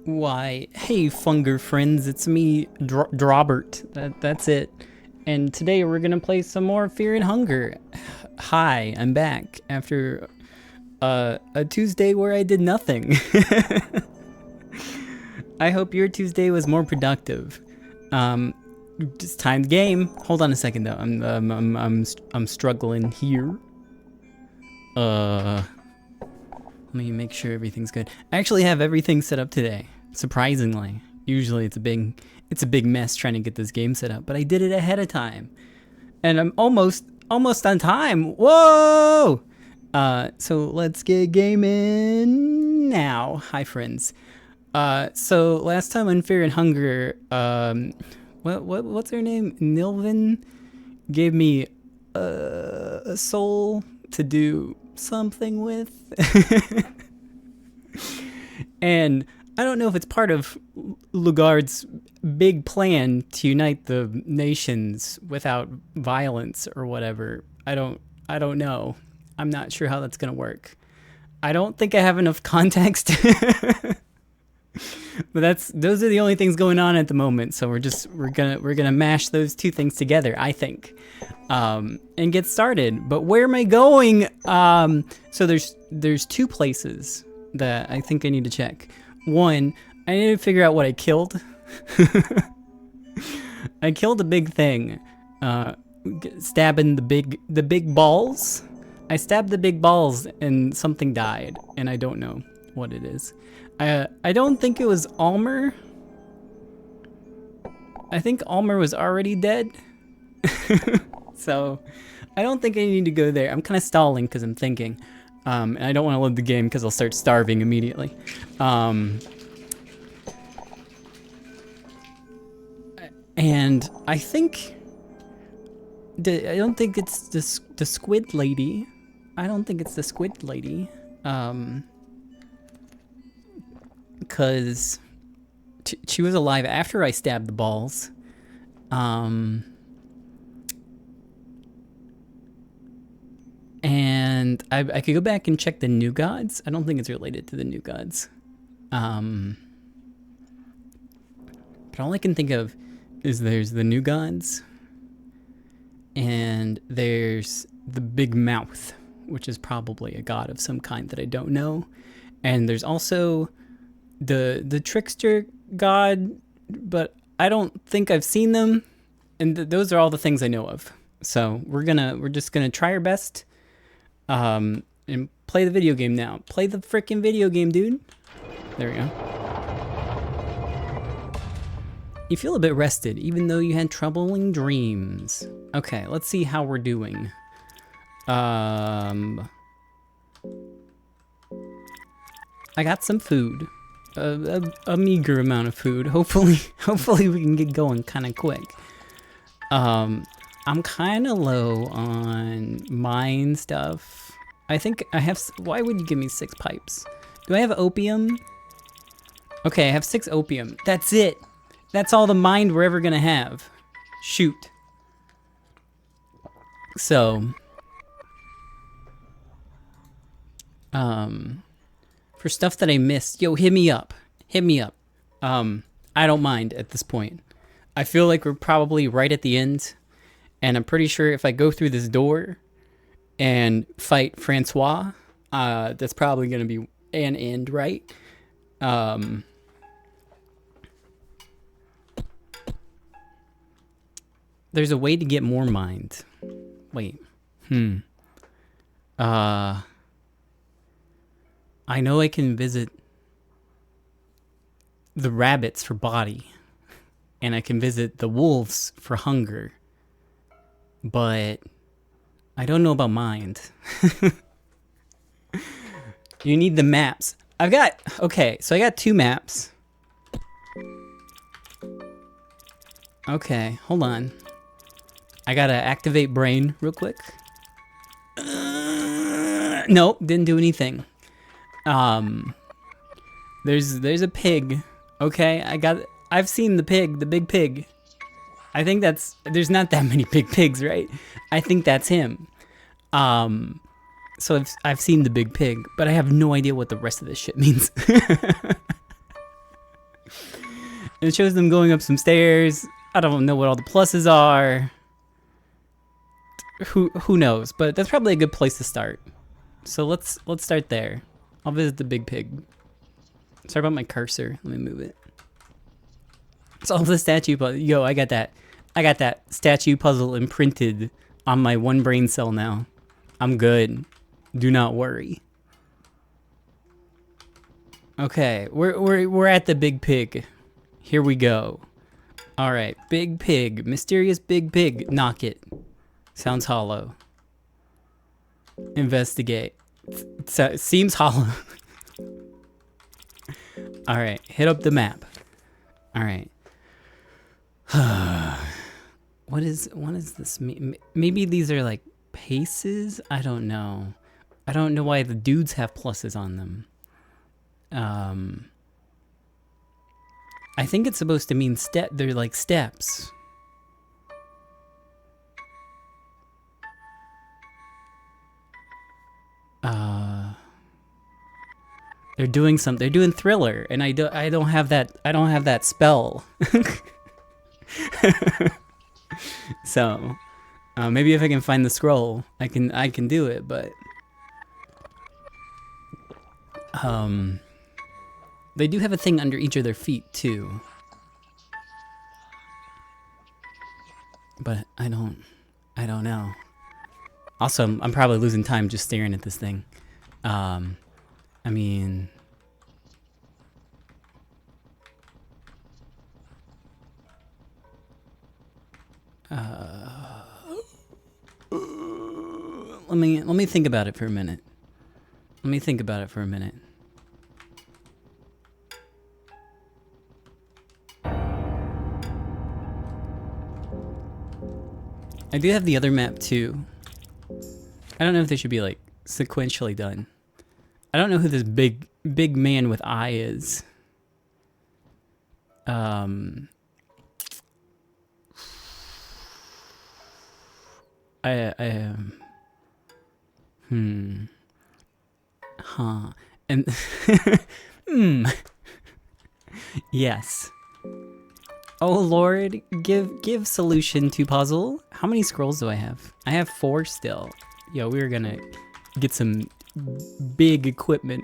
Why, hey Funger friends, it's me, Drobert. That's it. And today we're gonna play some more Fear and Hunger. Hi, I'm back after a Tuesday where I did nothing. I hope your Tuesday was more productive. Just timed game. Hold on a second though. I'm struggling here. Let me make sure everything's good. I actually have everything set up today. Surprisingly, usually it's a big mess trying to get this game set up, but I did it ahead of time, and I'm almost on time. Whoa! So let's get gaming now. Hi friends. So last time on Fear and Hunger, what's her name? Nilvin gave me a soul to do something with, and I don't know if it's part of Lugard's big plan to unite the nations without violence or whatever. I don't know. I'm not sure how that's gonna work. I don't think I have enough context. But those are the only things going on at the moment. So we're gonna mash those two things together, I think, and get started. But where am I going? So there's two places that I think I need to check. One, I need to figure out what I killed. I killed a big thing, stabbing the big balls. I stabbed the big balls and something died, and I don't know what it is. I don't think it was Almer. I think Almer was already dead. So I don't think I need to go there. I'm kind of stalling because I'm thinking. And I don't want to load the game because I'll start starving immediately. And I think... I don't think it's the squid lady. I don't think it's the squid lady. Because she was alive after I stabbed the balls. And I could go back and check the new gods. I don't think it's related to the new gods. But all I can think of is there's the new gods, and there's the big mouth, which is probably a god of some kind that I don't know. And there's also the trickster god, but I don't think I've seen them. And those are all the things I know of. So we're just gonna try our best. And play the video game now. Play the freaking video game, dude. There we go. You feel a bit rested, even though you had troubling dreams. Okay, let's see how we're doing. I got some food. A meager amount of food. Hopefully we can get going kind of quick. I'm kind of low on mine stuff. I think I have... Why would you give me 6 pipes? Do I have opium? Okay, I have 6 opium. That's it. That's all the mind we're ever gonna have. Shoot. So... for stuff that I missed, yo, hit me up. Hit me up. I don't mind at this point. I feel like we're probably right at the end. And I'm pretty sure if I go through this door and fight Francois, that's probably going to be an end, right? There's a way to get more mind. Wait. I know I can visit the rabbits for body. And I can visit the wolves for hunger. But I don't know about mind. You need the maps. Okay, so I got 2 maps. Okay, hold on. I gotta activate brain real quick. Nope, didn't do anything. There's a pig. Okay, I've seen the pig, the big pig. I think there's not that many big pigs, right? I think that's him. So I've seen the big pig, but I have no idea what the rest of this shit means. It shows them going up some stairs. I don't know what all the pluses are. Who knows? But that's probably a good place to start. So let's start there. I'll visit the big pig. Sorry about my cursor. Let me move it. Solve the statue puzzle. Yo, I got that. I got that statue puzzle imprinted on my one brain cell now. I'm good. Do not worry. Okay, we're at the big pig. Here we go. All right, big pig, mysterious big pig. Knock it. Sounds hollow. Investigate. Seems hollow. All right, hit up the map. All right. What is this? Maybe these are like paces? I don't know. I don't know why the dudes have pluses on them. I think it's supposed to mean they're like steps. They're doing something. They're doing thriller, and I don't have that. I don't have that spell. So, maybe if I can find the scroll, I can do it. But they do have a thing under each of their feet too. But I don't know. Also, I'm probably losing time just staring at this thing. I mean, let me think about it for a minute. Let me think about it for a minute. I do have the other map too. I don't know if they should be like sequentially done. I don't know who this big man with eye is. Huh. And Yes. Oh Lord, give solution to puzzle. How many scrolls do I have? I have 4 still. Yo, we're gonna get some big equipment.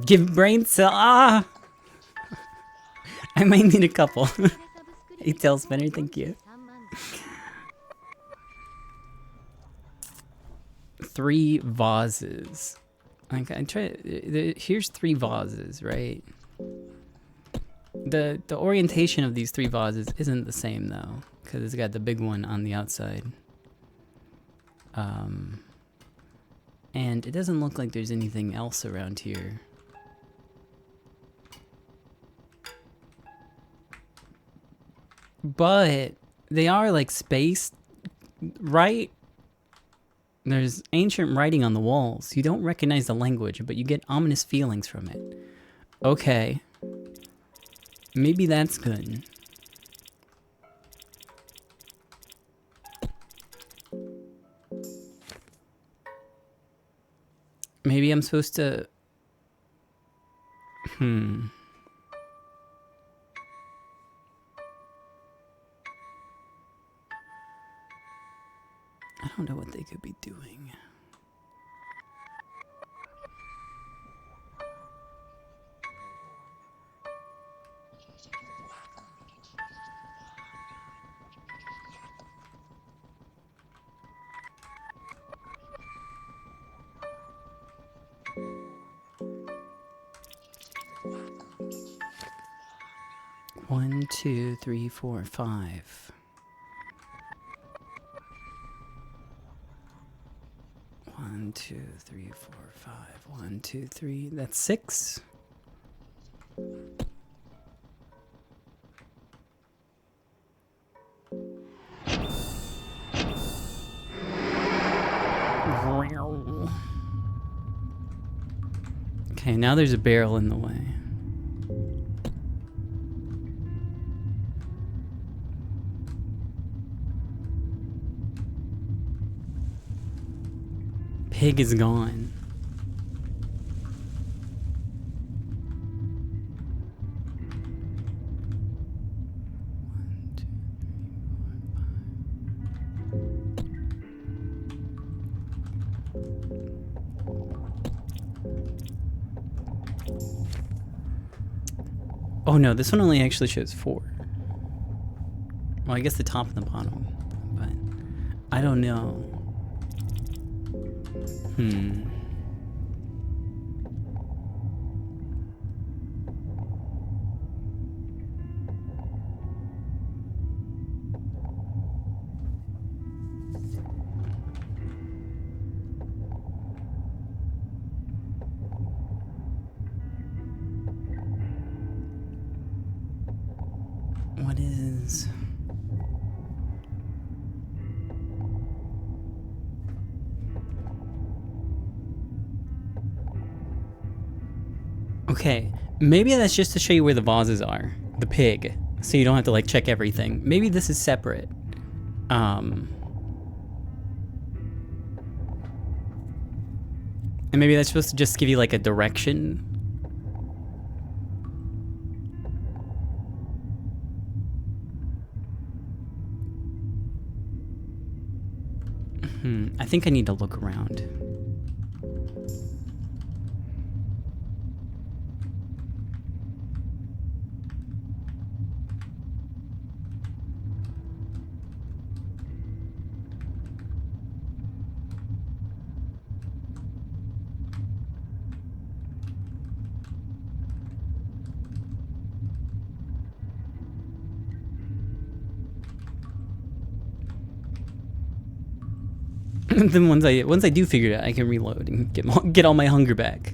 Give brain cell. Ah! I might need a couple. Hey, tail spinner, thank you. 3 vases. Like I try. Here's 3 vases, right? The orientation of these 3 vases isn't the same though, because it's got the big one on the outside. And it doesn't look like there's anything else around here. But they are like spaced, right? There's ancient writing on the walls. You don't recognize the language, but you get ominous feelings from it. Okay. Maybe that's good. Maybe I'm supposed to... I don't know what they could be doing. One, 2, 3, 4, 5. 1, 2, 3, 4, 5. 1, 2, 3. That's 6. Okay, now there's a barrel in the way. pig is gone. Oh no, this one only actually shows 4. Well, I guess the top and the bottom, but I don't know. What is... Okay, maybe that's just to show you where the vases are. The pig. So you don't have to like check everything. Maybe this is separate. And maybe that's supposed to just give you like a direction. I think I need to look around. Then once I do figure it out, I can reload and get all my hunger back.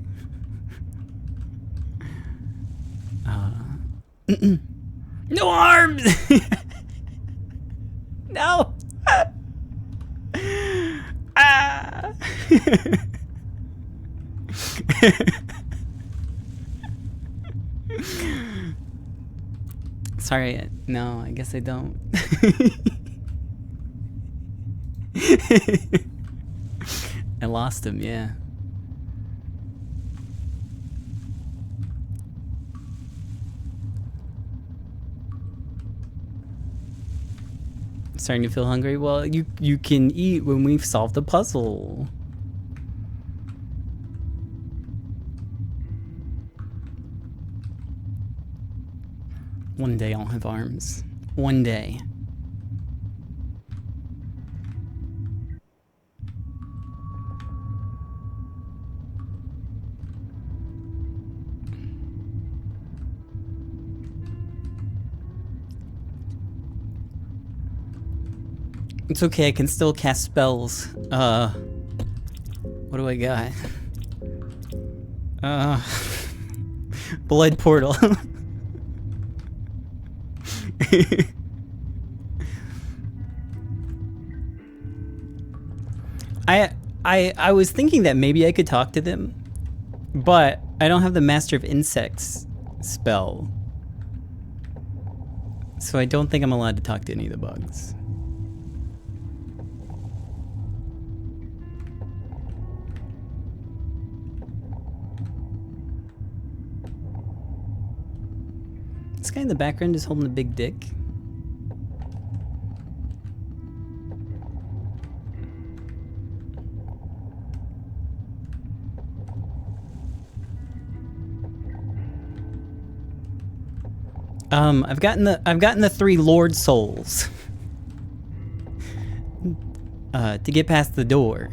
No arms! No! Ah! Sorry, no, I guess I don't. I lost him, yeah. Starting to feel hungry? Well, you can eat when we've solved the puzzle. One day I'll have arms. One day. It's okay, I can still cast spells. What do I got? Blood portal. I was thinking that maybe I could talk to them, but I don't have the Master of Insects spell. So I don't think I'm allowed to talk to any of the bugs. This guy in the background is holding a big dick. I've gotten the 3 Lord Souls to get past the door,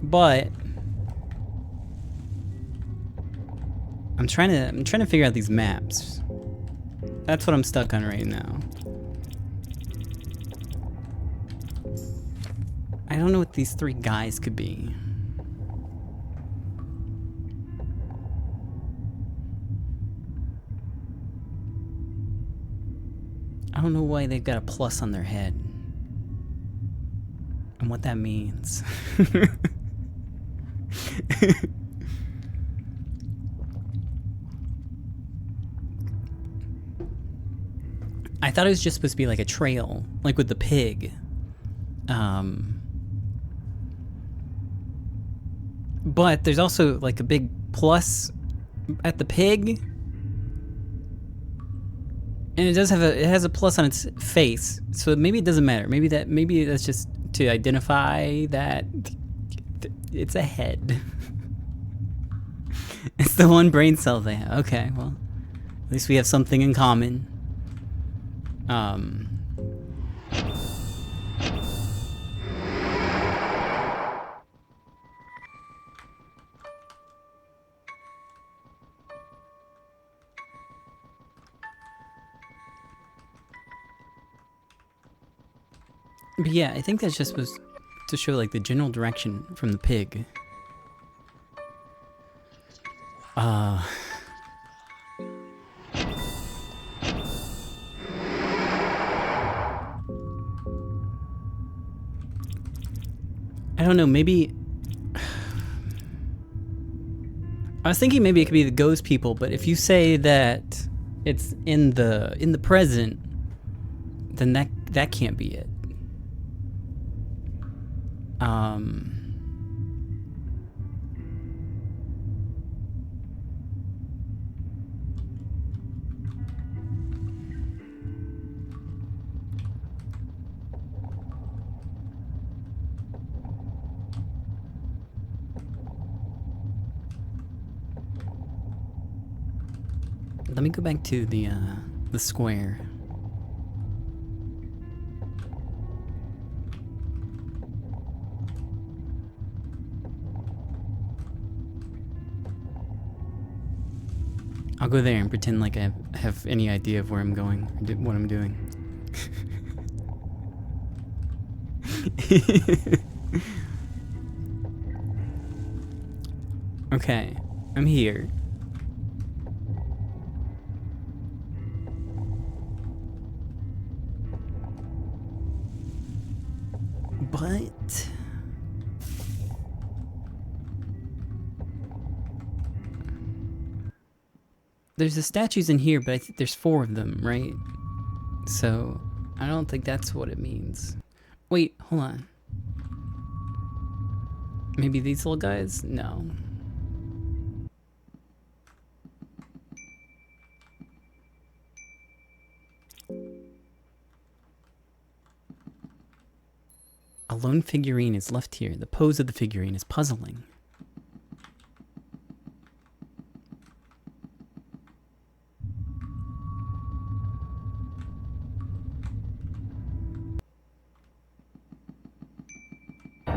but I'm trying to figure out these maps. That's what I'm stuck on right now. I don't know what these 3 guys could be. I don't know why they've got a plus on their head and what that means. I thought it was just supposed to be like a trail, like with the pig. But there's also like a big plus at the pig. And it does have it has a plus on its face. So maybe it doesn't matter. Maybe that's just to identify that it's a head. It's the one brain cell they have. Okay, well, at least we have something in common. But yeah, I think that just was to show like the general direction from the pig. I don't know, maybe I was thinking maybe it could be the ghost people, but if you say that it's in the present, then that can't be it. Let me go back to the square. I'll go there and pretend like I have any idea of where I'm going, or what I'm doing. Okay, I'm here. But there's the statues in here, but I think there's 4 of them, right? So I don't think that's what it means. Wait, hold on. Maybe these little guys? No. A lone figurine is left here. The pose of the figurine is puzzling. I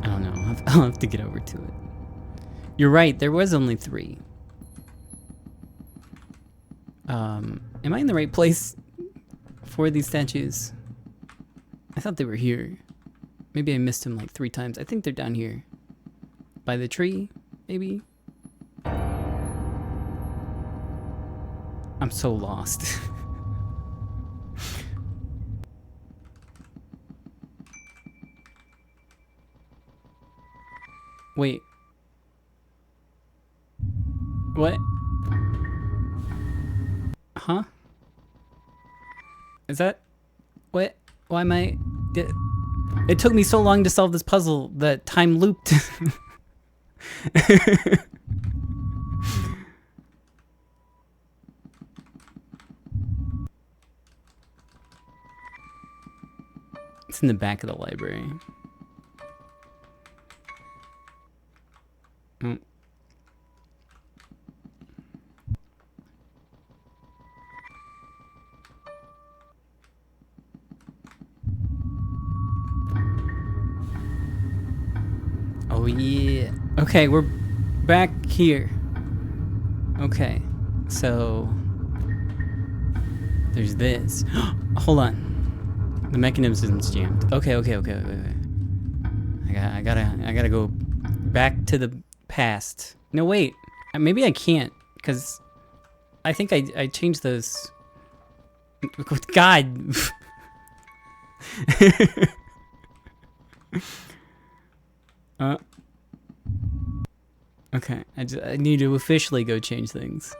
don't know. I'll have to get over to it. You're right. There was only 3. Am I in the right place for these statues? I thought they were here. Maybe I missed them like 3 times. I think they're down here. By the tree, maybe? I'm so lost. Wait. What? Huh? Is that... What? Why am I... It took me so long to solve this puzzle that time looped. It's in the back of the library. Mm. Oh yeah. Okay, we're back here. Okay, so there's this. Hold on. The mechanism's jammed. Okay. I gotta go back to the past. No, wait. Maybe I can't, because I think I changed those. God. Okay, I need to officially go change things.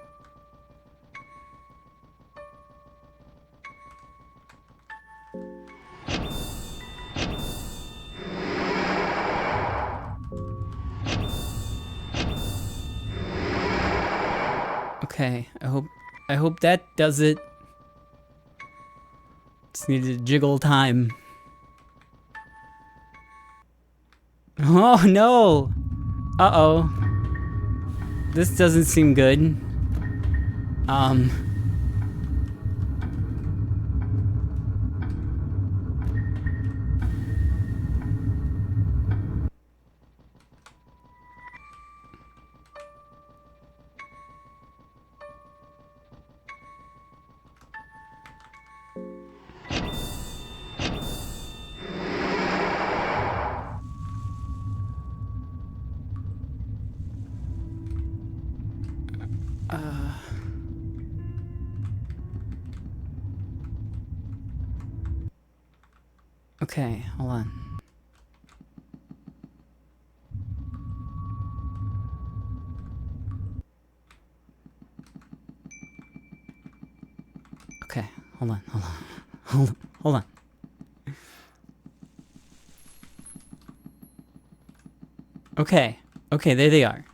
Okay, I hope that does it. Just need to jiggle time. Oh no! Uh-oh. This doesn't seem good. Okay, hold on. Okay, hold on. Hold on. Okay, there they are.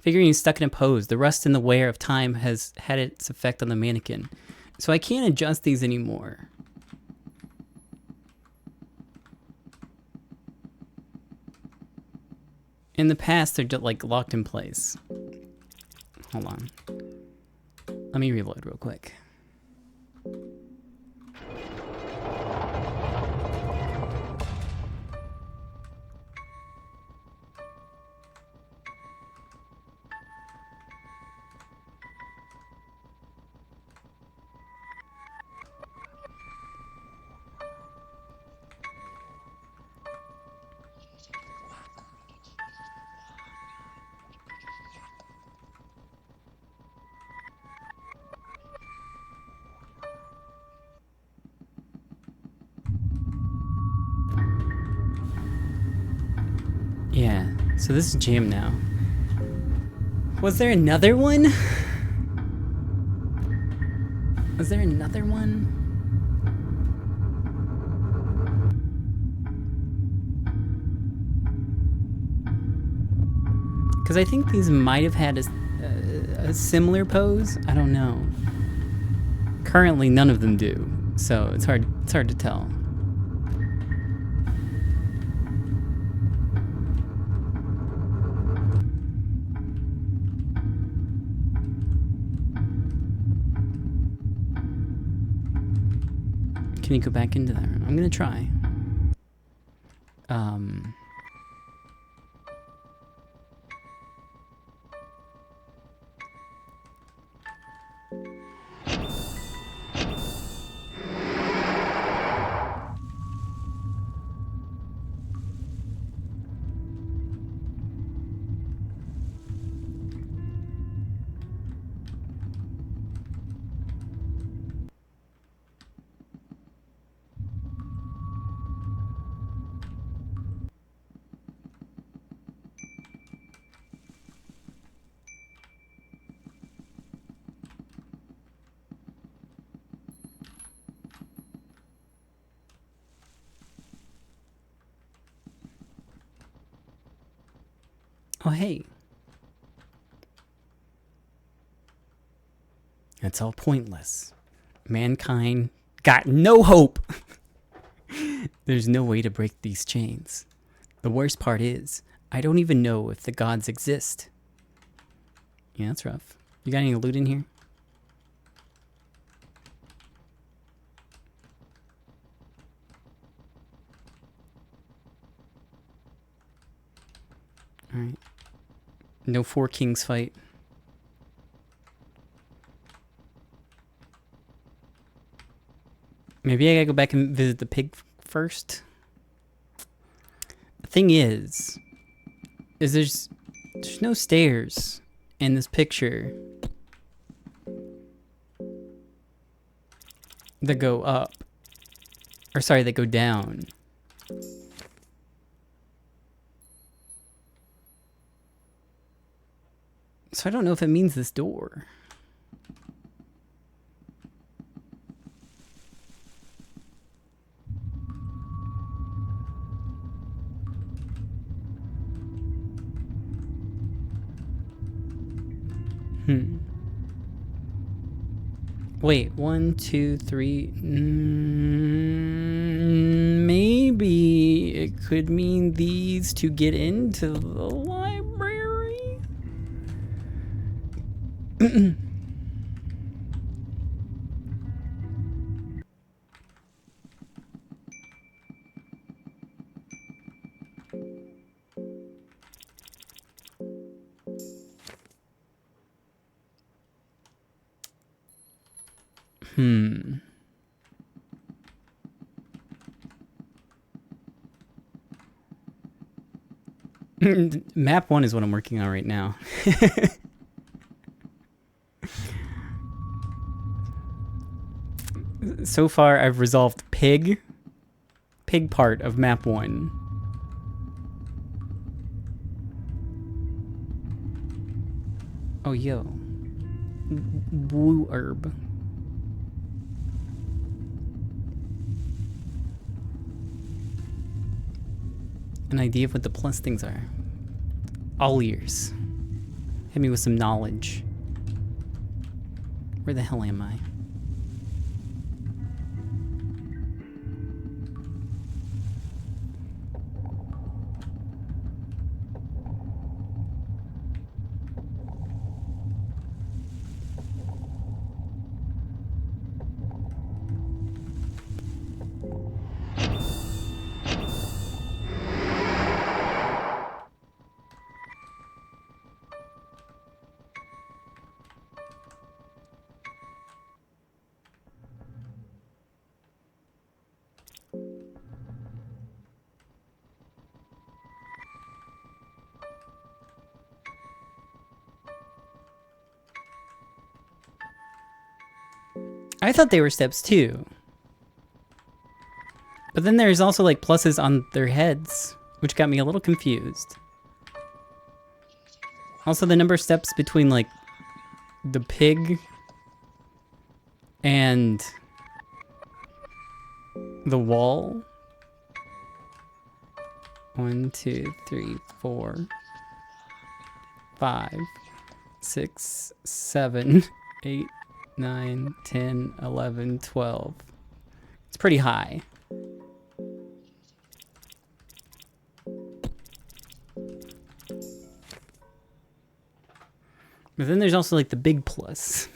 Figurine stuck in a pose. The rust and the wear of time has had its effect on the mannequin. So I can't adjust these anymore. In the past, they're just like locked in place. Hold on. Let me reload real quick. Yeah, so this is jam now. Was there another one? Was there another one? Because I think these might have had a similar pose. I don't know. Currently, none of them do, so it's hard to tell. Can you go back into that room? I'm gonna try. Oh, hey. It's all pointless. Mankind got no hope. There's no way to break these chains. The worst part is, I don't even know if the gods exist. Yeah, that's rough. You got any loot in here? Alright. No Four Kings fight. Maybe I gotta go back and visit the pig first. The thing is there's no stairs in this picture that go up. Or sorry, that go down. So I don't know if it means this door. Wait, 1, 2, 3. Maybe it could mean these to get into the library. Map 1 is what I'm working on right now. So far, I've resolved pig part of map 1. Oh, yo. Woo herb. An idea of what the plus things are. All ears. Hit me with some knowledge. Where the hell am I? I thought they were steps too. But then there's also like pluses on their heads, which got me a little confused. Also the number of steps between like the pig and the wall. 1, 2, 3, 4, 5, 6, 7, 8, 9, 10, 11, 12. It's pretty high. But then there's also like the big plus.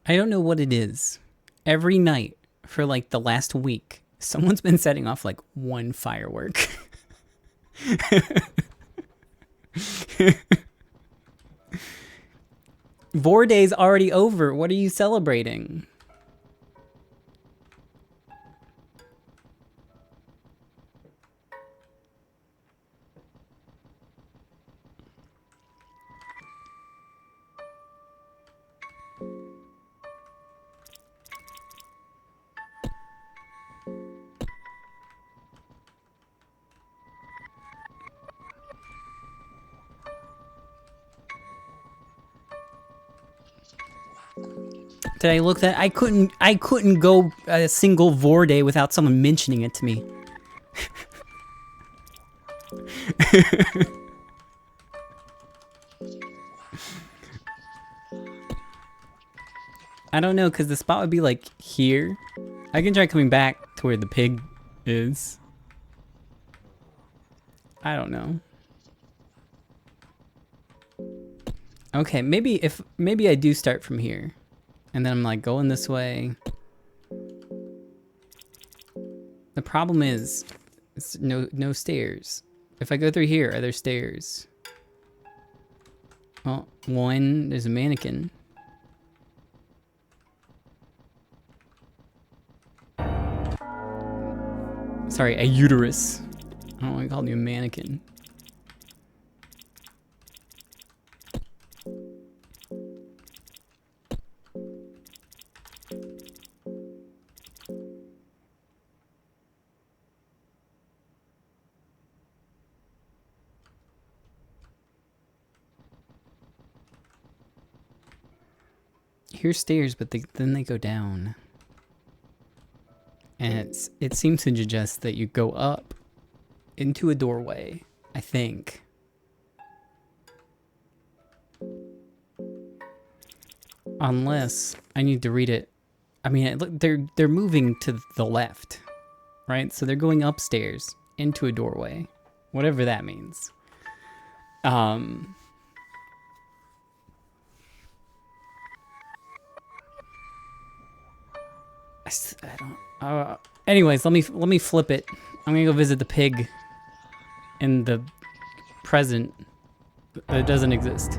I don't know what it is. Every night for like the last week, someone's been setting off like one firework. Vor Day's already over. What are you celebrating? Did I look that? I couldn't go a single Vor Day without someone mentioning it to me. I don't know, because the spot would be like here. I can try coming back to where the pig is. I don't know. Okay, maybe I do start from here. And then I'm like going this way. The problem is it's no stairs. If I go through here, are there stairs? Well, one, there's a mannequin. Sorry, a uterus. I don't want to call you a mannequin. hear stairs, but then they go down. And it seems to suggest that you go up into a doorway, I think. Unless I need to read it. I mean, they're moving to the left, right? So they're going upstairs into a doorway, whatever that means. I don't. Anyways, let me flip it. I'm gonna go visit the pig in the present that doesn't exist.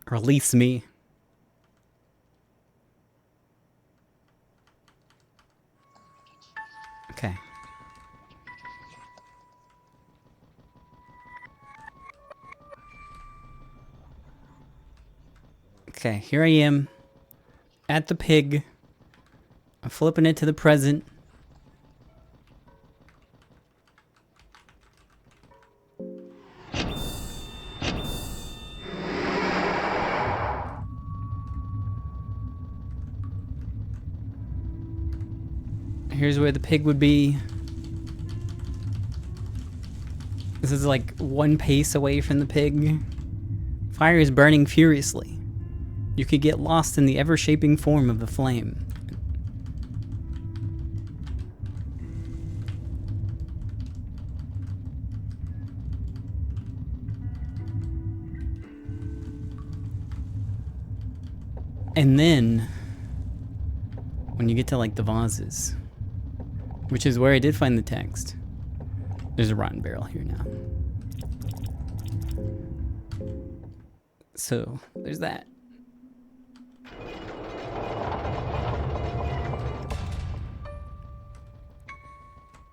Release me. Okay. Okay, here I am at the pig. I'm flipping it to the present. Here's where the pig would be. This is like one pace away from the pig. Fire is burning furiously. You could get lost in the ever-shaping form of the flame. And then, when you get to like the vases, which is where I did find the text. There's a rotten barrel here now. So, there's that.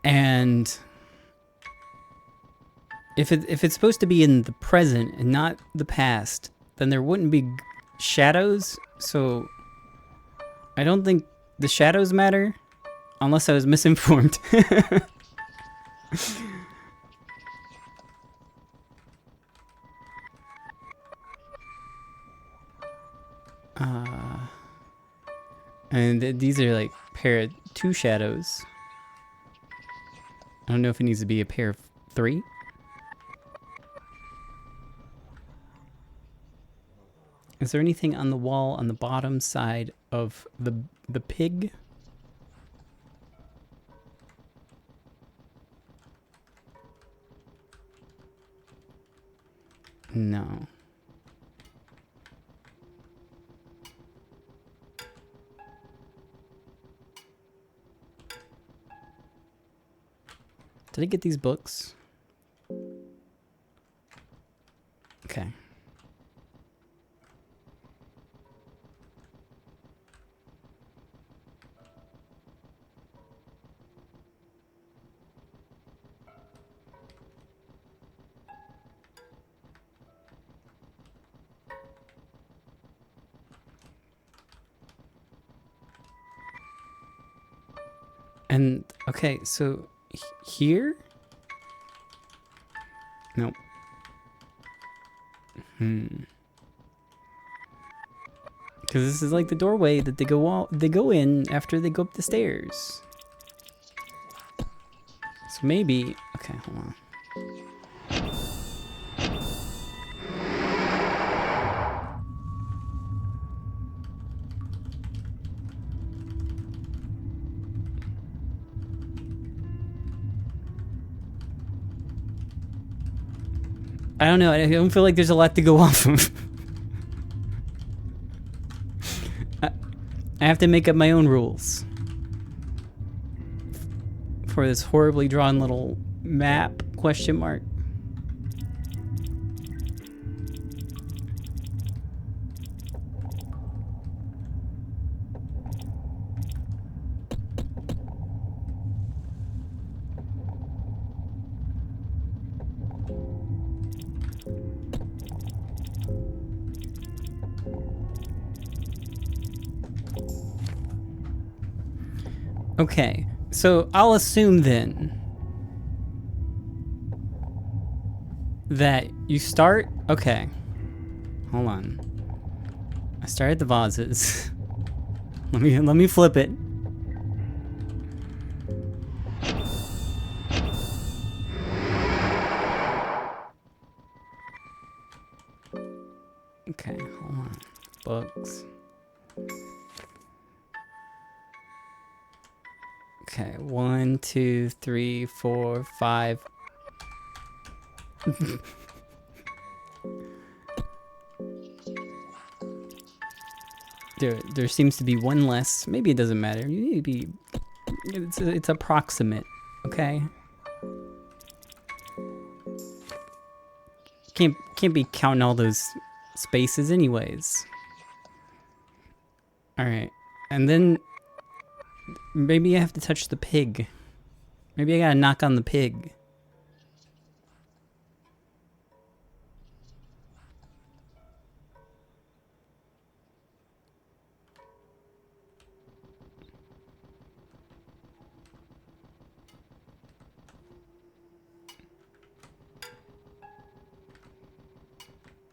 And if it's supposed to be in the present and not the past, then there wouldn't be shadows. So, I don't think the shadows matter. Unless I was misinformed. And these are like pair of 2 shadows. I don't know if it needs to be a pair of 3. Is there anything on the wall on the bottom side of the pig? No. Did I get these books? Okay. And, okay, so here? Nope. Because this is like the doorway that they go in after they go up the stairs. So maybe, okay, hold on. I don't know. I don't feel like there's a lot to go off of. I have to make up my own rules for this horribly drawn little map question mark. Okay, so I'll assume then that you start. Okay, hold on. I started the vases. let me flip it. Okay, hold on. Books. Okay, 1, 2, 3, 4, 5. There seems to be one less. Maybe it doesn't matter. Maybe it's approximate. Okay. Can't be counting all those spaces anyways. All right, and then maybe I have to touch the pig. Maybe I gotta knock on the pig.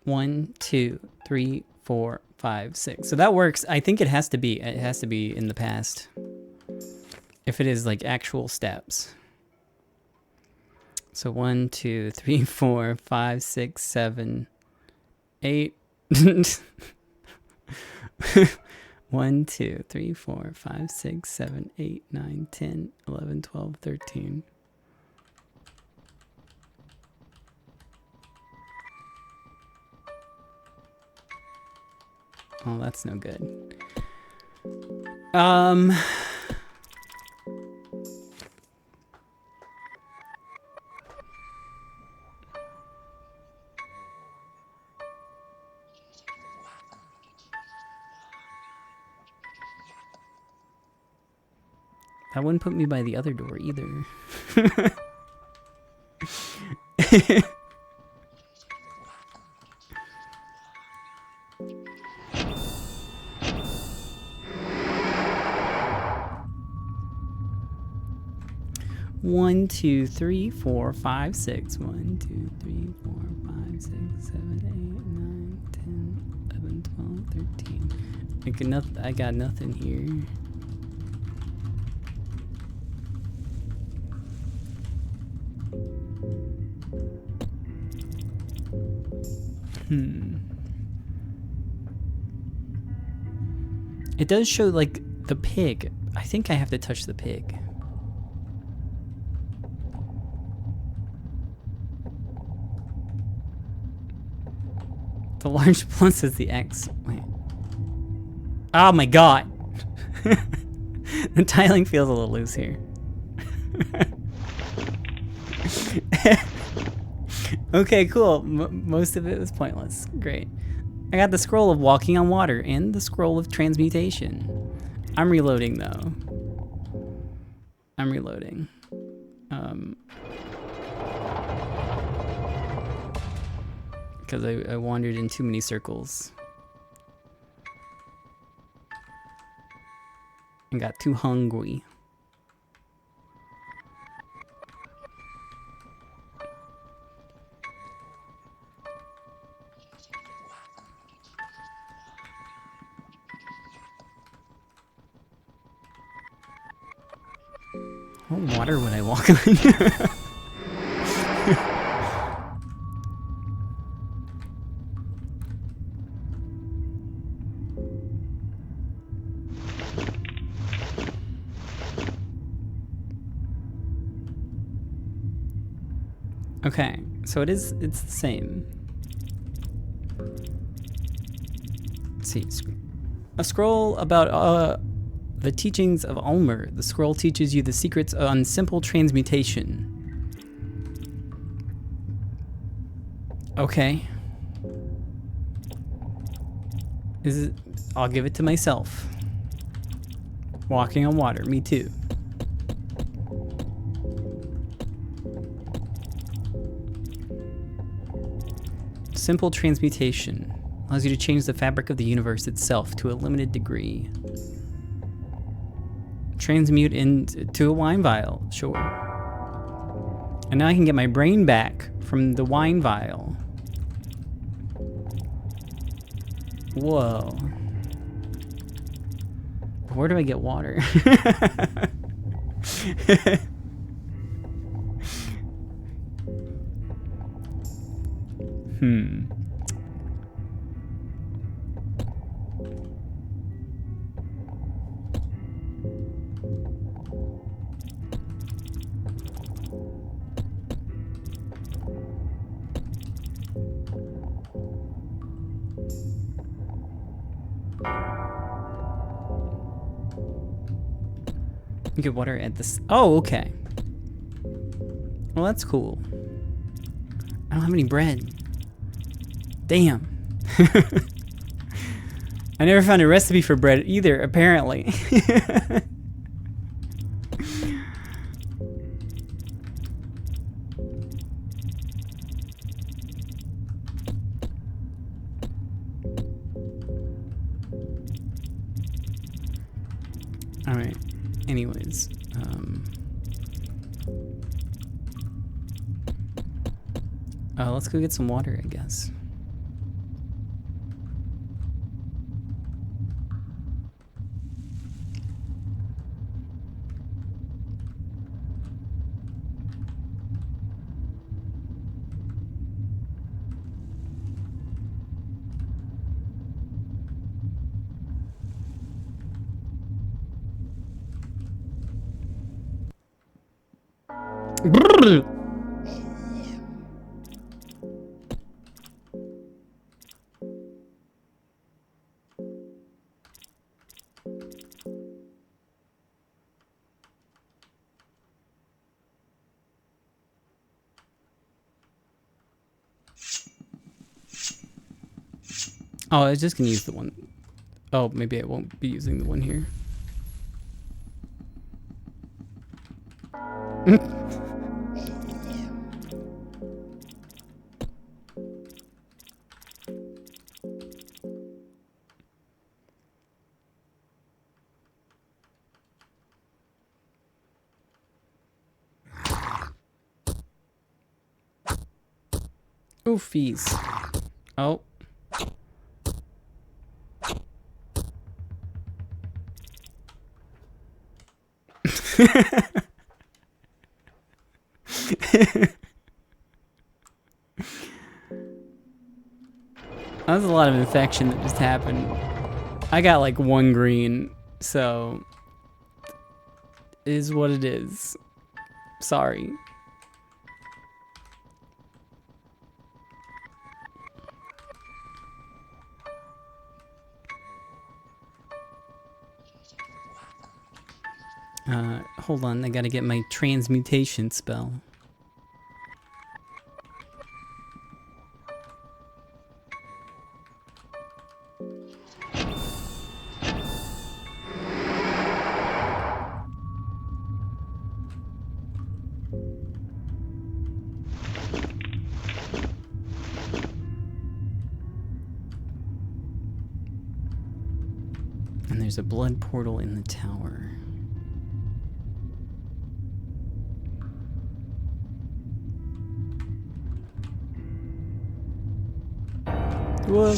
One, 2, 3, 4, 5, 6. So that works. I think it has to be. It has to be in the past. If it is like actual steps. So 1, 2, 3, 4, 5, 6, 7, 8. 1, 2, 3, 4, 5, 6, 7, 8, 9, 10, 11, 12, 13. Oh, that's no good. That wouldn't put me by the other door either. One, 2, 3, 4, 5, 6. 1, 2, 3, 4, 5, 6, 7, 8, 9, 10, 11, 12, 13. I got nothing here. It does show like the pig. I think I have to touch the pig. The large plus is the X. Wait. Oh my god. The tiling feels a little loose here. Okay, cool. Most of it was pointless. Great. I got the scroll of walking on water and the scroll of transmutation. I'm reloading though. I'm reloading. Because I wandered in too many circles. And got too hungry. What water would I walk on? Okay, so it's the same. Let's see. A scroll about the teachings of Ulmer. The scroll teaches you the secrets on simple transmutation. Okay. I'll give it to myself. Walking on water, me too. Simple transmutation allows you to change the fabric of the universe itself to a limited degree. transmute into a wine vial. Sure. And now I can get my brain back from the wine vial. Whoa. Where do I get water? You get water at this. Oh, okay. Well, that's cool. I don't have any bread. Damn. I never found a recipe for bread either, apparently. All right. Anyways, let's go get some water, I guess. Oh, I was just gonna use the one. Oh, maybe I won't be using the one here. Oh, fees. Oh. That was a lot of infection that just happened. I got like 1 green, so it is what it is. Sorry. Hold on, I gotta get my transmutation spell. And there's a blood portal in the tower. Whoa.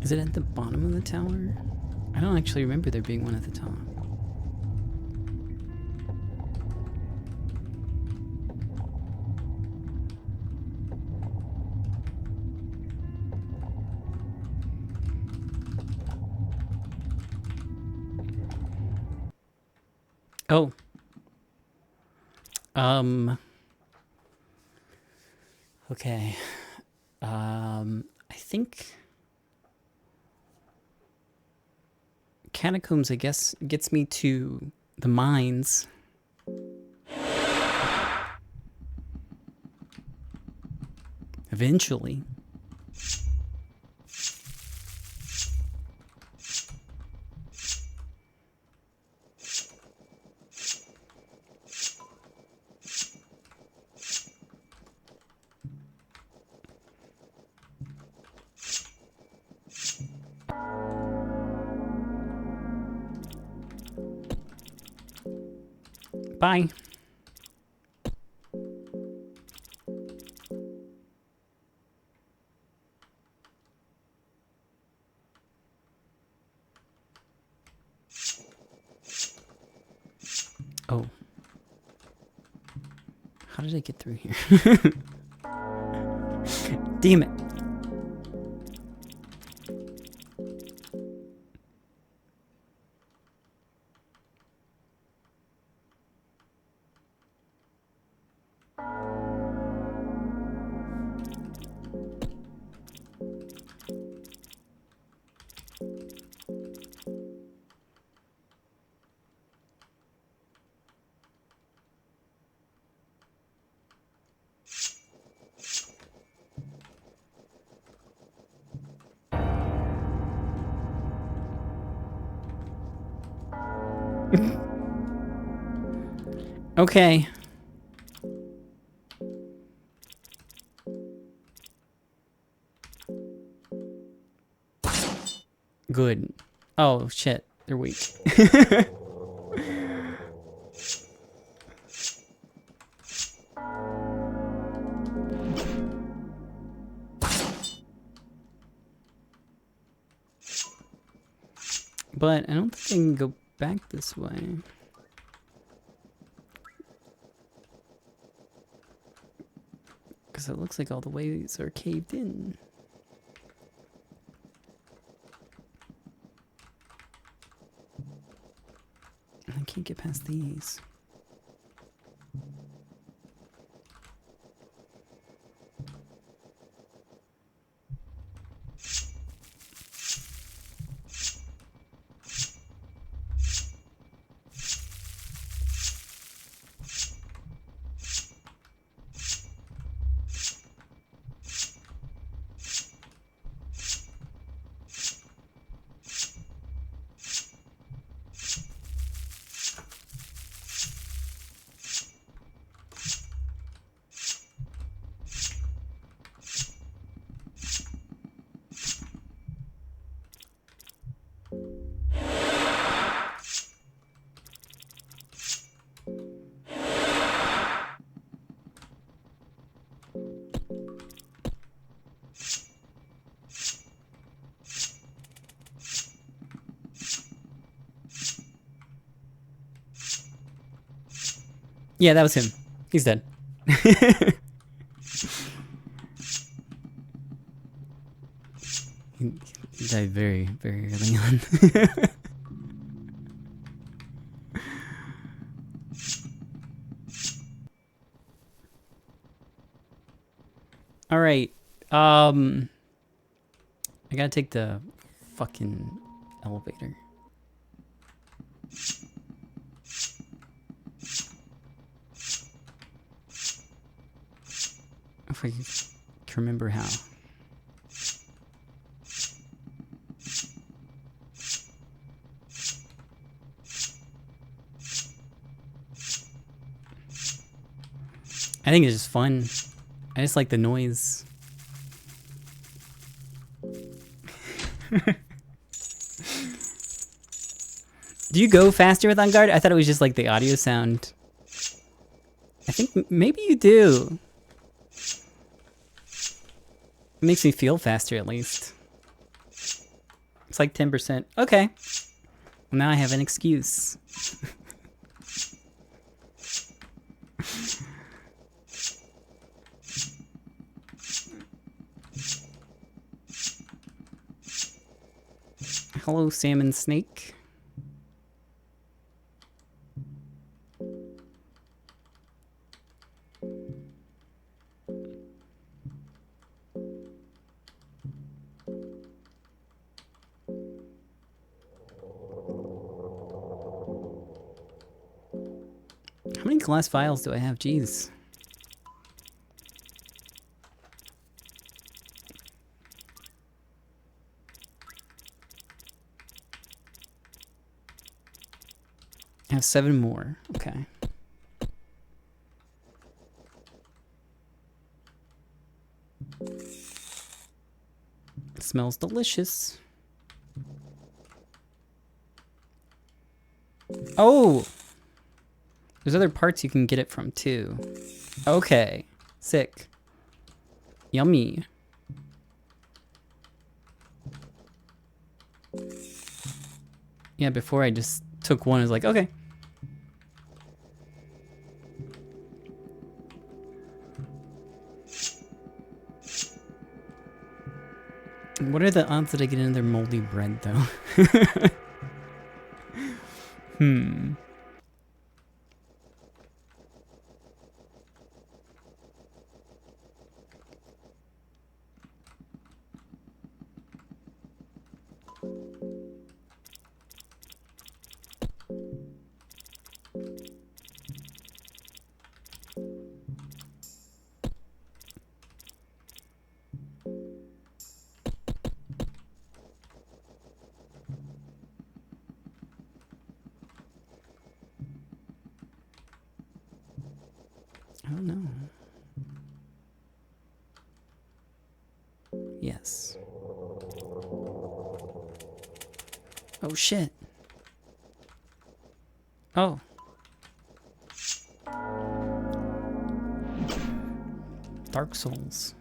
Is it at the bottom of the tower? I don't actually remember there being one at the top. Oh. Okay. I think Catacombs, I guess, gets me to the mines. Eventually. Bye. Oh. How did I get through here? Damn it. Okay. Good. Oh, shit. They're weak. But I don't think I can go back this way. Because it looks like all the ways are caved in. I can't get past these. Yeah, that was him. He's dead. He died very, very early on. All right. I gotta take the fucking elevator. If I can remember how. I think it's just fun. I just like the noise. Do you go faster with On Guard? I thought it was just like the audio sound. I think maybe you do. It makes me feel faster at least. It's like 10%. Okay. Well, now I have an excuse. Hello, salmon snake. many glass vials do I have? Jeez. I have 7 more. Okay. It smells delicious. Oh! There's other parts you can get it from too. Okay. Sick. Yummy. Yeah, before I just took one, I was like, okay. What are the odds that I get another moldy bread, though? Hmm. I don't know. Yes. Oh shit. Oh. Dark Souls.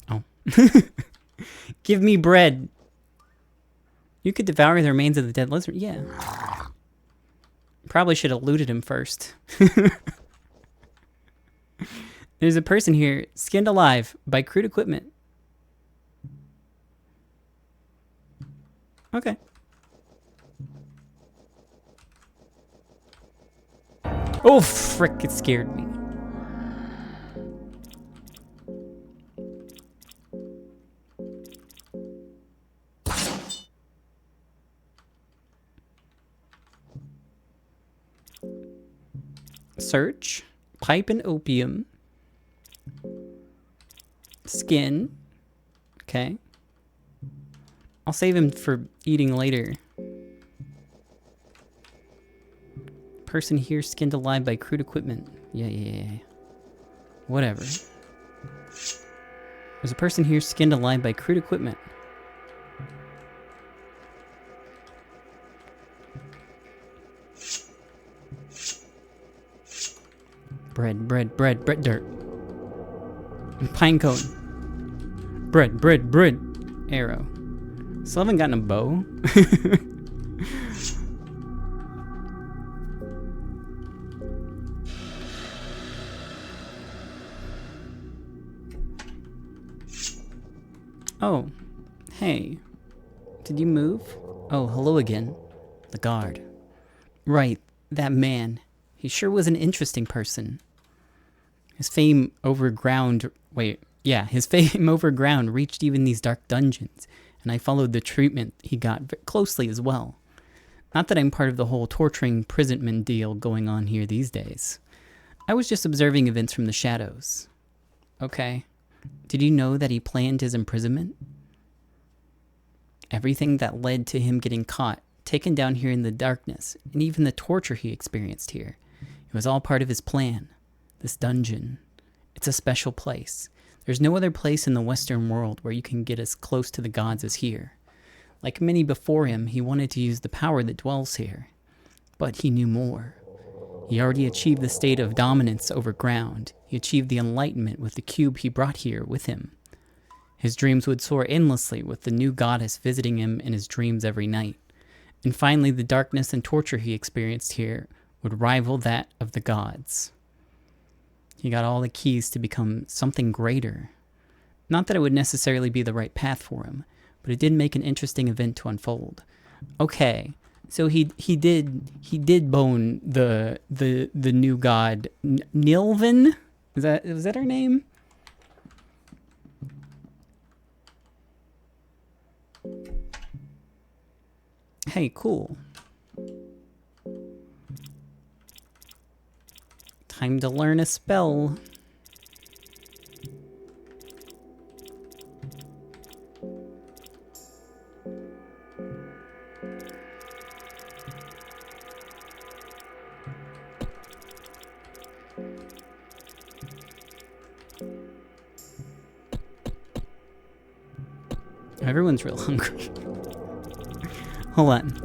Oh. Give me bread. You could devour the remains of the dead lizard. Yeah. Probably should have looted him first. There's a person here, skinned alive by crude equipment. Okay. Oh, frick, it scared me. Search, pipe and opium, skin. Okay. I'll save him for eating later. Person here skinned alive by crude equipment. Yeah. Whatever. There's a person here skinned alive by crude equipment. Bread, dirt. Pine cone. Bread. Arrow. Still haven't gotten a bow. Oh, hey. Did you move? Oh, hello again. The guard. Right, that man. He sure was an interesting person. His fame over ground... his fame over ground reached even these dark dungeons, and I followed the treatment he got closely as well. Not that I'm part of the whole torturing imprisonment deal going on here these days. I was just observing events from the shadows. Okay. Did you know that he planned his imprisonment? Everything that led to him getting caught, taken down here in the darkness, and even the torture he experienced here. It was all part of his plan. This dungeon. It's a special place. There's no other place in the Western world where you can get as close to the gods as here. Like many before him, he wanted to use the power that dwells here. But he knew more. He already achieved the state of dominance over ground. He achieved the enlightenment with the cube he brought here with him. His dreams would soar endlessly with the new goddess visiting him in his dreams every night. And finally, the darkness and torture he experienced here would rival that of the gods. He got all the keys to become something greater. Not that it would necessarily be the right path for him, but it did make an interesting event to unfold. Okay, So he did bone the new god Nilvin. Was that her name? Hey, cool. Time to learn a spell. Everyone's real hungry. Hold on.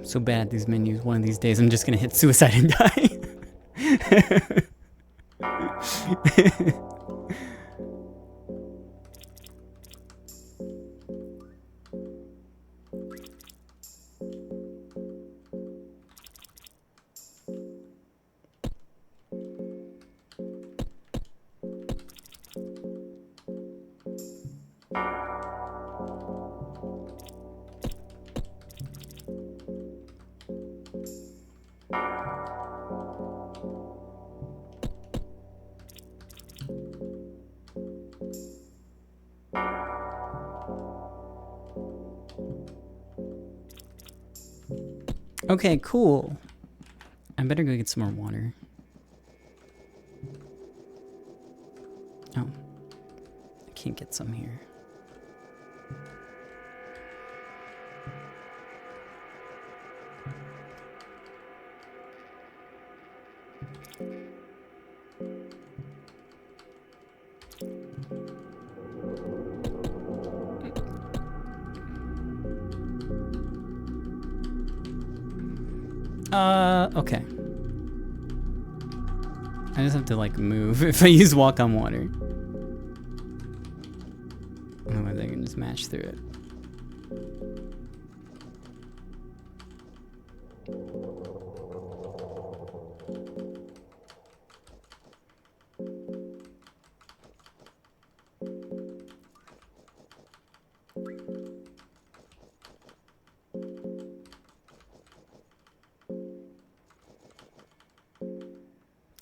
So bad at these menus. One of these days, I'm just gonna hit suicide and die. Okay, cool. I better go get some more water. Oh. I can't get some here. Okay. I just have to like move if I use walk on water. Otherwise I can just mash through it.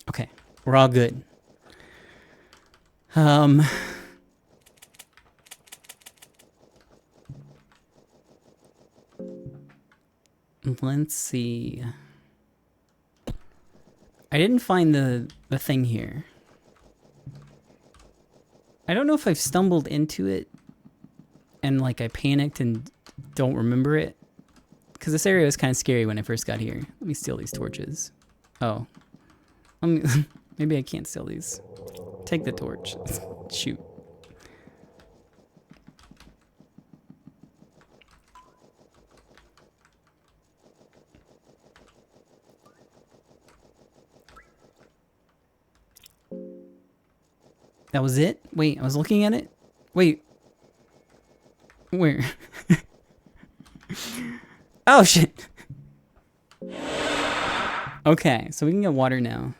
Okay, we're all good. Let's see. I didn't find the thing here. I don't know if I've stumbled into it and like I panicked and don't remember it. Because this area was kind of scary when I first got here. Let me steal these torches. Oh. Maybe I can't steal these. Take the torch. Shoot. That was it? Wait, I was looking at it? Wait. Where? Oh, shit. Okay, so we can get water now.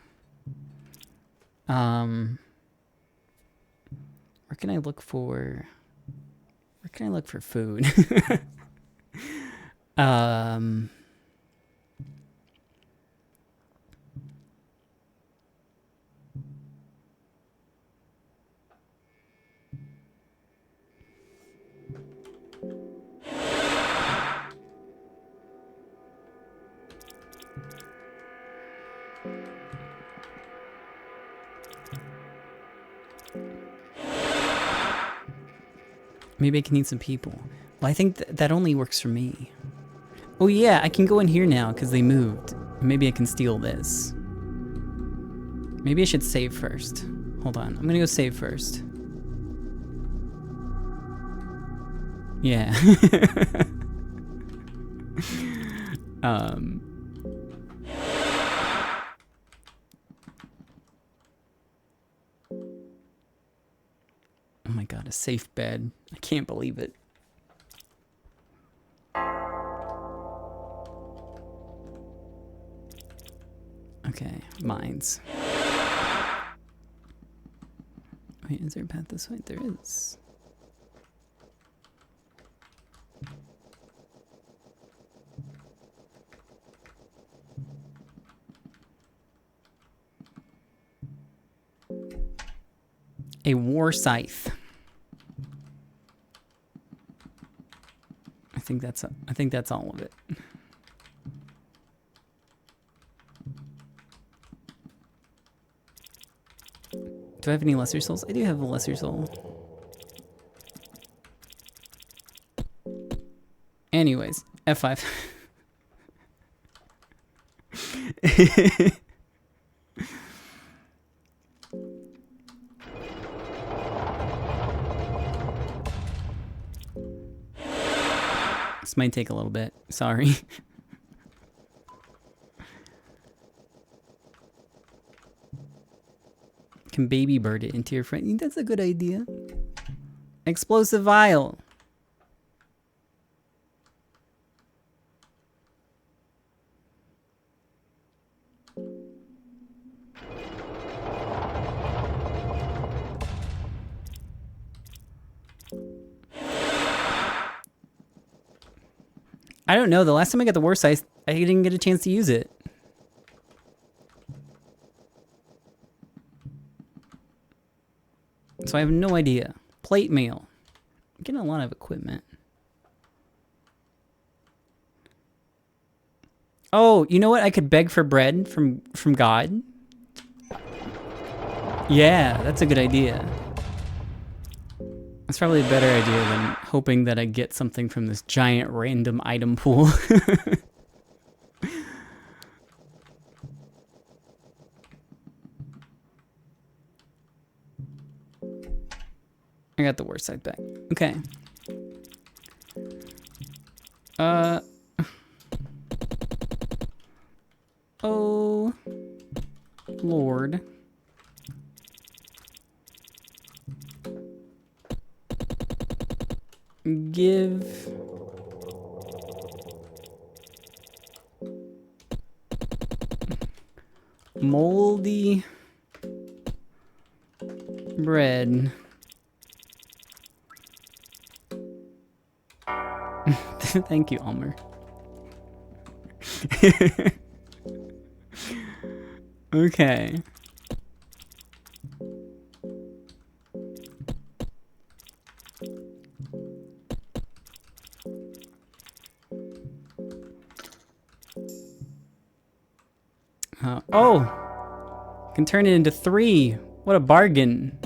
Where can I look for... Where can I look for food? Maybe I can need some people. Well, I think that only works for me. Oh yeah, I can go in here now because they moved. Maybe I can steal this. Maybe I should save first. Hold on, I'm gonna go save first. Yeah. Oh my god, a safe bed. I can't believe it. Okay, mines. Wait, is there a path this way? There is. A war scythe. I think that's all of it. Do I have any lesser souls? I do have a lesser soul. Anyways, F5. This might take a little bit. Sorry. Can baby bird it into your friend? That's a good idea. Explosive vial. I don't know. The last time I got the war scythe, I didn't get a chance to use it. So I have no idea. Plate mail. I'm getting a lot of equipment. Oh, you know what? I could beg for bread from God. Yeah, that's a good idea. That's probably a better idea than hoping that I get something from this giant random item pool. I got the worst side back. Okay. Oh, Lord. Give moldy bread. Thank you, Almer. Okay. Oh! Can turn it into 3. What a bargain.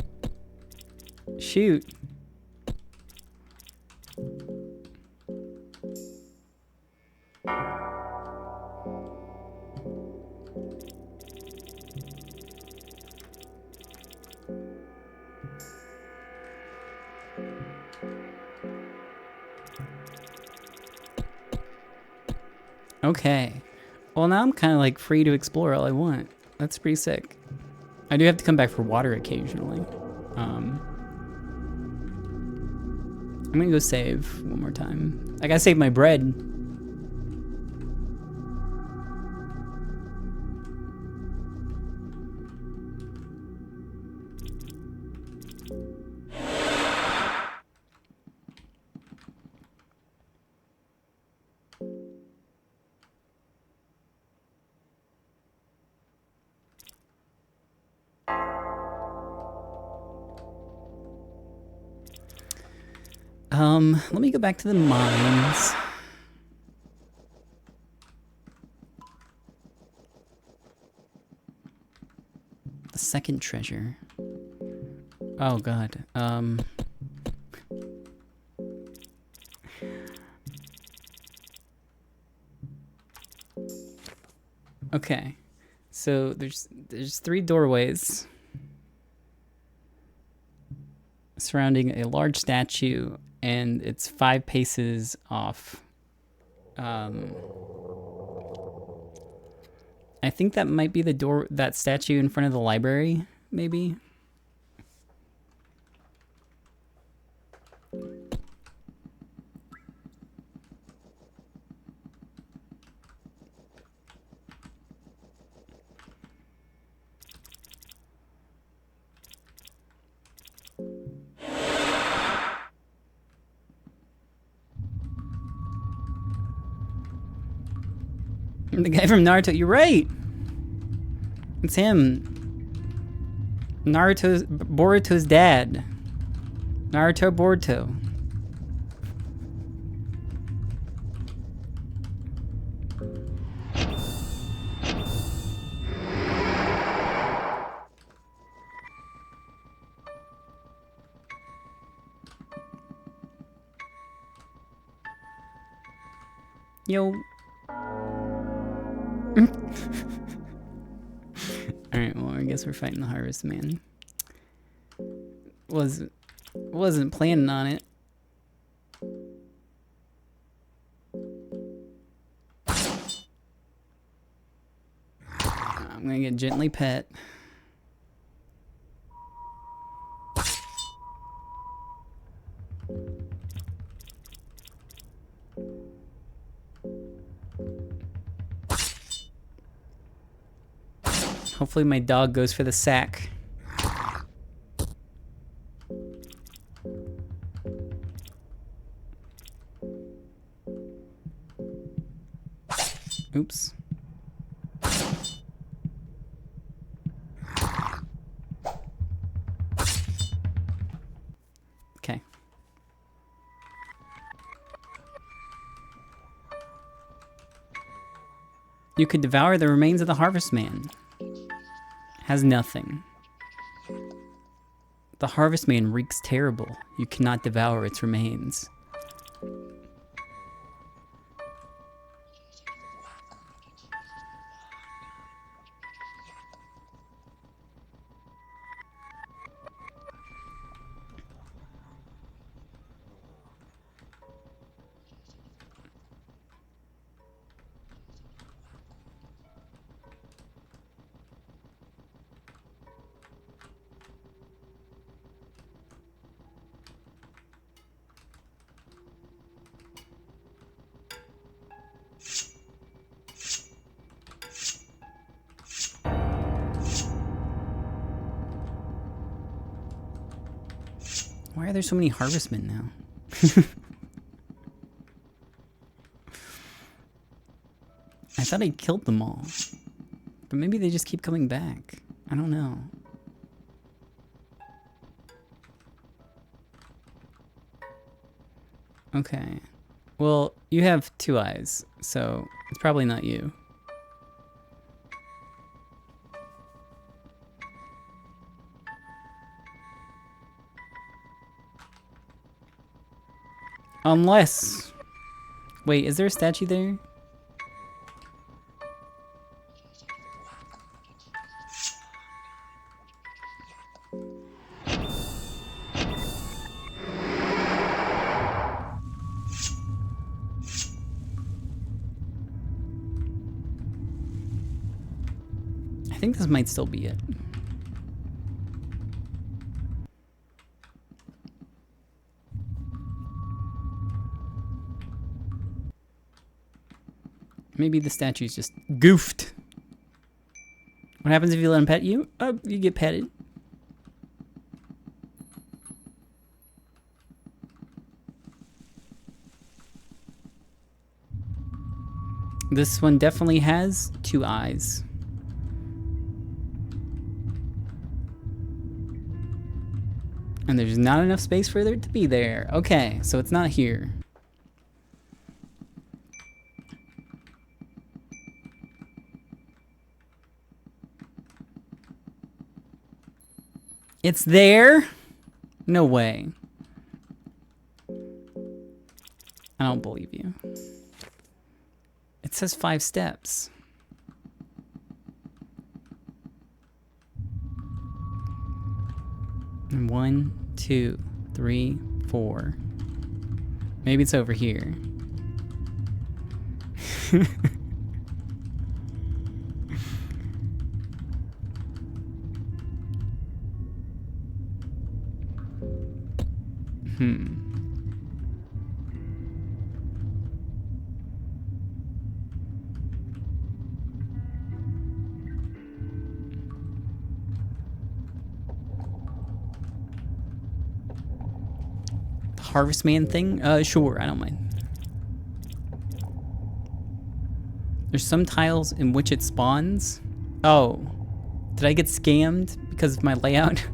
Shoot. Okay. Well, now I'm kind of like free to explore all I want. That's pretty sick. I do have to come back for water occasionally. I'm gonna go save one more time. I gotta save my bread. Let me go back to the mines. The second treasure. Oh god. Okay. So there's 3 doorways surrounding a large statue, and it's 5 paces off. I think that might be the door, that statue in front of the library, maybe. The guy from Naruto, you're right. It's him. Boruto's dad. Naruto Boruto. Yo. Alright, well, I guess we're fighting the Harvest Man. Wasn't planning on it. I'm gonna get gently pet. Hopefully my dog goes for the sack. Oops. Okay. You could devour the remains of the Harvest Man. Has nothing. The Harvest Man reeks terrible. You cannot devour its remains. Why are there so many Harvestmen now? I thought I killed them all. But maybe they just keep coming back. I don't know. Okay. Well, you have 2 eyes, so it's probably not you. Unless... Wait, is there a statue there? I think this might still be it. Maybe the statue's just goofed. What happens if you let him pet you? Oh, you get petted. This one definitely has 2 eyes. And there's not enough space for there to be there. Okay, so it's not here. It's there? No way. I don't believe you. It says 5 steps. 1, 2, 3, 4. Maybe it's over here. Harvest man thing? Sure, I don't mind. There's some tiles in which it spawns. Oh, did I get scammed because of my layout?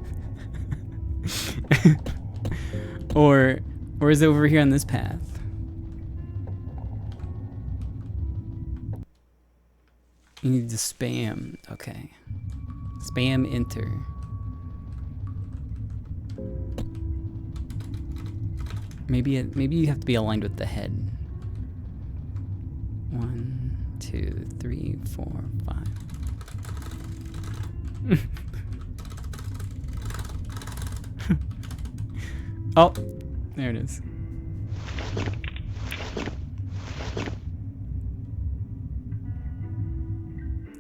or is it over here on this path? You need to spam. Okay. Spam enter. Maybe you have to be aligned with the head. 1, 2, 3, 4, 5. Oh, there it is.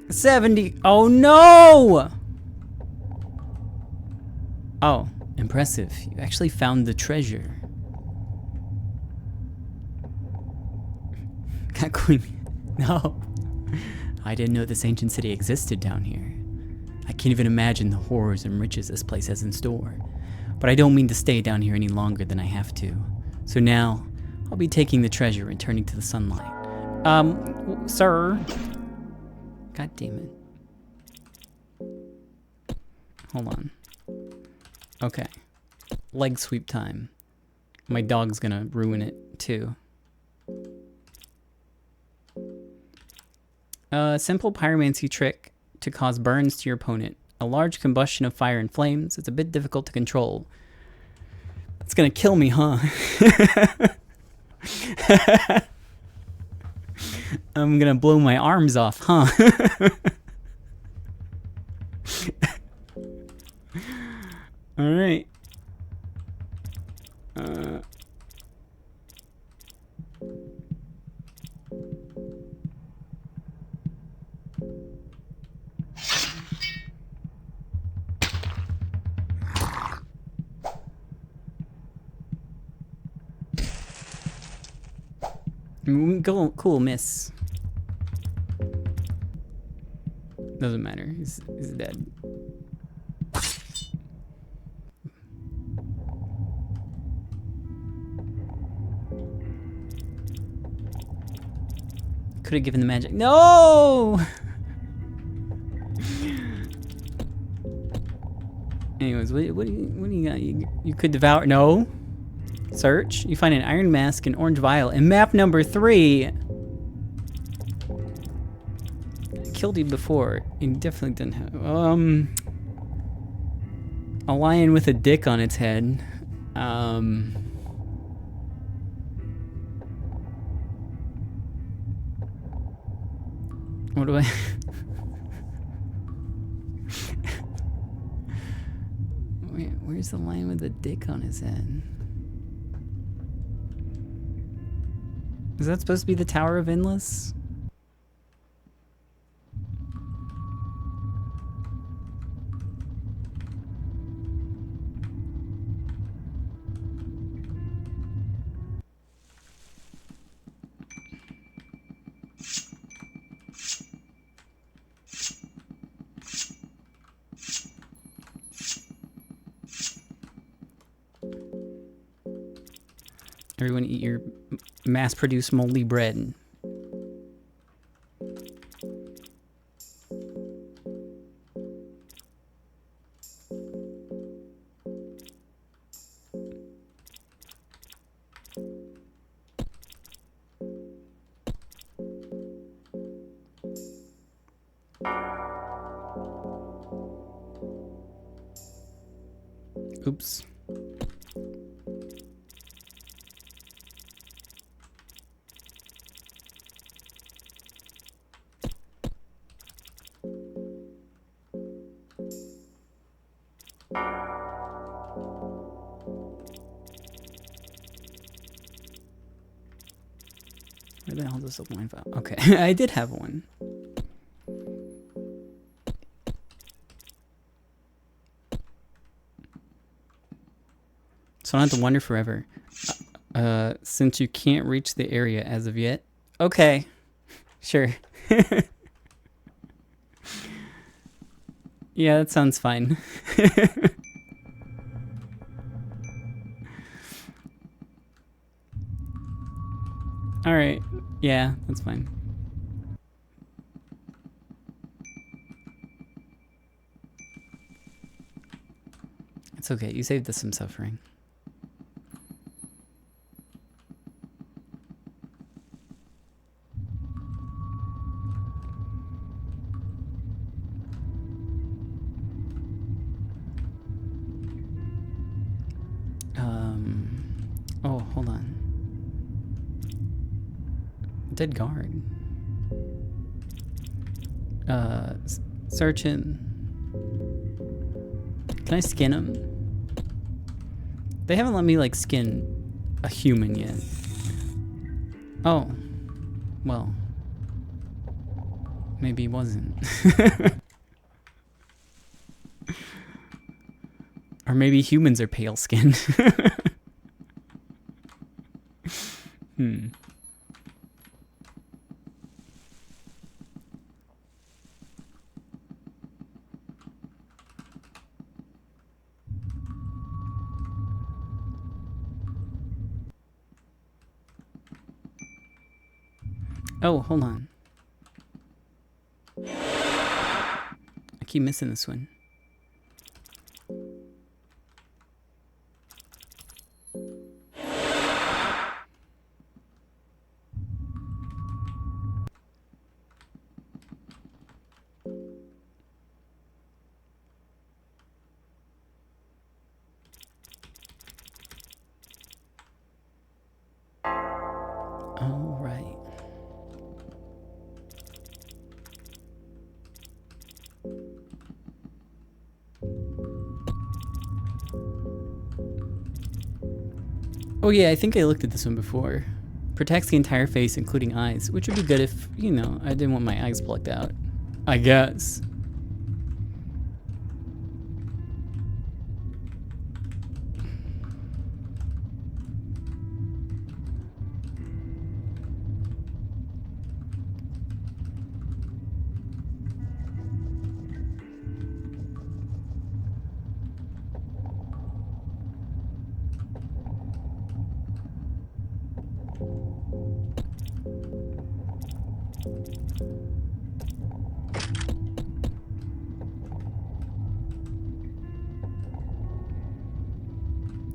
$70. Oh no! Oh, impressive. You actually found the treasure. No. I didn't know this ancient city existed down here. I can't even imagine the horrors and riches this place has in store. But I don't mean to stay down here any longer than I have to. So now, I'll be taking the treasure and returning to the sunlight. Sir. God damn it. Hold on. Okay. Leg sweep time. My dog's gonna ruin it, too. A simple pyromancy trick to cause burns to your opponent. A large combustion of fire and flames. It's a bit difficult to control. It's gonna kill me, huh? I'm gonna blow my arms off, huh? Alright. Cool, miss. Doesn't matter. He's dead. Could have given the magic. No! Anyways, what do you got? You could devour. No. Search. You find an iron mask, an orange vial, and map number 3. I killed you before. You definitely didn't have. A lion with a dick on its head. What do I? Where's the lion with the dick on his head? Is that supposed to be the Tower of Endless? Everyone eat your mass-produced moldy bread. Oops. Where the hell does the wine file? Okay, I did have one. So I don't have to wonder forever. Since you can't reach the area as of yet. Okay, sure. Yeah, that sounds fine. Alright, yeah, that's fine. It's okay, you saved us some suffering. Oh, hold on. Dead guard. Search him. Can I skin him? They haven't let me, like, skin a human yet. Oh. Well. Maybe he wasn't. Or maybe humans are pale skinned. Oh, hold on. I keep missing this one. All right. Oh yeah, I think I looked at this one before. Protects the entire face, including eyes, which would be good if, you know, I didn't want my eyes plucked out. I guess.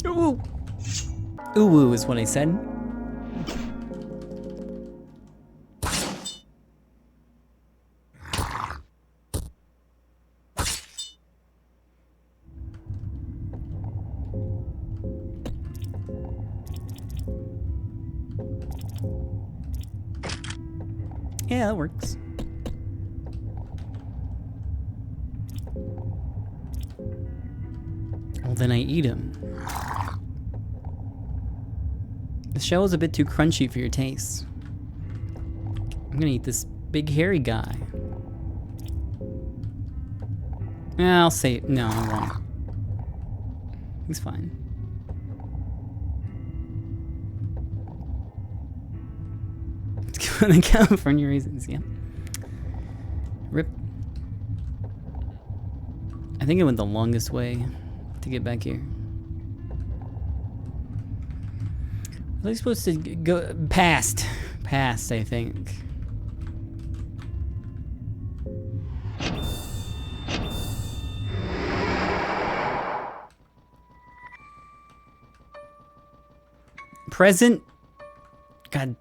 Ooh. Ooh is what I said. Yeah, that works. Well, then I eat him. The shell is a bit too crunchy for your taste. I'm gonna eat this big hairy guy. I'll say no, I won't. He's fine. The California raisins, yeah. Rip. I think I went the longest way to get back here. Was I supposed to go past? Past, I think. Present? God.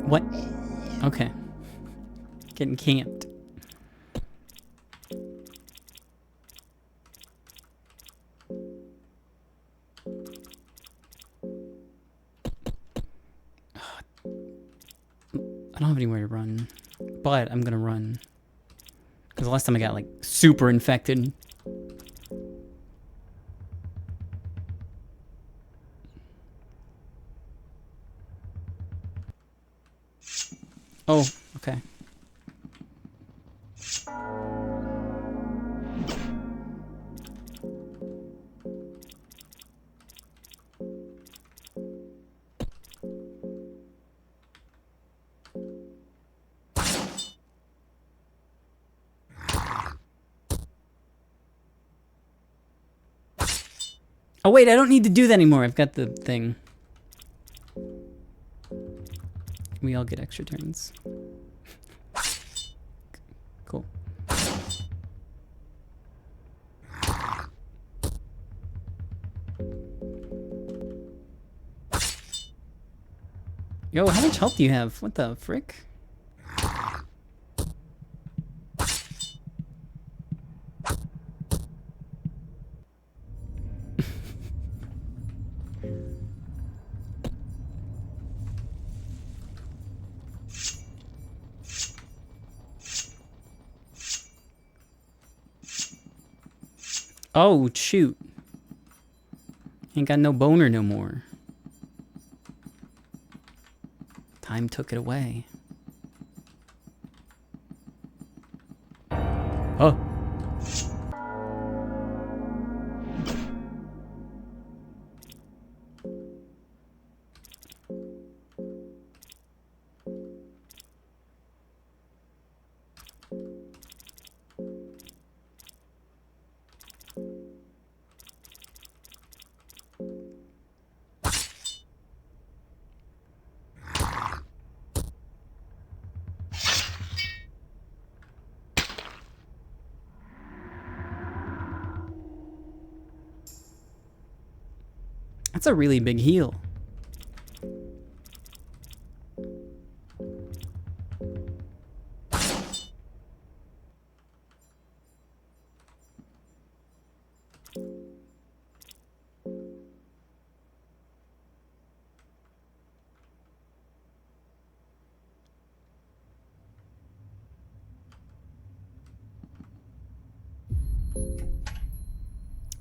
What? Okay. Getting camped. I don't have anywhere to run, but I'm gonna run. Because last time I got like super infected. Oh, okay. Oh wait, I don't need to do that anymore. I've got the thing. We all get extra turns. Cool. Yo, how much health do you have? What the frick? Oh, shoot. Ain't got no boner no more. Time took it away. Oh. That's a really big heal.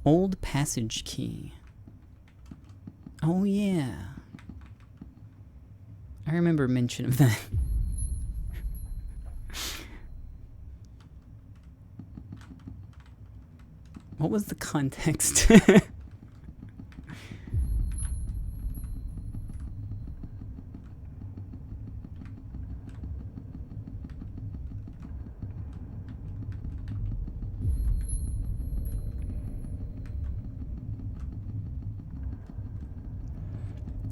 Old passage key. Oh yeah. I remember mention of that. What was the context?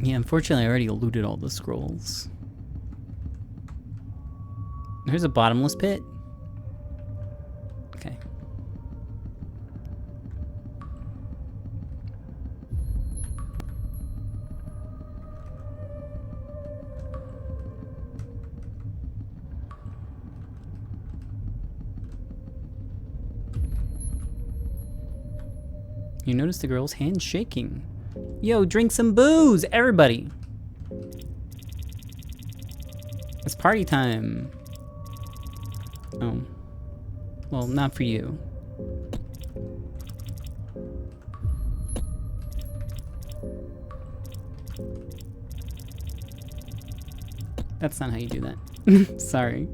Yeah, unfortunately I already looted all the scrolls. There's a bottomless pit. Okay. You notice the girl's hand shaking. Yo, drink some booze, everybody. It's party time. Oh. Well, not for you. That's not how you do that. Sorry.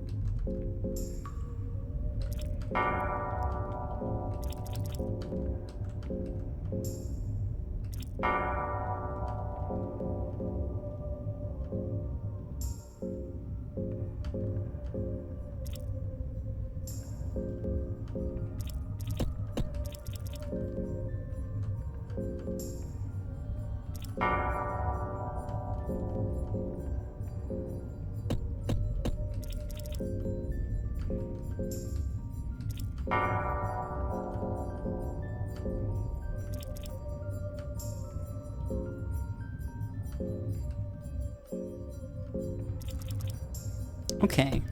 Okay.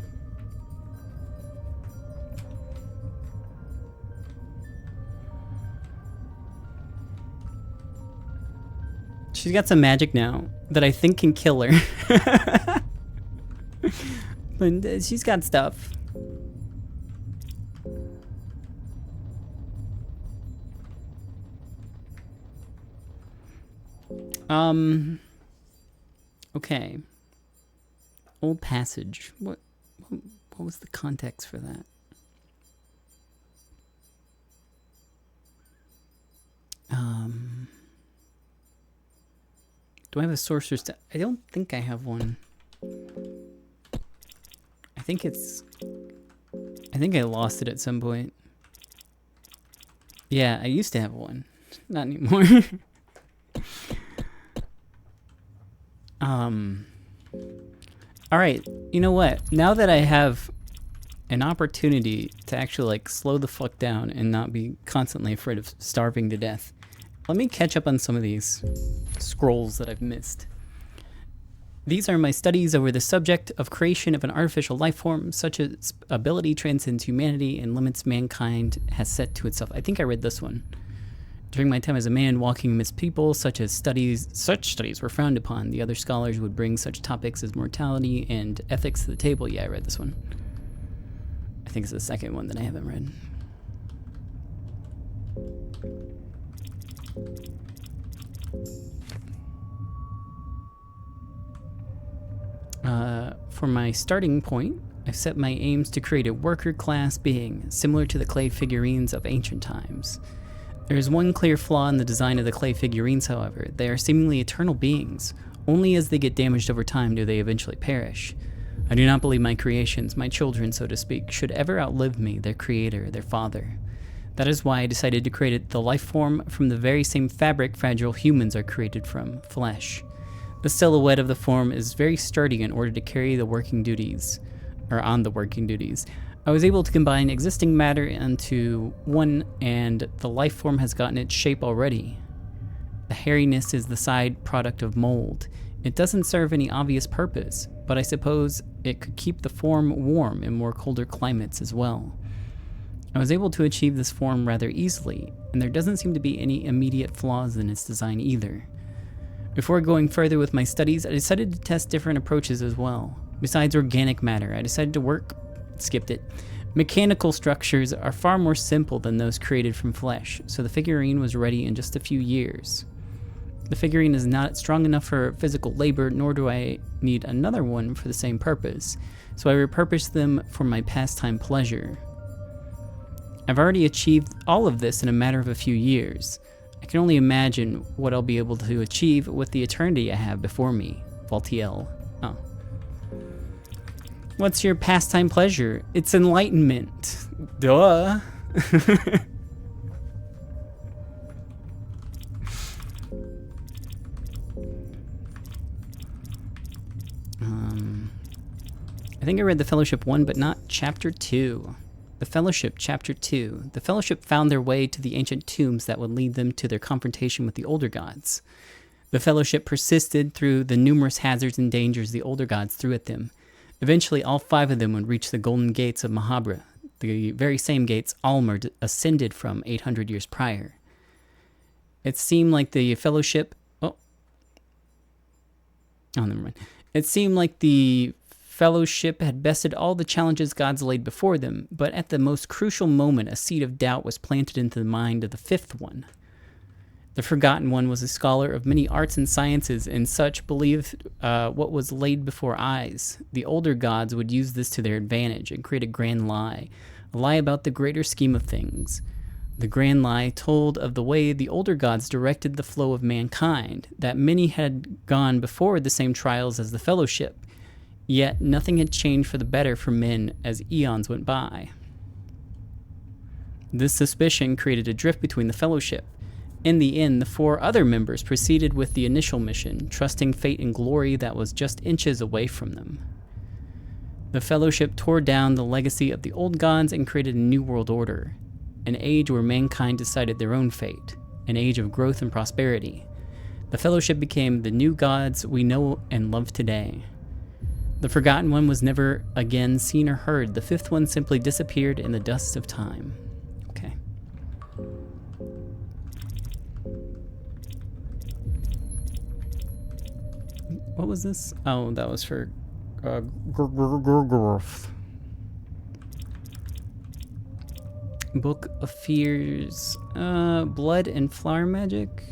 She's got some magic now that I think can kill her. But she's got stuff. Okay. Old passage. What was the context for that? Do I have a sorcerer's staff? I don't think I have one. I think I lost it at some point. Yeah, I used to have one. Not anymore. Alright, you know what? Now that I have an opportunity to actually like slow the fuck down and not be constantly afraid of starving to death, let me catch up on some of these scrolls that I've missed. These are my studies over the subject of creation of an artificial life form, such as ability transcends humanity and limits mankind has set to itself. I think I read this one. During my time as a man walking amidst people, such studies were frowned upon. The other scholars would bring such topics as mortality and ethics to the table. Yeah, I read this one. I think it's the second one that I haven't read. For my starting point, I set my aims to create a worker class being, similar to the clay figurines of ancient times. There is one clear flaw in the design of the clay figurines, however. They are seemingly eternal beings. Only as they get damaged over time do they eventually perish. I do not believe my creations, my children, so to speak, should ever outlive me, their creator, their father. That is why I decided to create the life form from the very same fabric fragile humans are created from, flesh. The silhouette of the form is very sturdy in order to carry the working duties, or on the working duties. I was able to combine existing matter into one, and the life form has gotten its shape already. The hairiness is the side product of mold. It doesn't serve any obvious purpose, but I suppose it could keep the form warm in more colder climates as well. I was able to achieve this form rather easily, and there doesn't seem to be any immediate flaws in its design either. Before going further with my studies, I decided to test different approaches as well. Besides organic matter, I decided to skipped it. Mechanical structures are far more simple than those created from flesh, so the figurine was ready in just a few years. The figurine is not strong enough for physical labor, nor do I need another one for the same purpose, so I repurposed them for my pastime pleasure. I've already achieved all of this in a matter of a few years. I can only imagine what I'll be able to achieve with the eternity I have before me. Valtiel. Oh. What's your pastime pleasure? It's enlightenment. Duh. I think I read the Fellowship 1, but not Chapter 2. The Fellowship, Chapter 2. The Fellowship found their way to the ancient tombs that would lead them to their confrontation with the older gods. The Fellowship persisted through the numerous hazards and dangers the older gods threw at them. Eventually, all 5 of them would reach the golden gates of Mahabra, the very same gates Almer ascended from 800 years prior. It seemed like the Fellowship... Oh, never mind. It seemed like the Fellowship had bested all the challenges gods laid before them, but at the most crucial moment, a seed of doubt was planted into the mind of the 5th one. The Forgotten One was a scholar of many arts and sciences, and such believed what was laid before eyes. The older gods would use this to their advantage and create a grand lie, a lie about the greater scheme of things. The grand lie told of the way the older gods directed the flow of mankind, that many had gone before the same trials as the Fellowship, yet nothing had changed for the better for men as eons went by. This suspicion created a drift between the Fellowship. In the end, the 4 other members proceeded with the initial mission, trusting fate and glory that was just inches away from them. The Fellowship tore down the legacy of the old gods and created a new world order. An age where mankind decided their own fate. An age of growth and prosperity. The Fellowship became the new gods we know and love today. The Forgotten One was never again seen or heard. The fifth one simply disappeared in the dust of time. Okay. What was this? Oh, that was for Book of Fears, Blood and Flower Magic.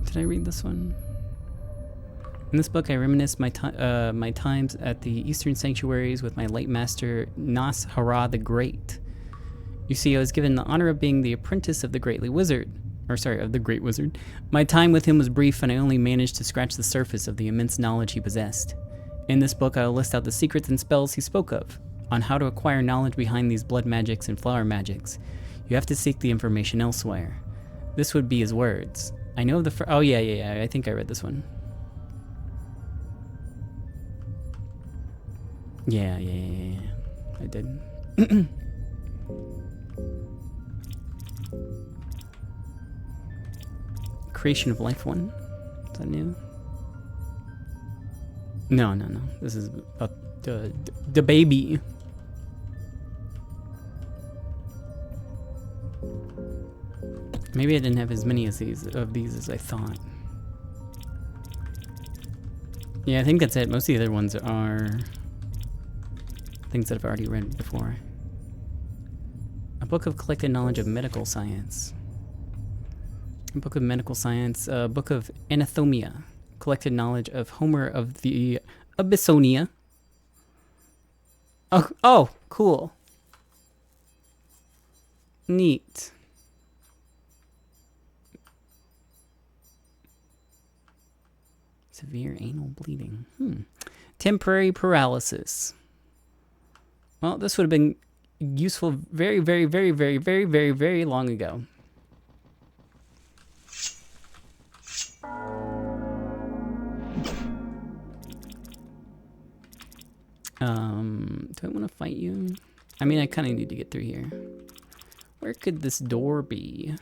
Did I read this one? In this book, I reminisce my times at the Eastern Sanctuaries with my late master, Nas Hara the Great. You see, I was given the honor of being the apprentice of the Great Wizard. My time with him was brief, and I only managed to scratch the surface of the immense knowledge he possessed. In this book, I will list out the secrets and spells he spoke of, on how to acquire knowledge behind these blood magics and flower magics. You have to seek the information elsewhere. This would be his words. I know the oh yeah, I think I read this one. Yeah, I did. Creation of Life one. Is that new? No. This is about the baby. Maybe I didn't have as many of these as I thought. Yeah, I think that's it. Most of the other ones are things that I've already read before. A book of collected knowledge of medical science. A book of medical science. A book of anatomia. Collected knowledge of Homer of the Abyssonia. Oh, cool. Neat. Severe anal bleeding. Temporary paralysis. Well, this would have been useful very, very, very, very, very, very, very long ago. Do I want to fight you? I mean, I kind of need to get through here. Where could this door be?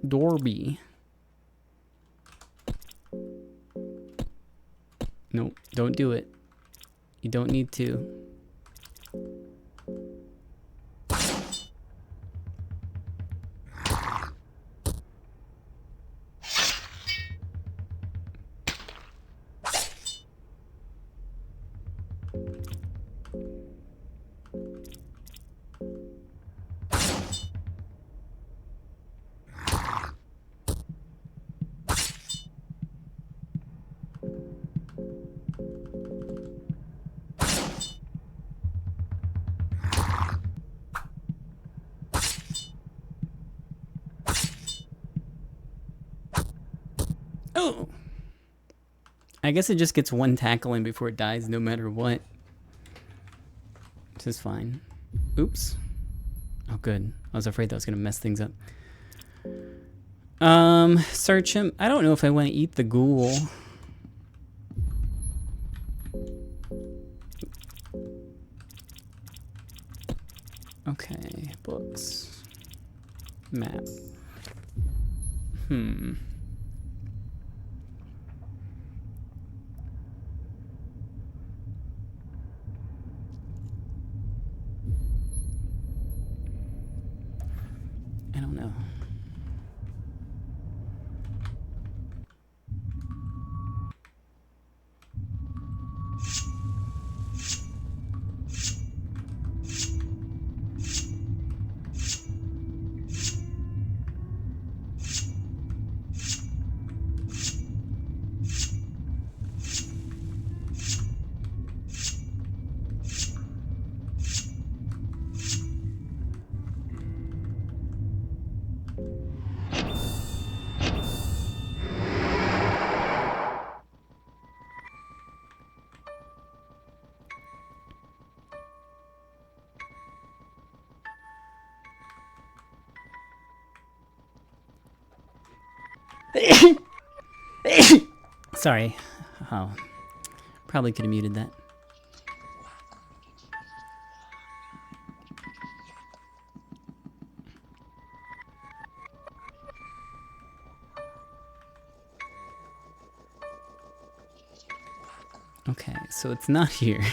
Dorby. Nope, don't do it. You don't need to. Oh! I guess it just gets one tackle in before it dies no matter what. Which is fine. Oops. Oh, good. I was afraid that was going to mess things up. Search him. I don't know if I want to eat the ghoul. Okay, books. Map. I don't know. Sorry, Oh, probably could have muted that. Okay, so it's not here.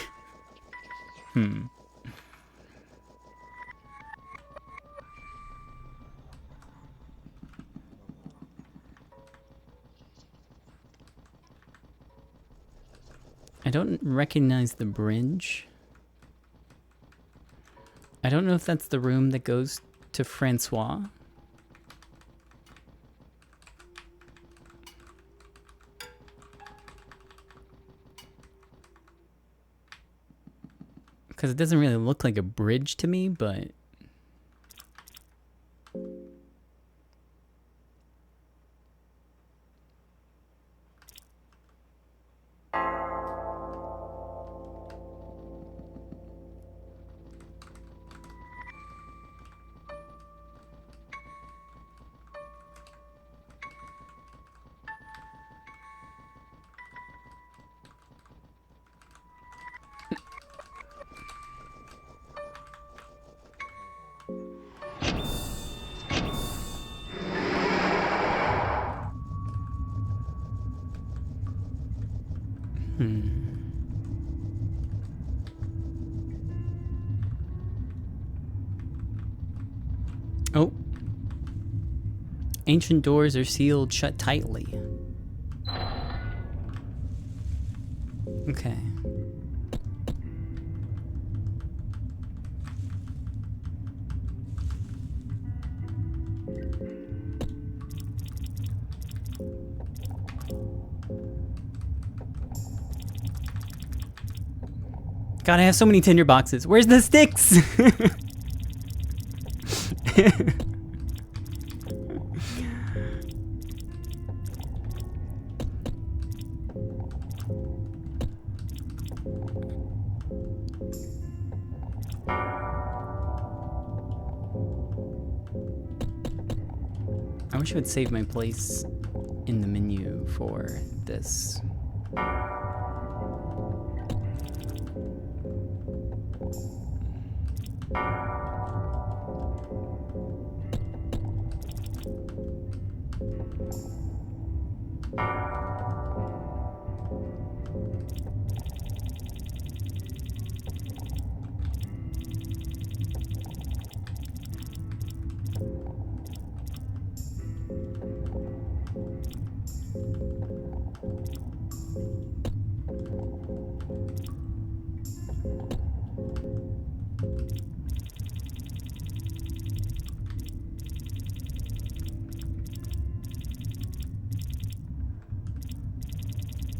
I don't recognize the bridge. I don't know if that's the room that goes to Francois. Because it doesn't really look like a bridge to me, but... Oh. Ancient doors are sealed shut tightly. Okay. God, I have so many tinder boxes. Where's the sticks? I wish I would save my place in the menu for this.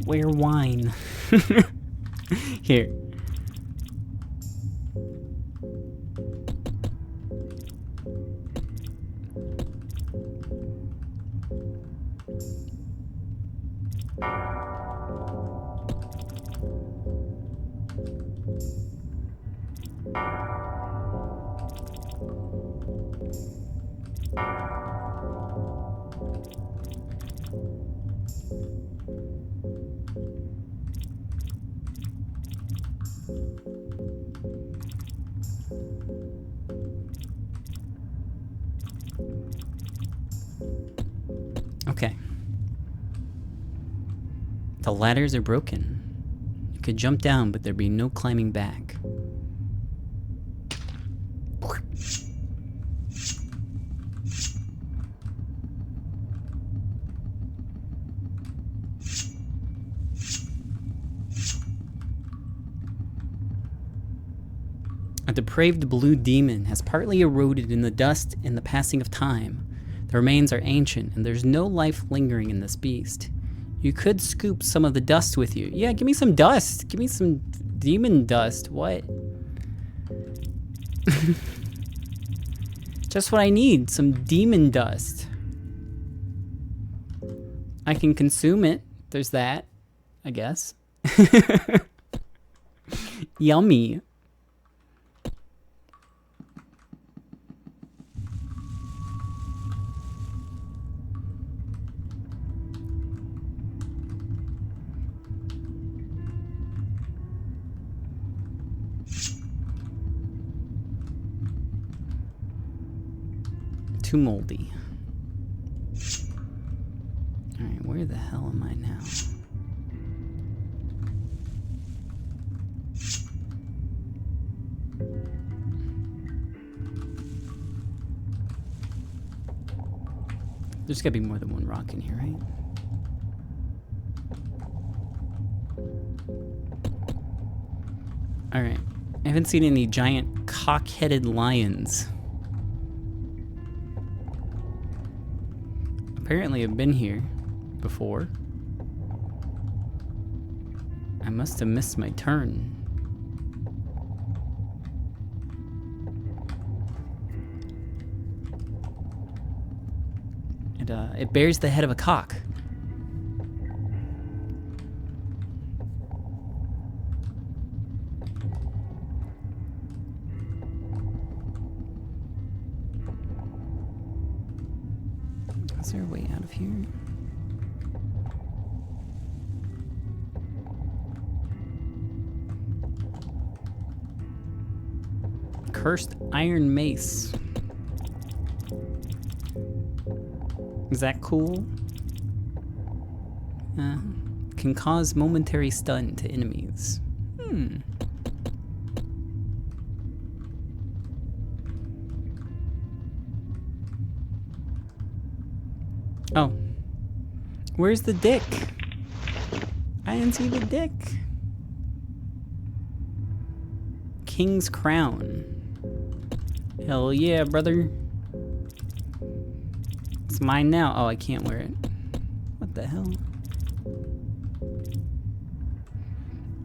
Where wine? Here. Okay. The ladders are broken. You could jump down, but there'd be no climbing back. A depraved blue demon has partly eroded in the dust in the passing of time. The remains are ancient, and there's no life lingering in this beast. You could scoop some of the dust with you. Yeah, give me some dust. Give me some demon dust. What? Just what I need. Some demon dust. I can consume it. There's that, I guess. Yummy. too moldy. Alright, where the hell am I now? There's gotta be more than one rock in here, right? Alright. I haven't seen any giant cock-headed lions. Apparently I've been here before. I must have missed my turn. It bears the head of a cock. Is there a way out of here? Cursed iron mace. Is that cool? Can cause momentary stun to enemies. Oh. Where's the dick? I didn't see the dick. King's crown. Hell yeah, brother. It's mine now. Oh, I can't wear it. What the hell?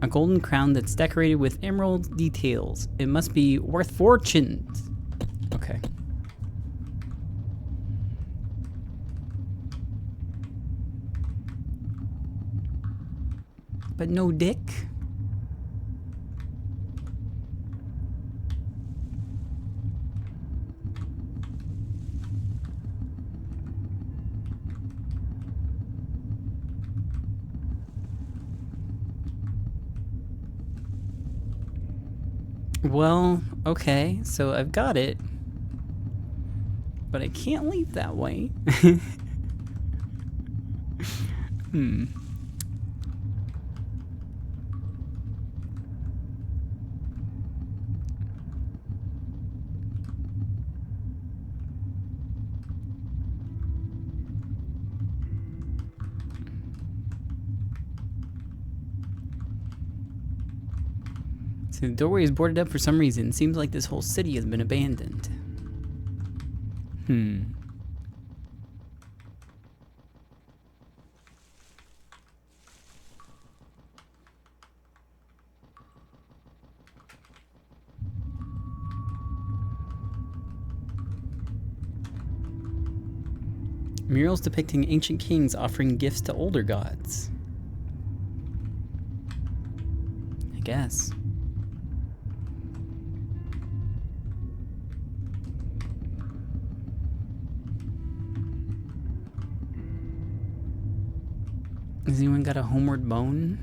A golden crown that's decorated with emerald details. It must be worth fortunes. Okay. But no dick? Well, okay, so I've got it, but I can't leave that way. The doorway is boarded up for some reason. Seems like this whole city has been abandoned. Murals depicting ancient kings offering gifts to older gods. I guess. Has anyone got a homeward bone?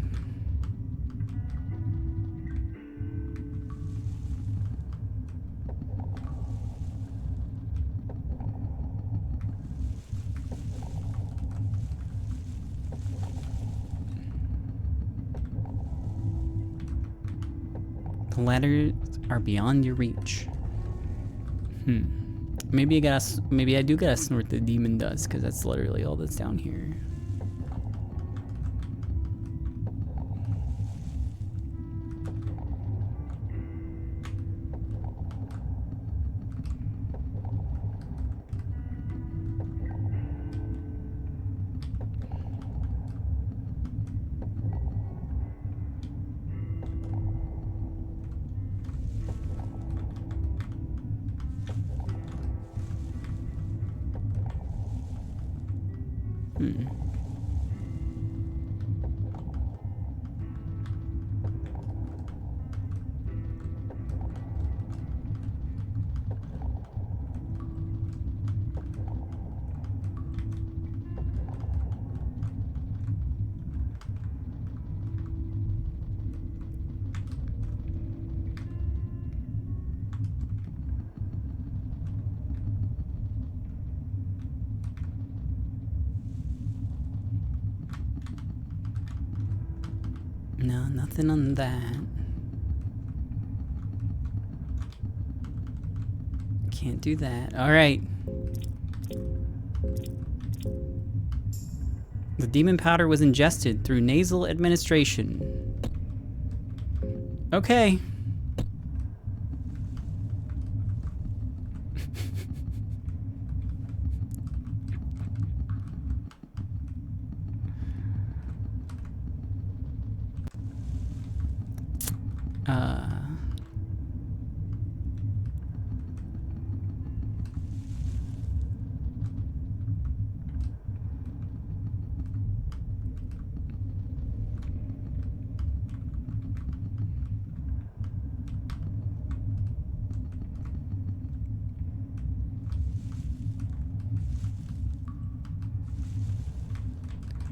The ladders are beyond your reach. Maybe I do gotta snort the demon dust, because that's literally all that's down here. No, nothing on that. Can't do that. All right. The demon powder was ingested through nasal administration. Okay.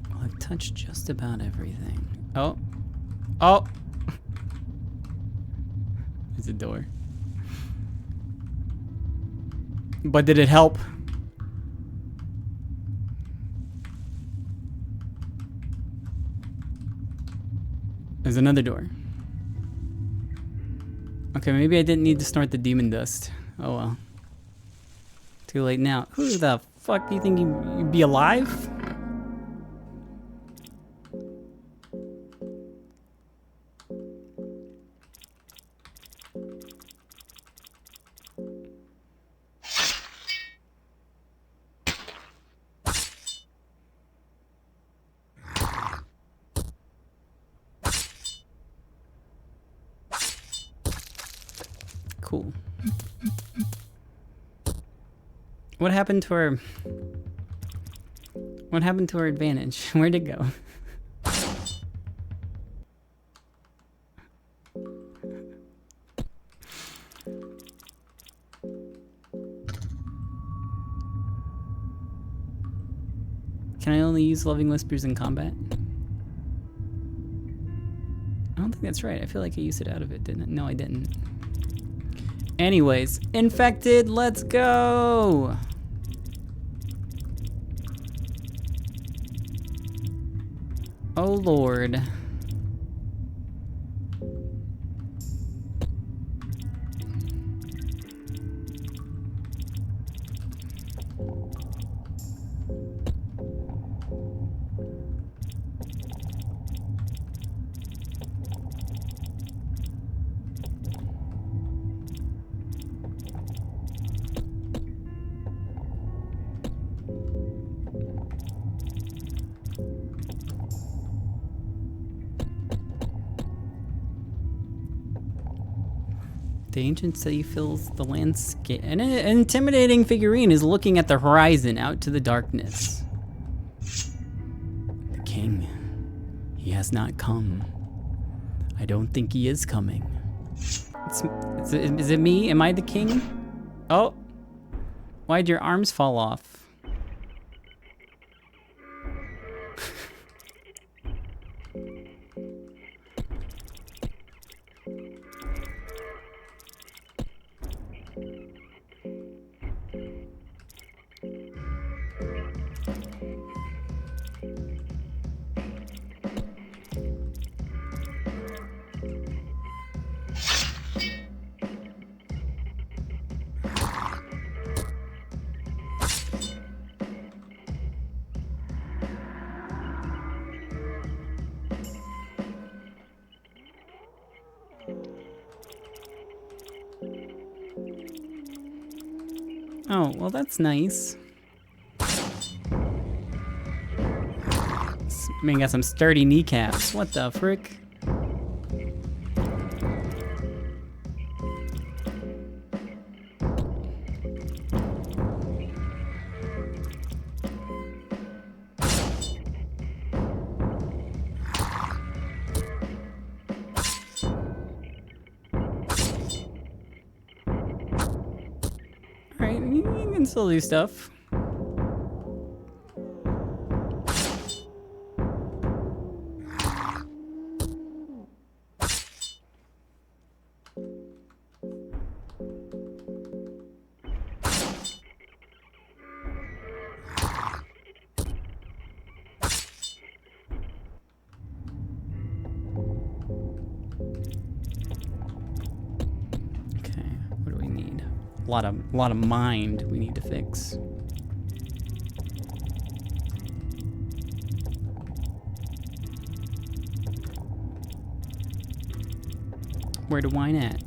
Well, I've touched just about everything. Oh. Oh! There's a door. But did it help? There's another door. Okay, maybe I didn't need to snort the demon dust. Oh well. Too late now. Who the fuck do you think you'd be alive? Cool. What happened to our... What happened to our advantage? Where'd it go? Can I only use Loving Whispers in combat? I don't think that's right. I feel like I used it out of it, didn't it? No, I didn't. Anyways, infected, let's go! Oh Lord. The ancient city fills the landscape. An intimidating figurine is looking at the horizon out to the darkness. The king. He has not come. I don't think he is coming. Is it me? Am I the king? Oh. Why'd your arms fall off? Oh, well that's nice. Man, got some sturdy kneecaps. What the frick? Alright, you can still do stuff. Okay, what do we need? A lot of mind we need to fix. Where to wine at?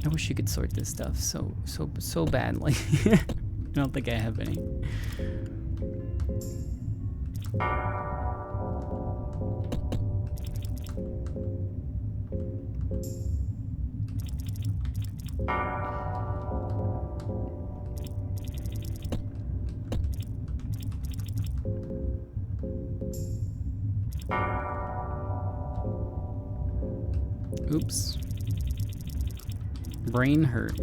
I wish you could sort this stuff so badly. I don't think I have any. Oops. Brain hurt.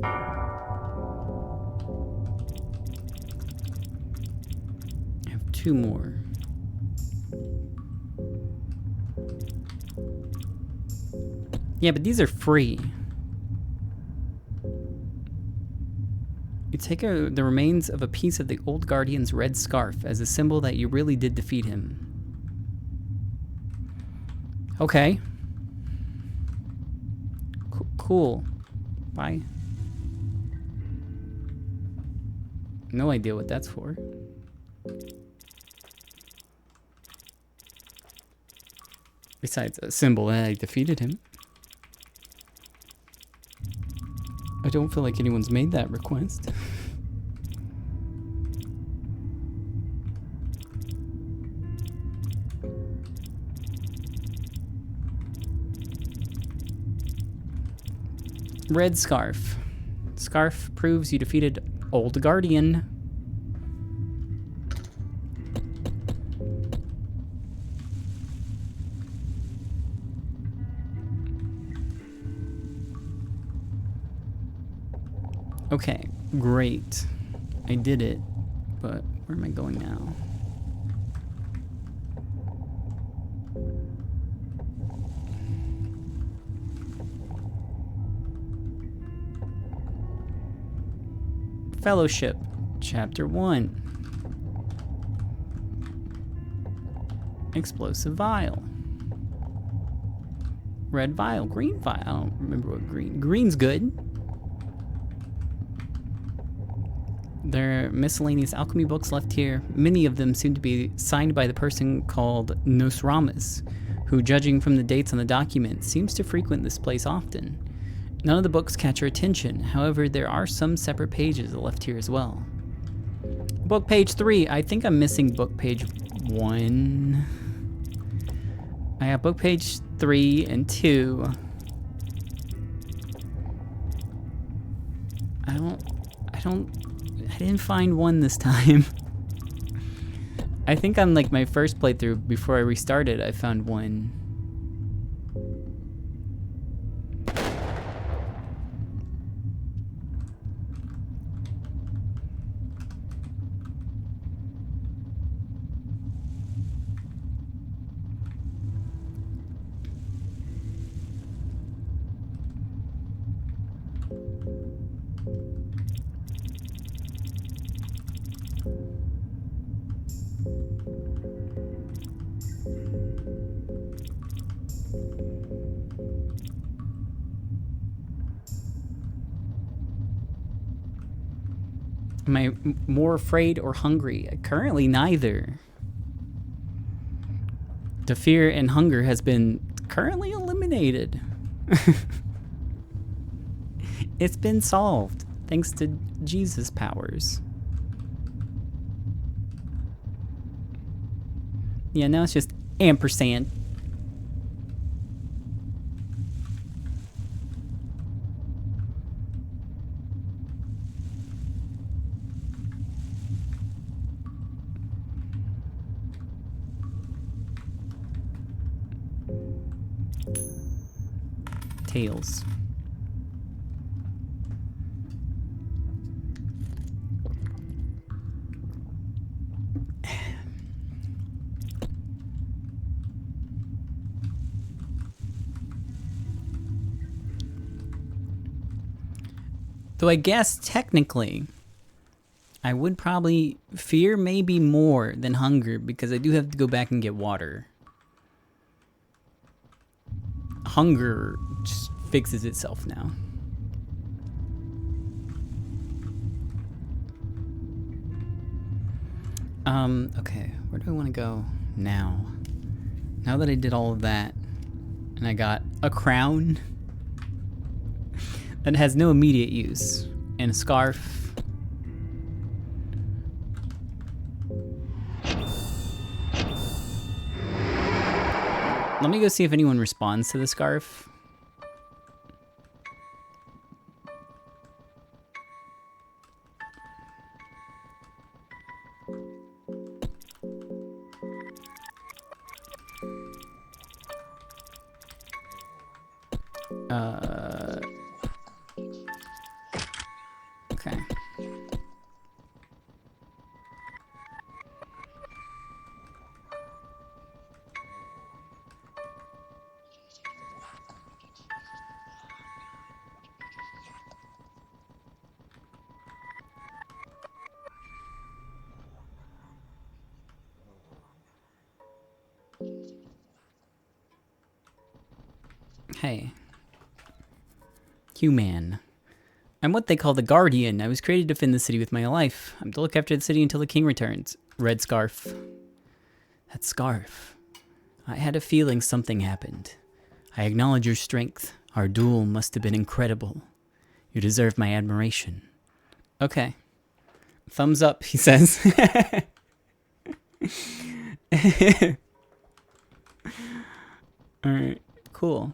I have 2 more. Yeah, but these are free. You take the remains of a piece of the old guardian's red scarf as a symbol that you really did defeat him. Okay. Cool. Bye. No idea what that's for. Besides a symbol that I defeated him. I don't feel like anyone's made that request. Red scarf. Scarf proves you defeated Old Guardian. Okay, great. I did it, but where am I going now? Fellowship, Chapter 1. Explosive vial. Red vial, green vial. I don't remember what green. Green's good. There are miscellaneous alchemy books left here. Many of them seem to be signed by the person called Nosramus, who, judging from the dates on the document, seems to frequent this place often. None of the books catch your attention. However, there are some separate pages left here as well. Book page 3. I think I'm missing book page 1. I have book page 3 and 2. I didn't find 1 this time. I think on like my first playthrough before I restarted, I found 1. Am I more afraid or hungry? Currently, neither. The fear and hunger has been currently eliminated. It's been solved, thanks to Jesus' powers. Yeah, now it's just ampersand. Tails. Though I guess technically, I would probably fear maybe more than hunger because I do have to go back and get water. Hunger just fixes itself now. Okay, where do I want to go now? Now that I did all of that, and I got a crown that has no immediate use, and a scarf. Let me go see if anyone responds to the scarf. Okay. Hey. Human. I'm what they call the Guardian. I was created to defend the city with my life. I'm to look after the city until the king returns. Red scarf. That scarf. I had a feeling something happened. I acknowledge your strength. Our duel must have been incredible. You deserve my admiration. Okay. Thumbs up, he says. Alright, cool.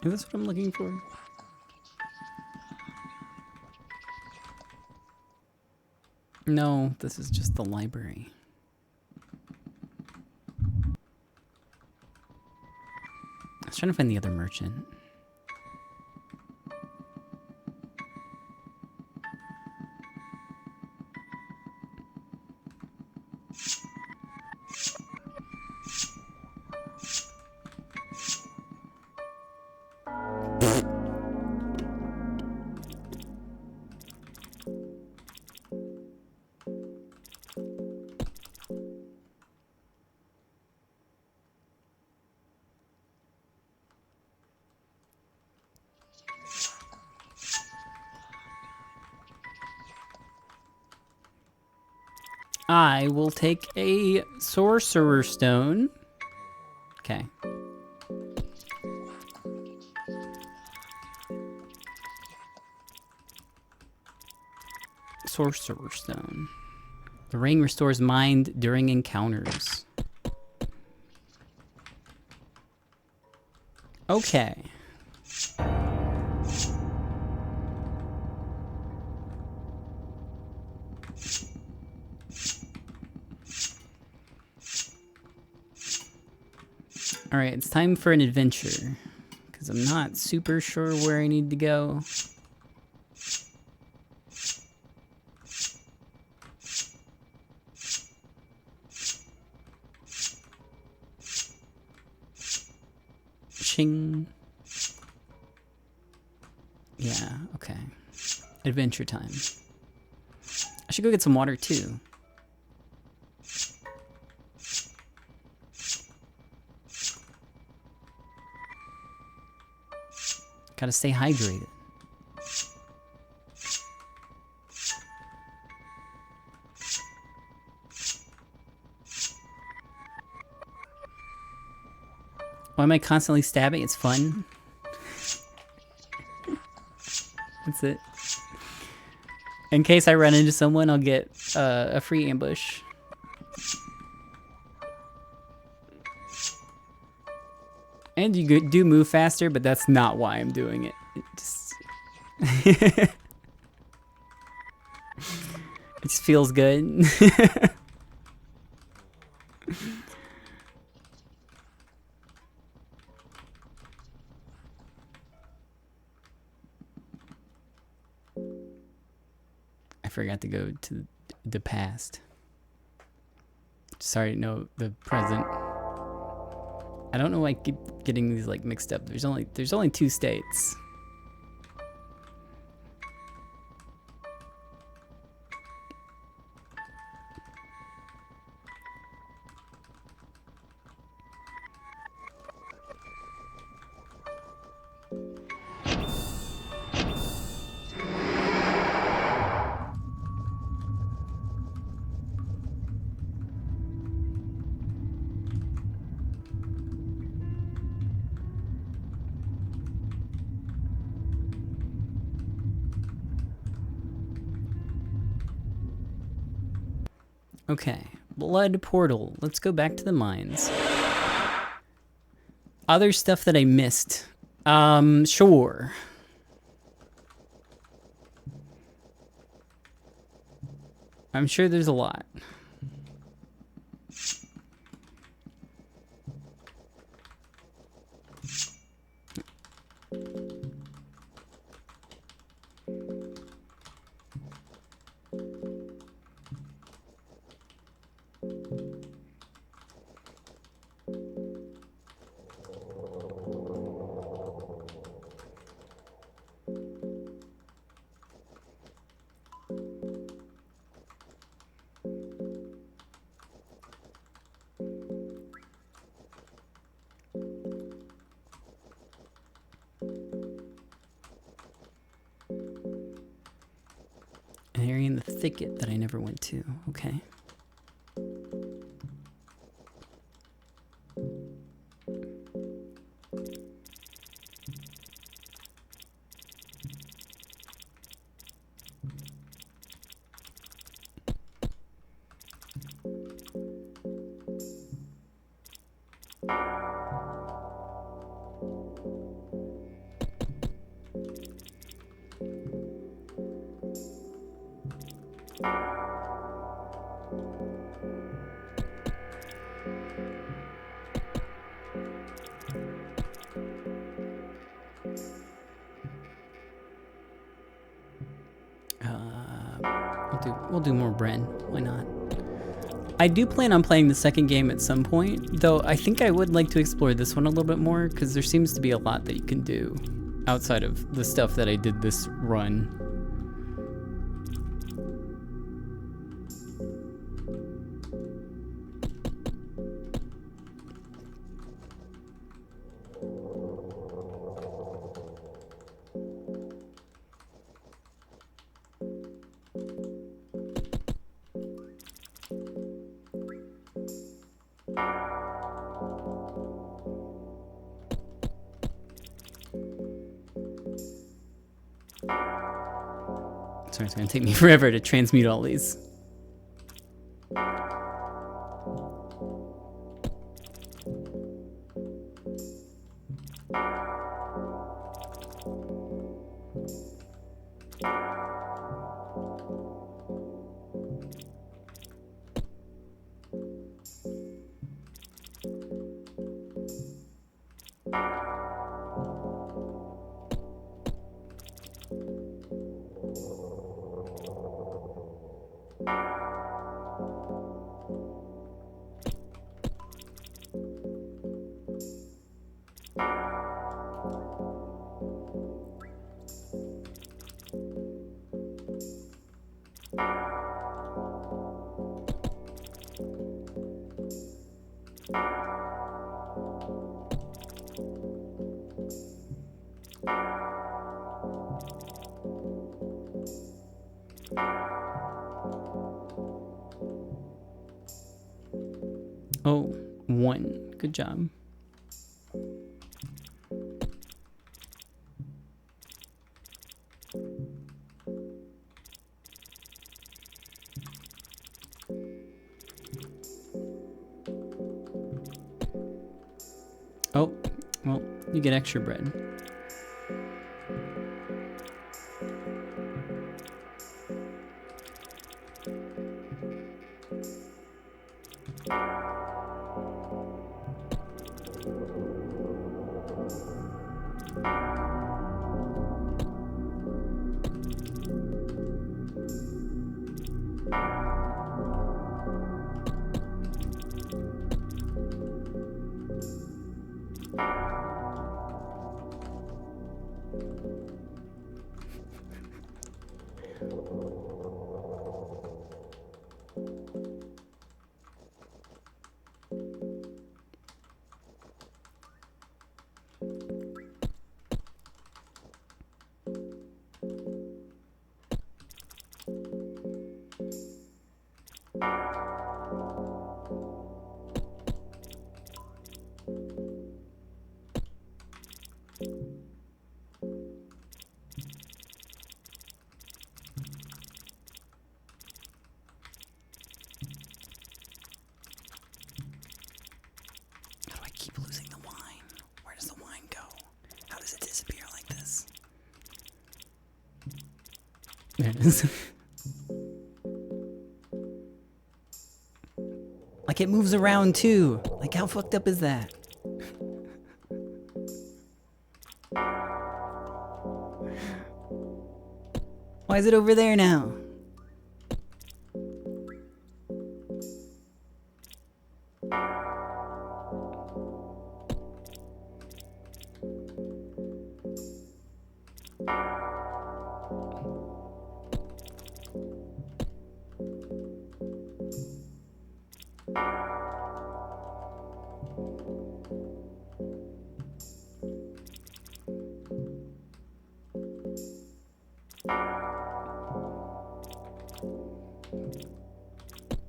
Is this what I'm looking for? No, this is just the library. I was trying to find the other merchant. I will take a sorcerer stone. Okay. Sorcerer stone. The ring restores mind during encounters. Okay. Alright, it's time for an adventure. Because I'm not super sure where I need to go. Ching. Yeah, okay. Adventure time. I should go get some water too. Gotta stay hydrated. am I constantly stabbing? It's fun. That's it. In case I run into someone, I'll get a free ambush. And you do move faster, but that's not why I'm doing it. It just feels good. I forgot to go to the past. Sorry, no, the present. I don't know why I keep getting these like mixed up. There's only 2 states. Okay, blood portal. Let's go back to the mines. Other stuff that I missed. Sure. I'm sure there's a lot. An area in the thicket that I never went to. Okay. We'll do more Bren. Why not? I do plan on playing the second game at some point, though I think I would like to explore this one a little bit more, because there seems to be a lot that you can do outside of the stuff that I did this run. Sorry, it's gonna take me forever to transmute all these. Oh, 1. Good job. Oh, well, you get extra bread. How do I keep losing the wine? Where does the wine go? How does it disappear like this? There it is. Like it moves around too. Like how fucked up is that? Why is it over there now?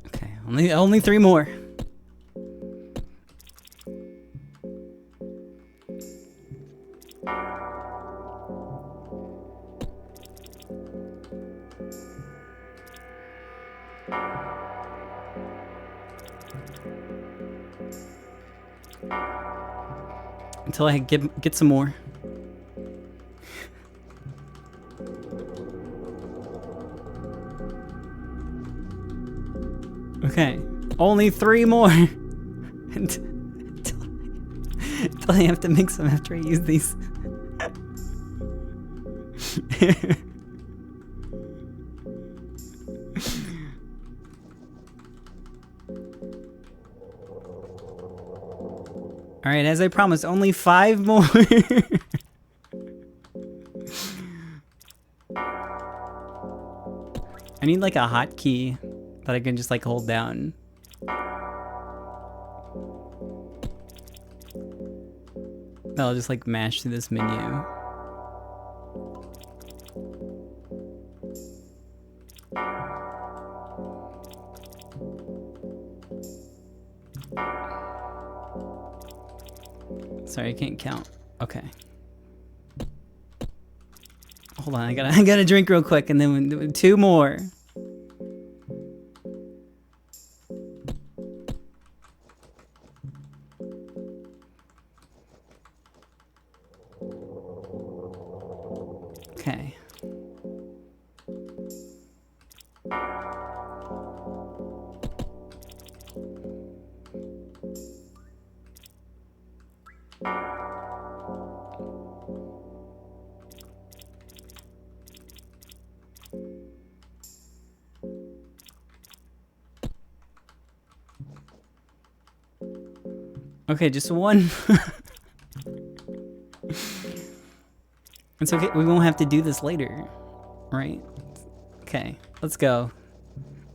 Okay, only 3 more. Until I get some more. Okay, only 3 more. until I have to mix them after I use these. All right, as I promised, only 5 more. I need like a hotkey that I can just like hold down. I'll just like mash through this menu. Sorry, I can't count. Okay. Hold on, I gotta drink real quick, and then 2 more. Okay. Okay, just 1. It's okay, we won't have to do this later, right? Okay, let's go.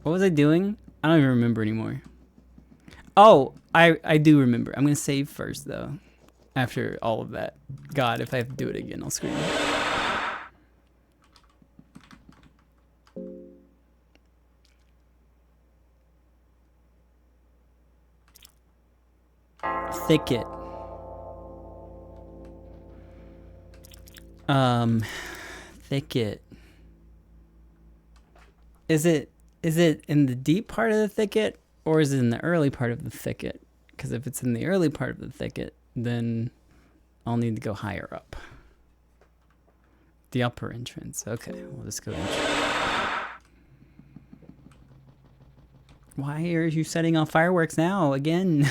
What was I doing? I don't even remember anymore. Oh, I do remember. I'm gonna save first though. After all of that. God, if I have to do it again, I'll scream. Thicket. Thicket. Is it in the deep part of the thicket, or is it in the early part of the thicket? Because if it's in the early part of the thicket, then I'll need to go higher up. The upper entrance. Okay, we'll just go Why are you setting off fireworks now again?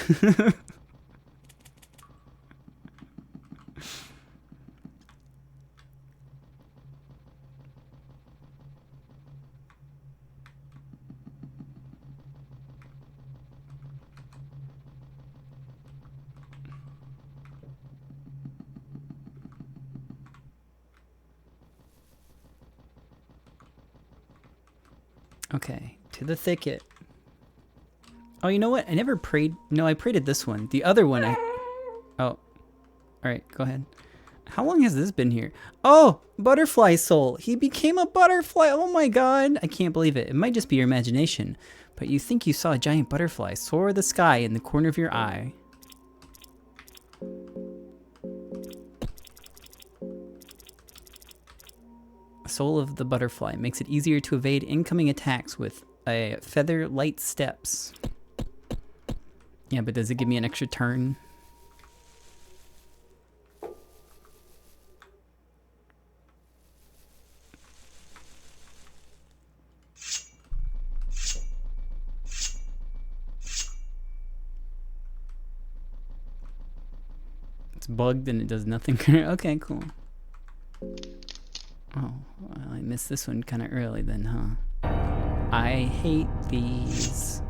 Okay, to the thicket. Oh, you know what? I never prayed. No, I prayed at this one. The other one, Oh. All right, go ahead. How long has this been here? Oh, butterfly soul. He became a butterfly. Oh my god. I can't believe it. It might just be your imagination, but you think you saw a giant butterfly soar the sky in the corner of your eye. Soul of the butterfly makes it easier to evade incoming attacks with a feather light steps. Yeah, but does it give me an extra turn? It's bugged and it does nothing. Okay, cool. Oh, well, I missed this one kind of early then, huh? I hate these.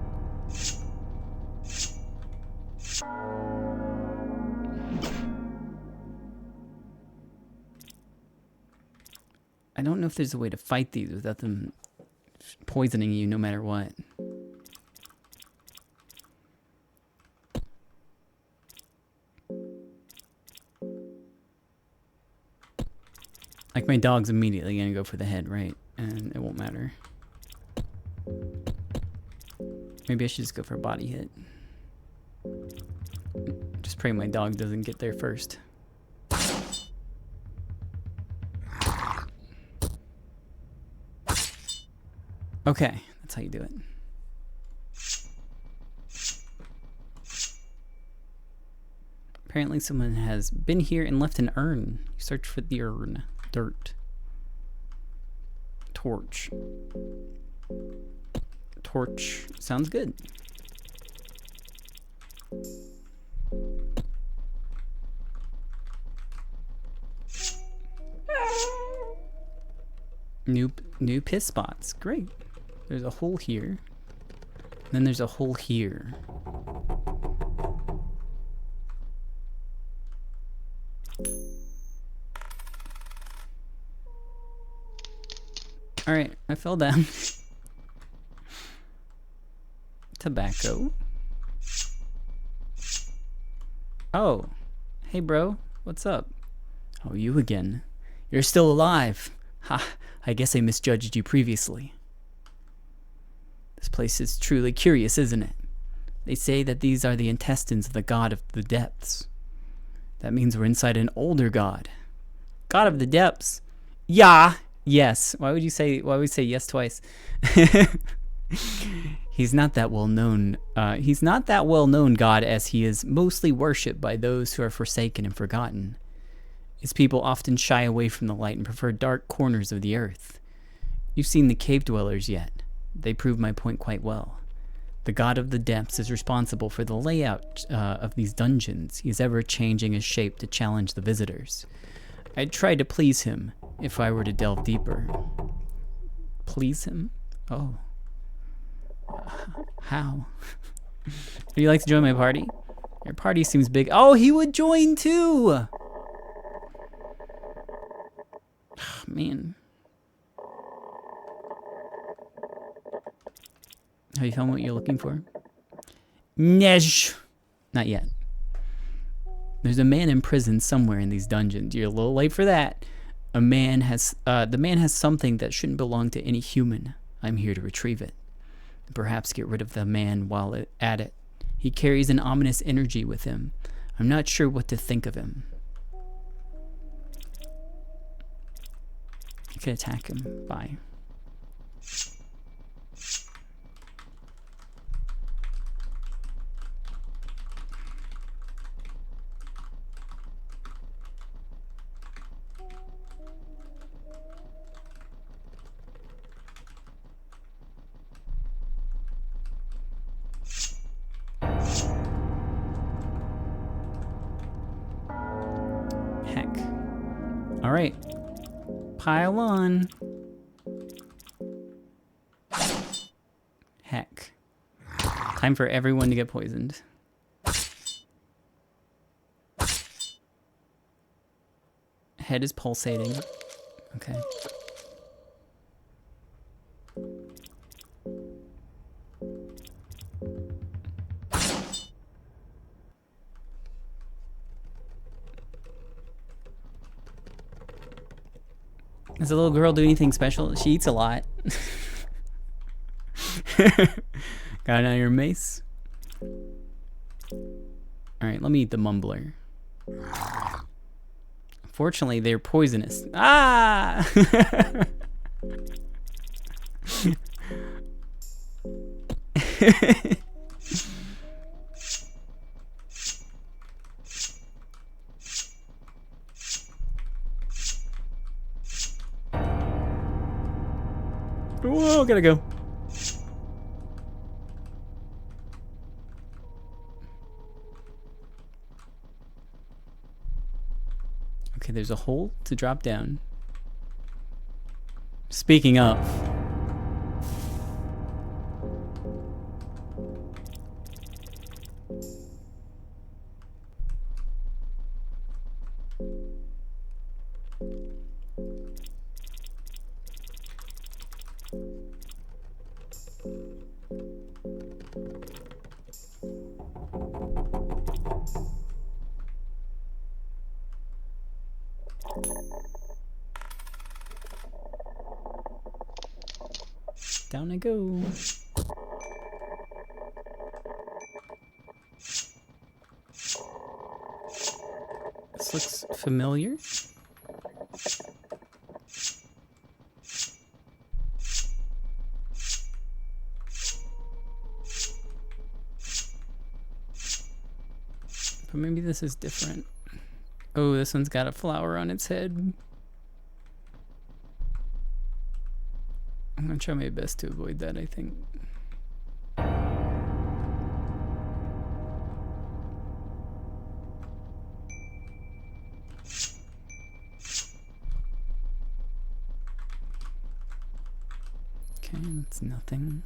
I don't know if there's a way to fight these without them poisoning you no matter what. Like, my dog's immediately gonna go for the head, right? And it won't matter. Maybe I should just go for a body hit. Just pray my dog doesn't get there first. Okay, that's how you do it. Apparently someone has been here and left an urn. You search for the urn. Dirt. Torch. Torch. Sounds good. New piss spots. Great. There's a hole here. Then there's a hole here. All right, I fell down. Tobacco. Oh, hey bro, what's up? Oh, you again. You're still alive. Ha, I guess I misjudged you previously. This place is truly curious, isn't it? They say that these are the intestines of the god of the depths. That means we're inside an older god. God of the depths. Yeah. Yes. Why would we say yes twice? He's not that well known. He's not that well known god, as he is mostly worshipped by those who are forsaken and forgotten. His people often shy away from the light and prefer dark corners of the earth. You've seen the cave dwellers yet. They prove my point quite well. The god of the depths is responsible for the layout of these dungeons. He is ever changing his shape to challenge the visitors. I'd try to please him if I were to delve deeper. Please him? Oh. How? Would you like to join my party? Your party seems big. Oh, he would join too! Man. Have you found what you're looking for? Nej. Not yet. There's a man in prison somewhere in these dungeons. You're a little late for that. The man has something that shouldn't belong to any human. I'm here to retrieve it. And perhaps get rid of the man while at it. He carries an ominous energy with him. I'm not sure what to think of him. You could attack him. Bye. All right. Pile on. Heck. Time for everyone to get poisoned. Head is pulsating. Okay. Does the little girl do anything special? She eats a lot. Got an iron mace. Alright, let me eat the mumbler. Fortunately, they're poisonous. Ah! Whoa, gotta go. Okay, there's a hole to drop down. Speaking of. Down I go. This looks familiar. But maybe this is different. Oh, this one's got a flower on its head. I'm gonna try my best to avoid that, I think. Okay, that's nothing.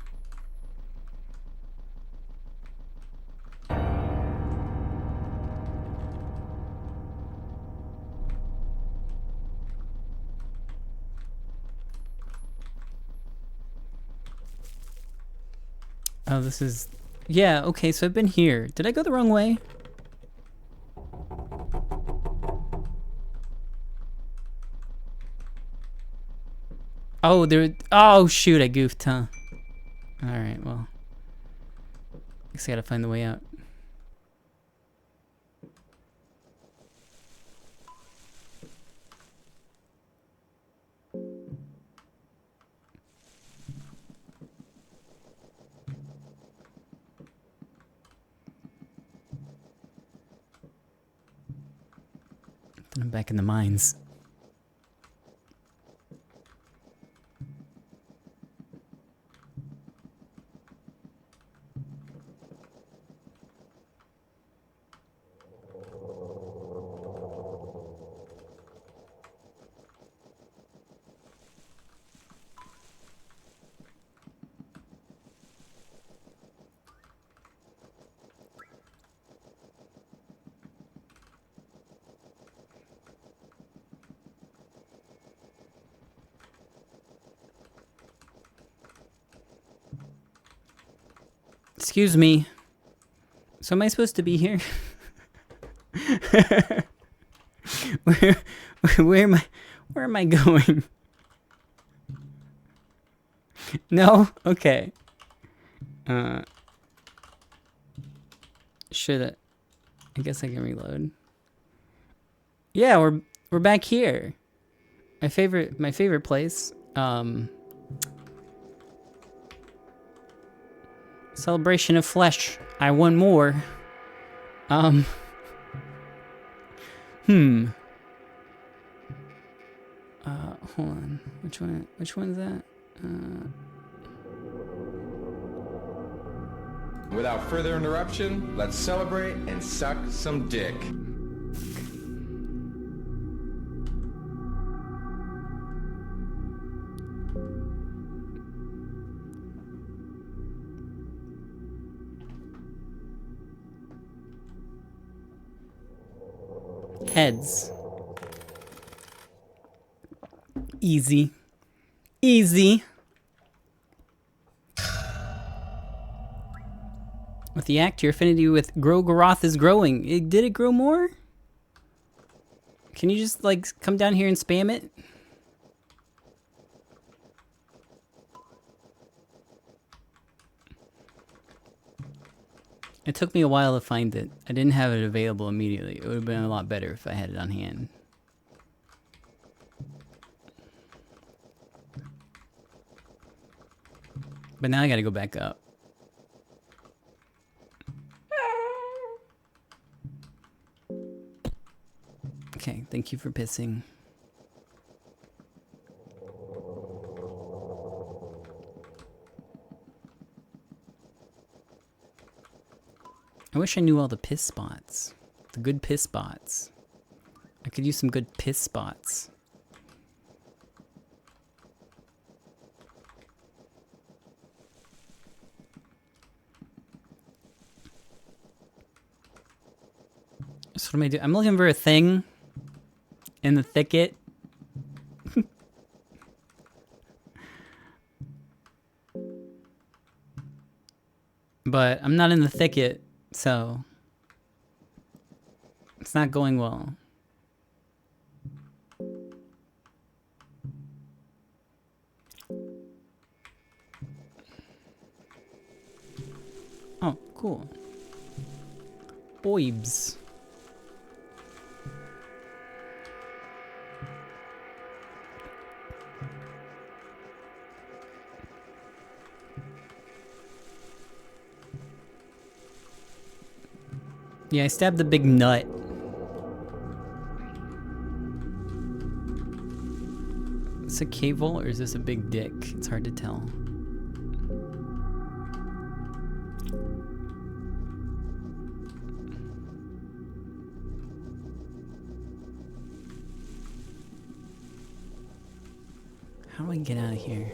Oh, this is... Yeah, okay, so I've been here. Did I go the wrong way? Oh, there... Oh, shoot, I goofed, huh? Alright, well. I guess I gotta find the way out. Then I'm back in the mines. Excuse me. So am I supposed to be here? Where am I going? No? Okay. Should I guess I can reload. Yeah, we're back here. My favorite place. Celebration of flesh. I won more. Hold on. Which one's that? Without further interruption, let's celebrate and suck some dick. heads. Easy. Easy. With the act, your affinity with Grogoroth is growing. Did it grow more? Can you just, like, come down here and spam it? It took me a while to find it. I didn't have it available immediately. It would have been a lot better if I had it on hand. But now I gotta go back up. Okay, thank you for pissing. I wish I knew all the piss spots. The good piss spots. I could use some good piss spots. So what am I doing? I'm looking for a thing in the thicket. But I'm not in the thicket, so it's not going well. Oh, cool. Boibs. Yeah, I stabbed the big nut. Is this a cave hole or is this a big dick? It's hard to tell. How do I get out of here?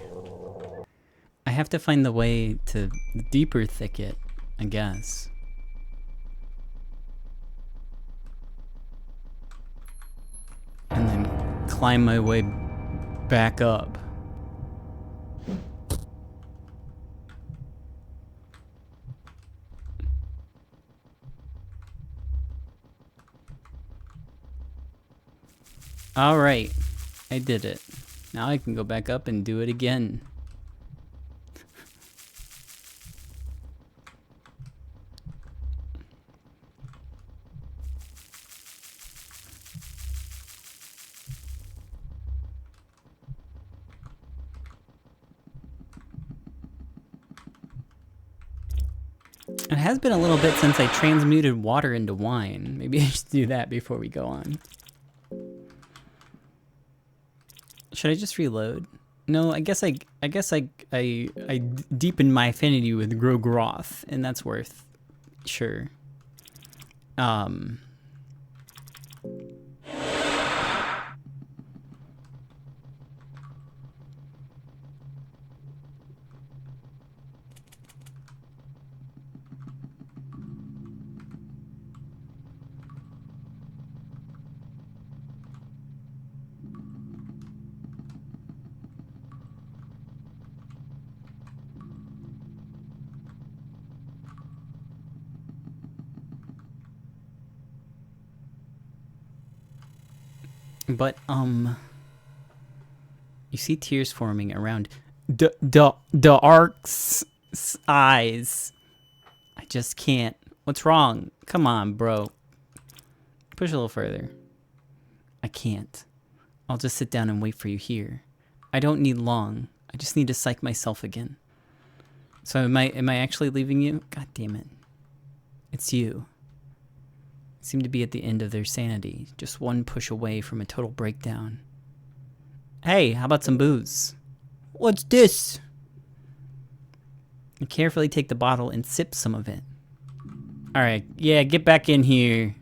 I have to find the way to the deeper thicket, I guess. And then climb my way back up. All right, I did it. Now I can go back up and do it again. It has been a little bit since I transmuted water into wine. Maybe I should do that before we go on. Should I just reload? No, I guess I deepened my affinity with Grogoroth, and that's worth sure. But, you see tears forming around the Ark's eyes. I just can't. What's wrong? Come on, bro. Push a little further. I can't. I'll just sit down and wait for you here. I don't need long. I just need to psych myself again. So am I actually leaving you? God damn it. It's you. Seem to be at the end of their sanity, just one push away from a total breakdown. Hey, how about some booze? What's this? I carefully take the bottle and sip some of it. Alright, yeah, get back in here.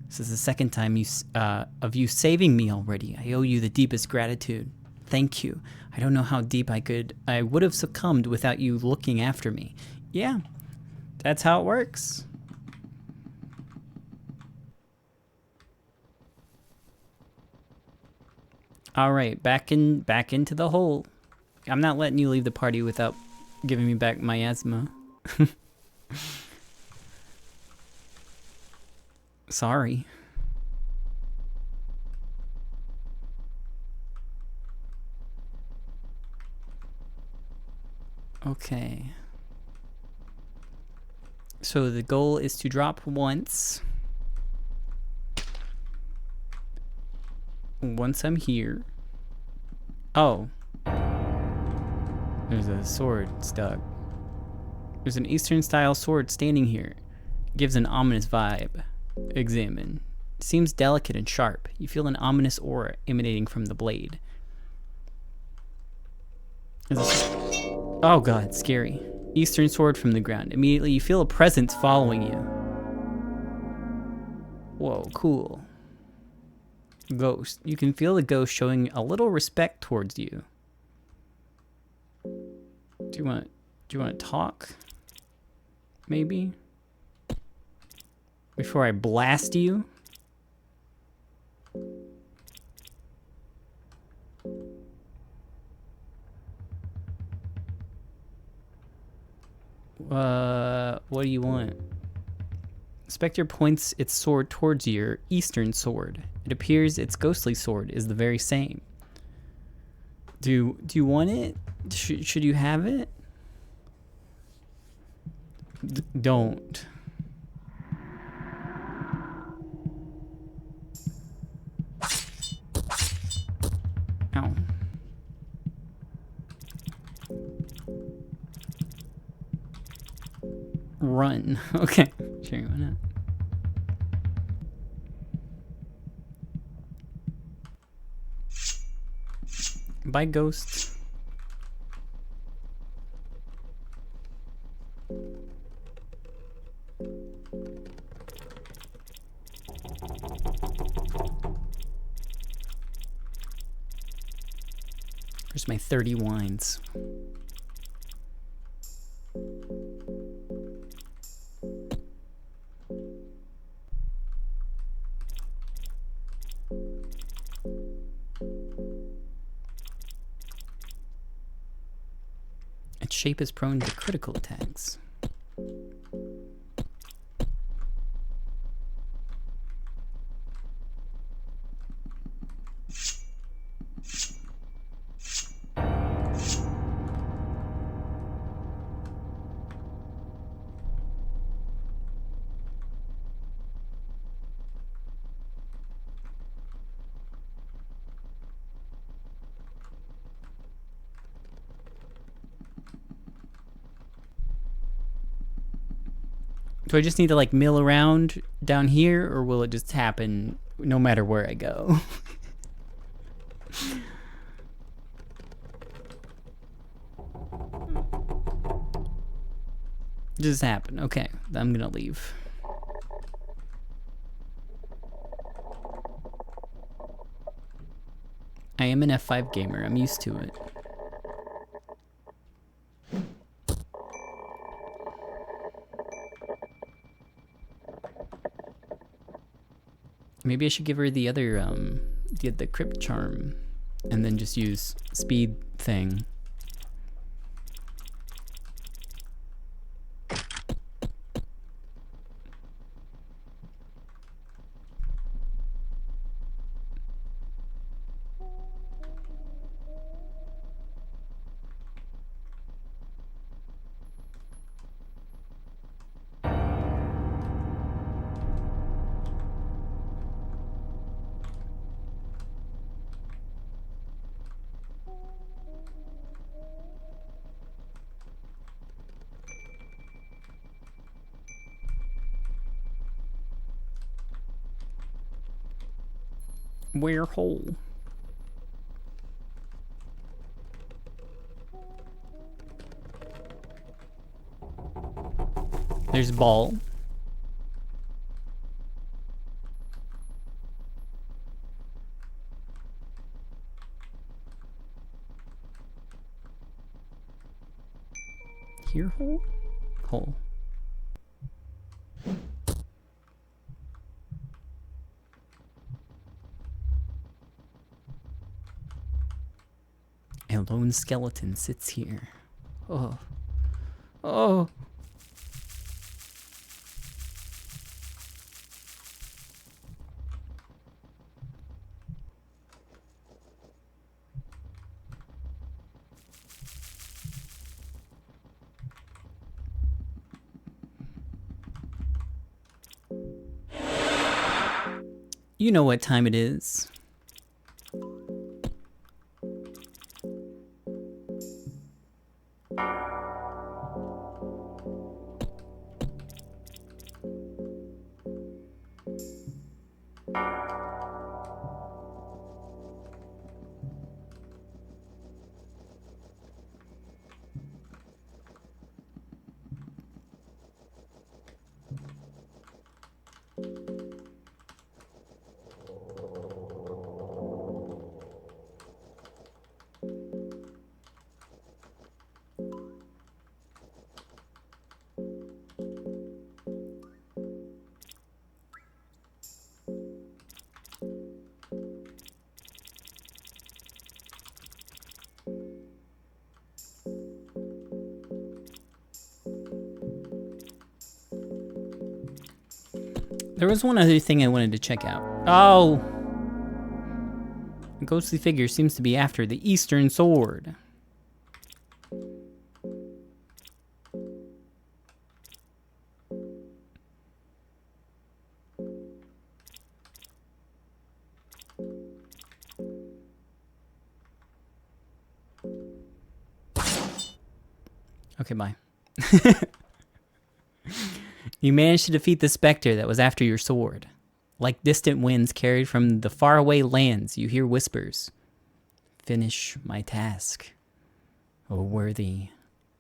This is the second time of you saving me already. I owe you the deepest gratitude. Thank you. I don't know how deep I would have succumbed without you looking after me. Yeah, that's how it works. All right, back into the hole. I'm not letting you leave the party without giving me back my asthma. Sorry. Okay. So the goal is to drop once. Once I'm here. Oh. There's a sword stuck. There's an Eastern style sword standing here. Gives an ominous vibe. Examine. Seems delicate and sharp. You feel an ominous aura emanating from the blade. Oh god, scary. Eastern sword from the ground. Immediately you feel a presence following you. Whoa, cool. Ghost. You can feel the ghost showing a little respect towards you. Do you want to talk? Maybe? Before I blast you? What do you want? Spectre points its sword towards your eastern sword. It appears its ghostly sword is the very same. Do you want it? Should you have it? Don't. Ow. Run. Okay. Sure, why not? Bye, ghost. Where's my 30 wines? Its shape is prone to critical attacks. Do I just need to like mill around down here, or will it just happen no matter where I go? Just happen. Okay, I'm gonna leave. I am an F5 gamer. I'm used to it. Maybe I should give her the other, the crypt charm, and then just use speed thing. Where hole? There's ball. Here hole? Hole. lone skeleton sits here. Oh. Oh. You know what time it is. There was one other thing I wanted to check out. Oh! A ghostly figure seems to be after the Eastern Sword. Okay, bye. You managed to defeat the specter that was after your sword. Like distant winds carried from the faraway lands, you hear whispers. Finish my task, O worthy.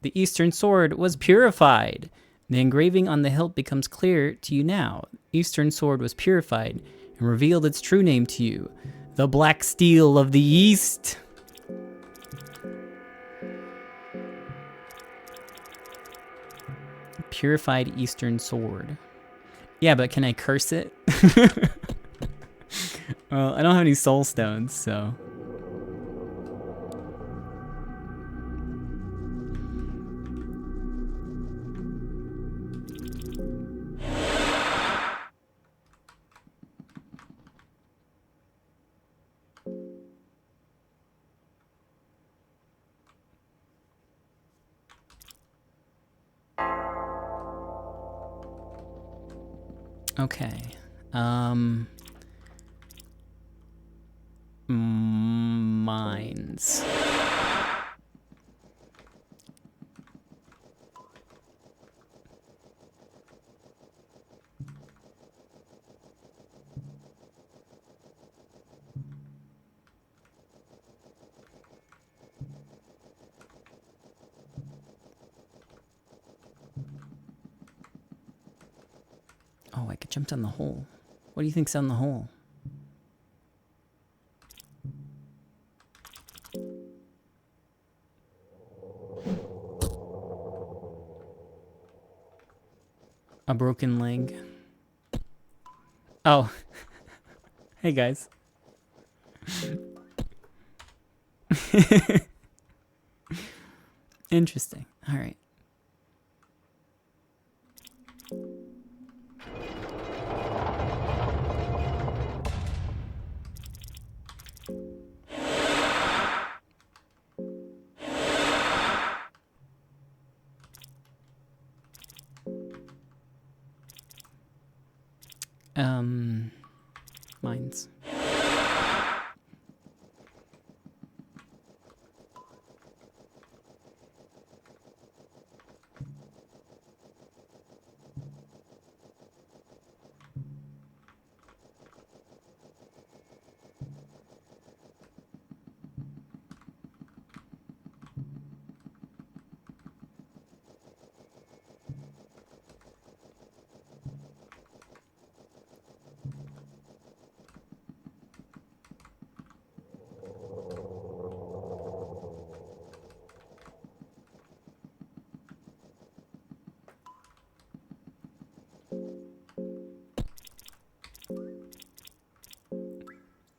The Eastern Sword was purified. The engraving on the hilt becomes clear to you now. Eastern Sword was purified and revealed its true name to you. The Black Steel of the East. Purified Eastern Sword. Yeah, but can I curse it? Well, I don't have any soul stones, so. Okay. Mines. Oh, I could jump down the hole. What do you think's down the hole? A broken leg. Oh. Hey, guys. Interesting. All right. Mines.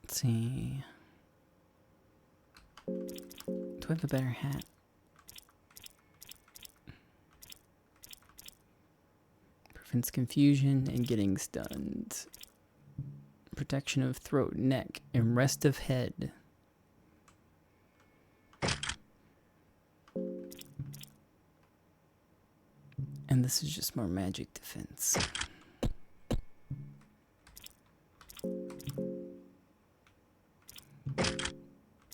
Let's see. Do Equip a better hat. Prevents confusion and getting stunned. Protection of throat, neck, and rest of head. And this is just more magic defense.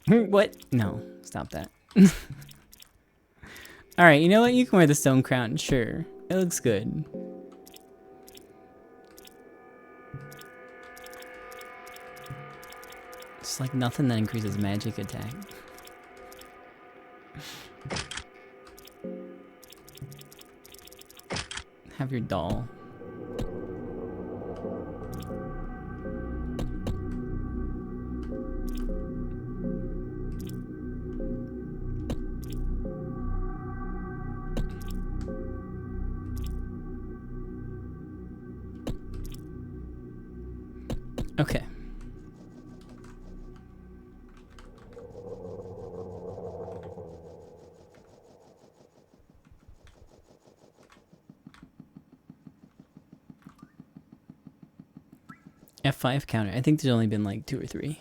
What? No, stop that. Alright, you know what? You can wear the stone crown, sure. It looks good. It's like nothing that increases magic attack. Have your doll. Okay. F5 counter. I think there's only been like 2 or 3.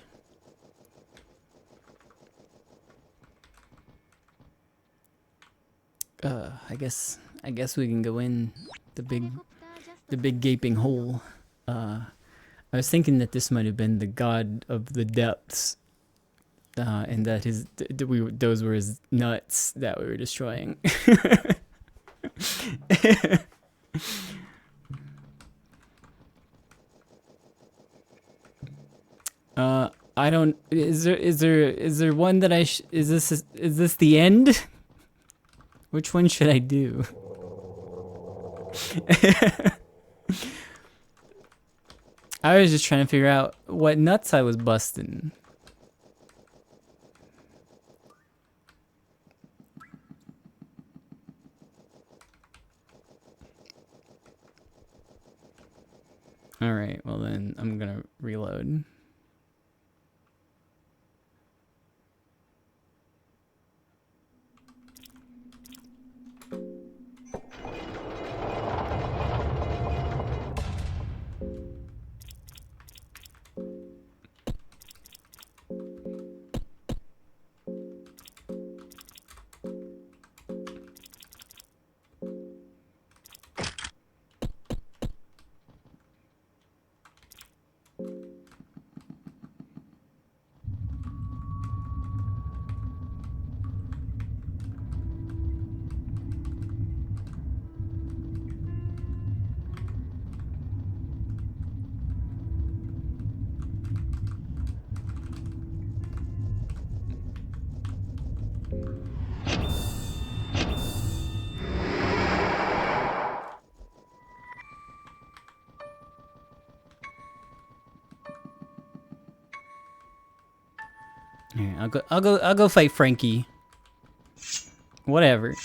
I guess we can go in the big gaping hole. I was thinking that this might have been the god of the depths, and that those were his nuts that we were destroying. I don't. Is there one that is this the end? Which one should I do? I was just trying to figure out what nuts I was busting. All right, well then I'm gonna reload. Yeah, I'll go fight Frankie. Whatever.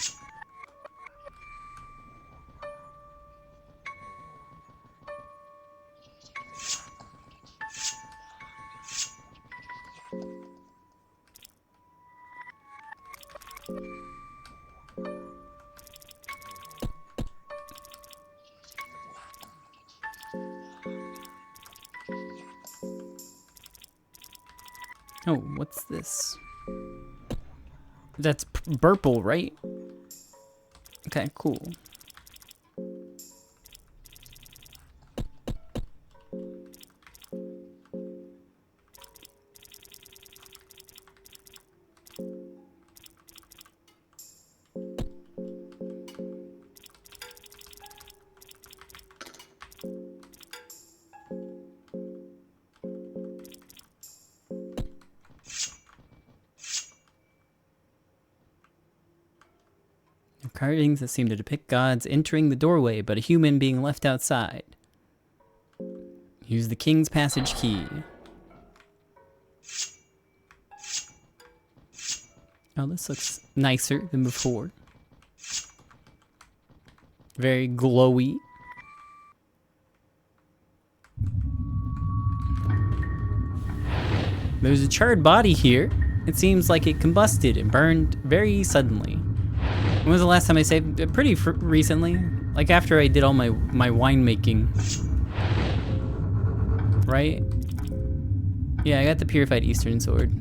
Oh, what's this? That's purple, right? Okay, cool. Carvings that seem to depict gods entering the doorway, but a human being left outside. Use the King's Passage key. Oh, this looks nicer than before. Very glowy. There's a charred body here. it seems like it combusted and burned very suddenly. When was the last time I saved it? Pretty recently. Like after I did all my winemaking. Right? Yeah, I got the purified Eastern sword.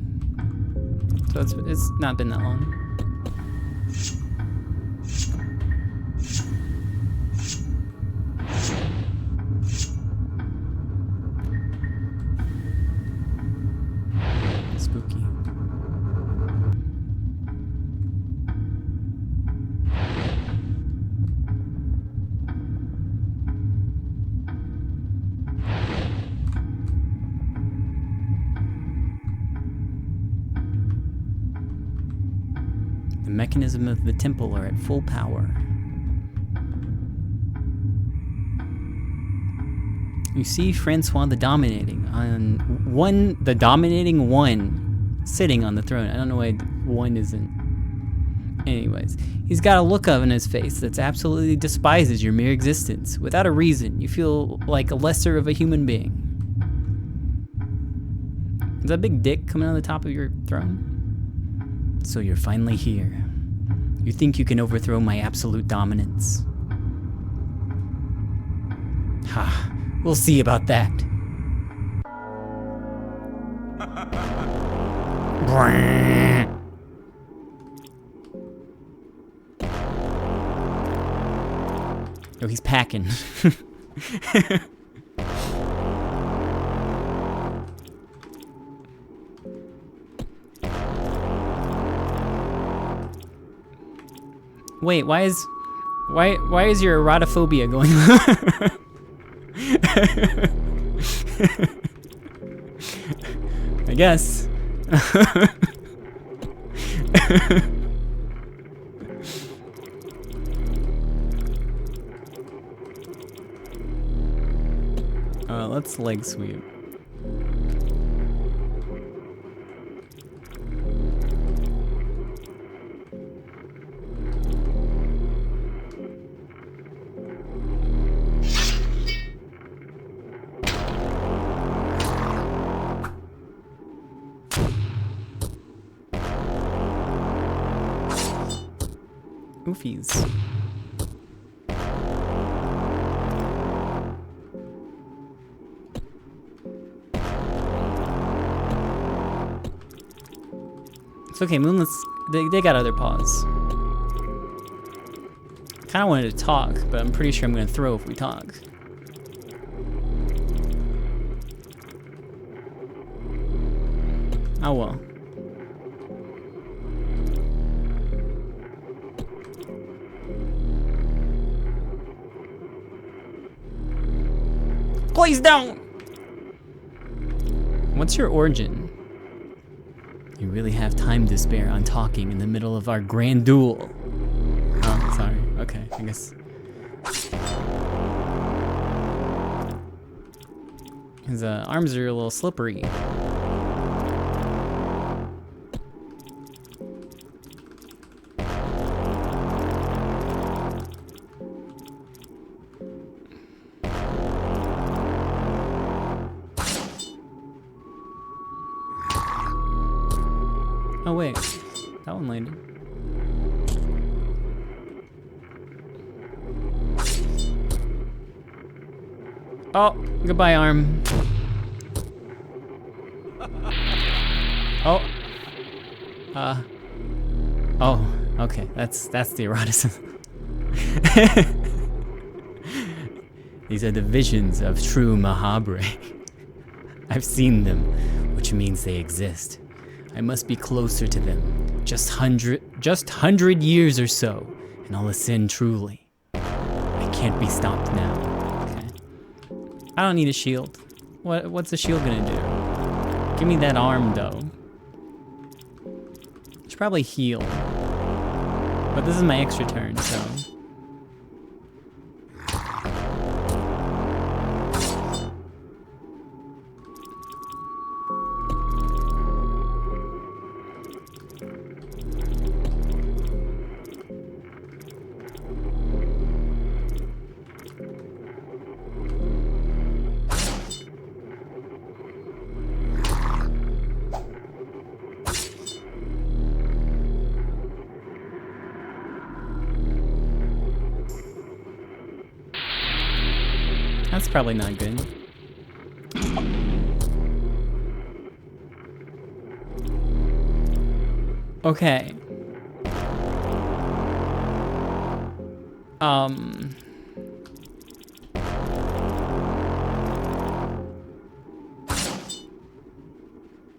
So it's not been that long. Spooky. The mechanism of the temple are at full power. You see Francois the Dominating on the dominating one sitting on the throne. I don't know why one isn't. Anyways, he's got a look on his face that's absolutely despises your mere existence. Without a reason, you feel like a lesser of a human being. Is that big dick coming out of the top of your throne? So you're finally here. You think you can overthrow my absolute dominance? Ha, we'll see about that. Oh, he's packing. Wait, why is your erotophobia going on? I guess. Let's leg sweep. Oofies. It's okay, Moonless, they got other paws. Kinda wanted to talk, but I'm pretty sure I'm gonna throw if we talk. Oh well. Please don't! What's your origin? You really have time to spare on talking in the middle of our grand duel. Oh, sorry. Okay, I guess. His arms are a little slippery. Oh wait, that one landed. Oh, goodbye arm. Oh. Oh, okay, that's the eroticism. These are the visions of true Mahabre. I've seen them, which means they exist. I must be closer to them. Just 100 years or so, and I'll ascend truly. I can't be stopped now. Okay. I don't need a shield. What's the shield gonna do? Give me that arm though. I should probably heal. But this is my extra turn, so. That's probably not good. Okay.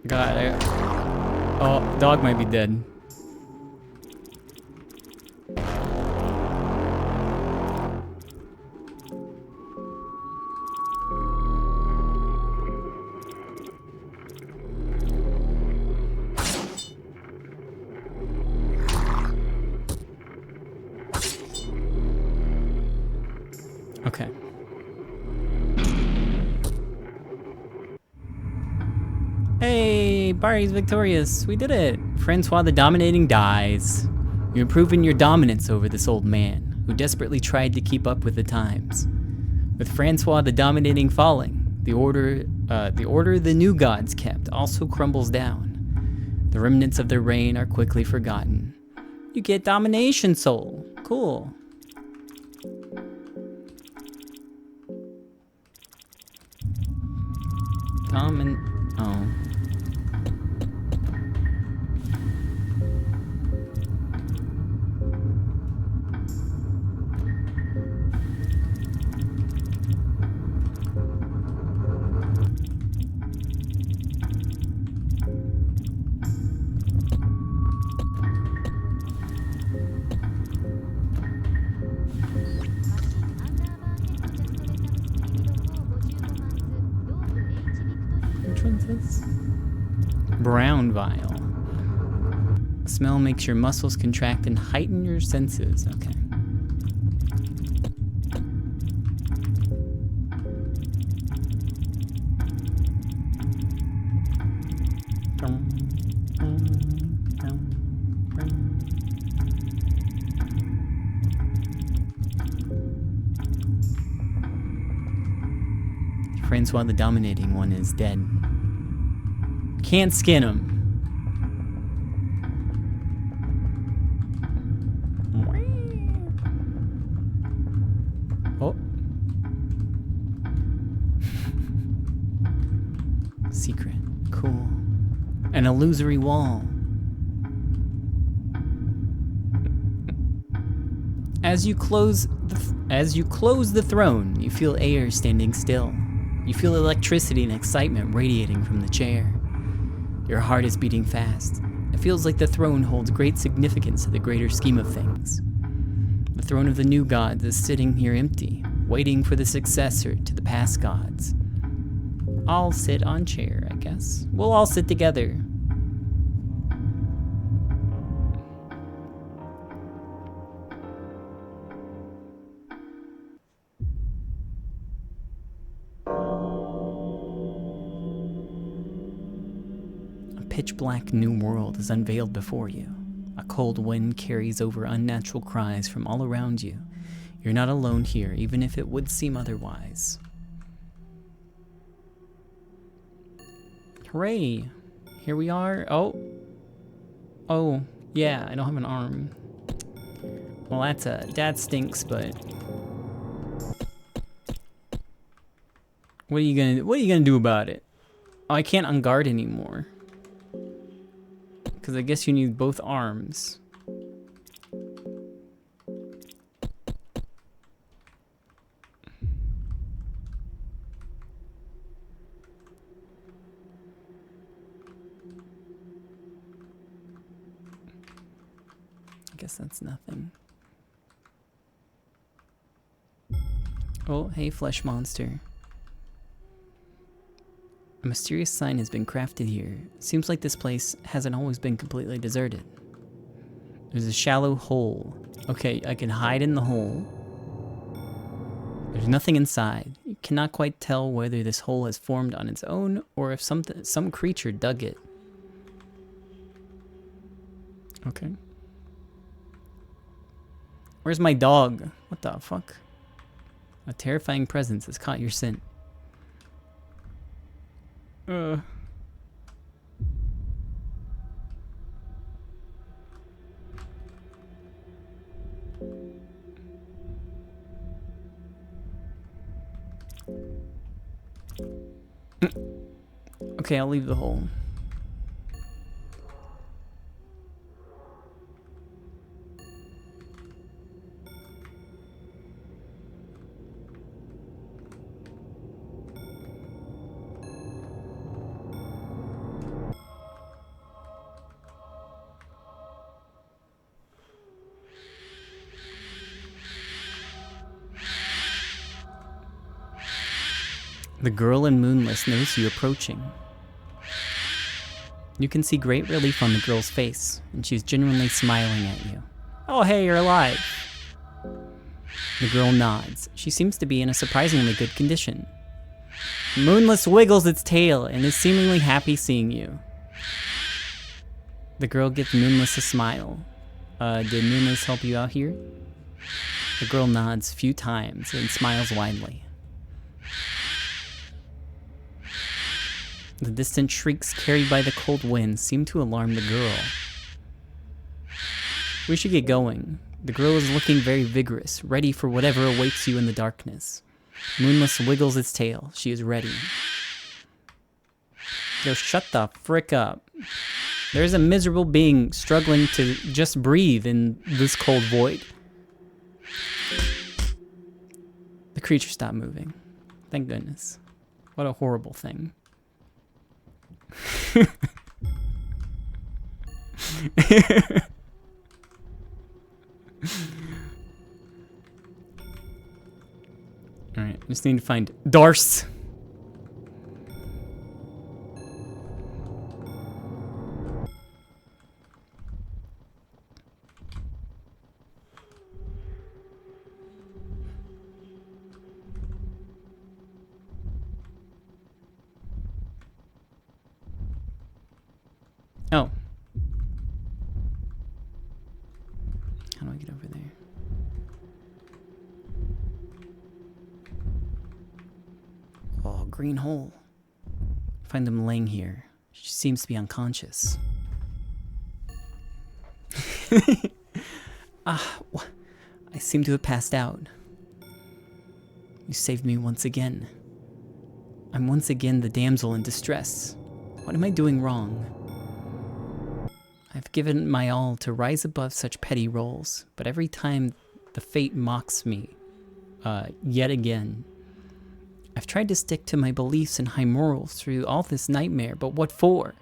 God, oh, dog might be dead. Okay. Hey, Barry's victorious. We did it. Francois the Dominating dies. You're proving your dominance over this old man, who desperately tried to keep up with the times. With Francois the Dominating falling, the order the new gods kept also crumbles down. The remnants of their reign are quickly forgotten. You get Domination Soul. Cool. Oh. Which one's this? Brown vial. Smell makes your muscles contract and heighten your senses. Okay. Francois the Dominating one is dead. Can't skin him. Oh. Secret. Cool. An illusory wall. As you close the throne, you feel air standing still. You feel electricity and excitement radiating from the chair. Your heart is beating fast. It feels like the throne holds great significance to the greater scheme of things. The throne of the new gods is sitting here empty, waiting for the successor to the past gods. I'll sit on chair, I guess. We'll all sit together. Pitch-black new world is unveiled before you. A cold wind carries over unnatural cries from all around you. You're not alone here, even if it would seem otherwise. Hooray! Here we are. Oh, yeah, I don't have an arm. Well, that stinks, but what are you gonna do about it? Oh, I can't unguard anymore. Because I guess you need both arms. I guess that's nothing. Oh, hey, flesh monster. A mysterious sign has been crafted here. Seems like this place hasn't always been completely deserted. There's a shallow hole. Okay, I can hide in the hole. There's nothing inside. You cannot quite tell whether this hole has formed on its own or if some creature dug it. Okay. Where's my dog? What the fuck? A terrifying presence has caught your scent. Okay, I'll leave the hole. The girl in Moonless notices you approaching. You can see great relief on the girl's face, and she's genuinely smiling at you. Oh, hey, you're alive. The girl nods. She seems to be in a surprisingly good condition. Moonless wiggles its tail and is seemingly happy seeing you. The girl gives Moonless a smile. Did Moonless help you out here? The girl nods a few times and smiles widely. The distant shrieks carried by the cold wind seem to alarm the girl. We should get going. The girl is looking very vigorous, ready for whatever awaits you in the darkness. Moonless wiggles its tail. She is ready. Yo, shut the frick up. There's a miserable being struggling to just breathe in this cold void. The creature stopped moving. Thank goodness. What a horrible thing. Alright, just need to find Darce. Oh. How do I get over there? Oh, green hole. Find them laying here. She seems to be unconscious. I seem to have passed out. You saved me once again. I'm once again the damsel in distress. What am I doing wrong? I've given my all to rise above such petty roles, but every time the fate mocks me, yet again. I've tried to stick to my beliefs and high morals through all this nightmare, but what for?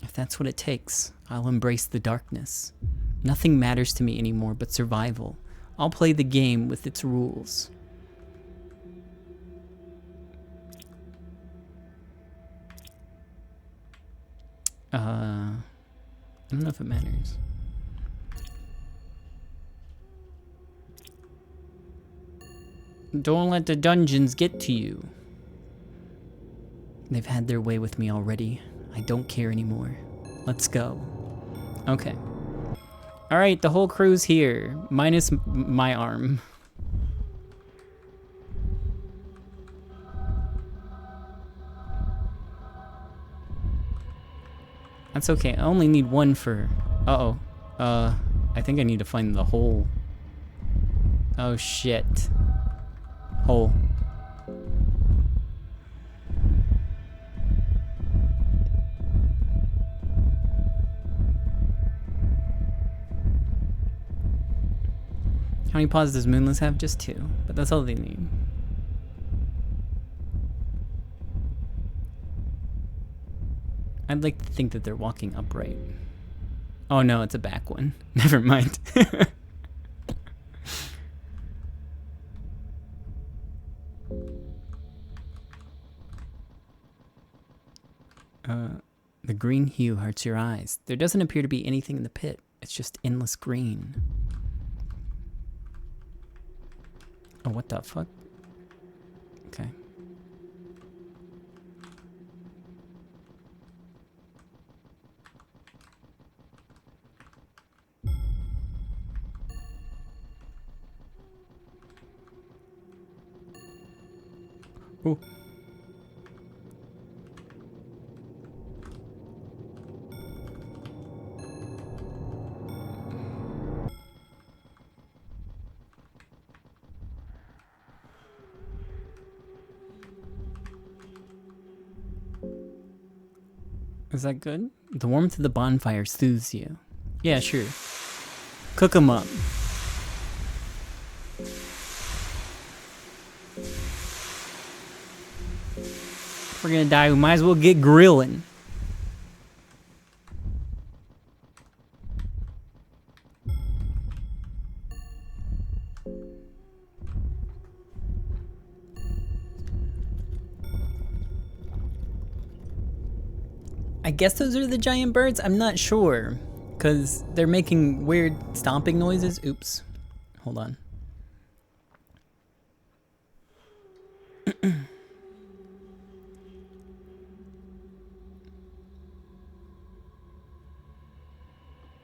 If that's what it takes, I'll embrace the darkness. Nothing matters to me anymore but survival. I'll play the game with its rules. I don't know if it matters. Don't let the dungeons get to you. They've had their way with me already. I don't care anymore. Let's go. Okay. Alright, the whole crew's here. Minus my arm. That's okay. I only need one for... Uh-oh. I think I need to find the hole. Oh, shit. Hole. How many paws does Moonless have? Just 2. But that's all they need. I'd like to think that they're walking upright. Oh no, it's a back one. Never mind. The green hue hurts your eyes. There doesn't appear to be anything in the pit. It's just endless green. Oh, what the fuck? Okay. Ooh. Is that good? The warmth of the bonfire soothes you. Yeah, sure. Cook 'em up. If we're gonna die, we might as well get grilling. I guess those are the giant birds. I'm not sure, because they're making weird stomping noises. Oops. Hold on.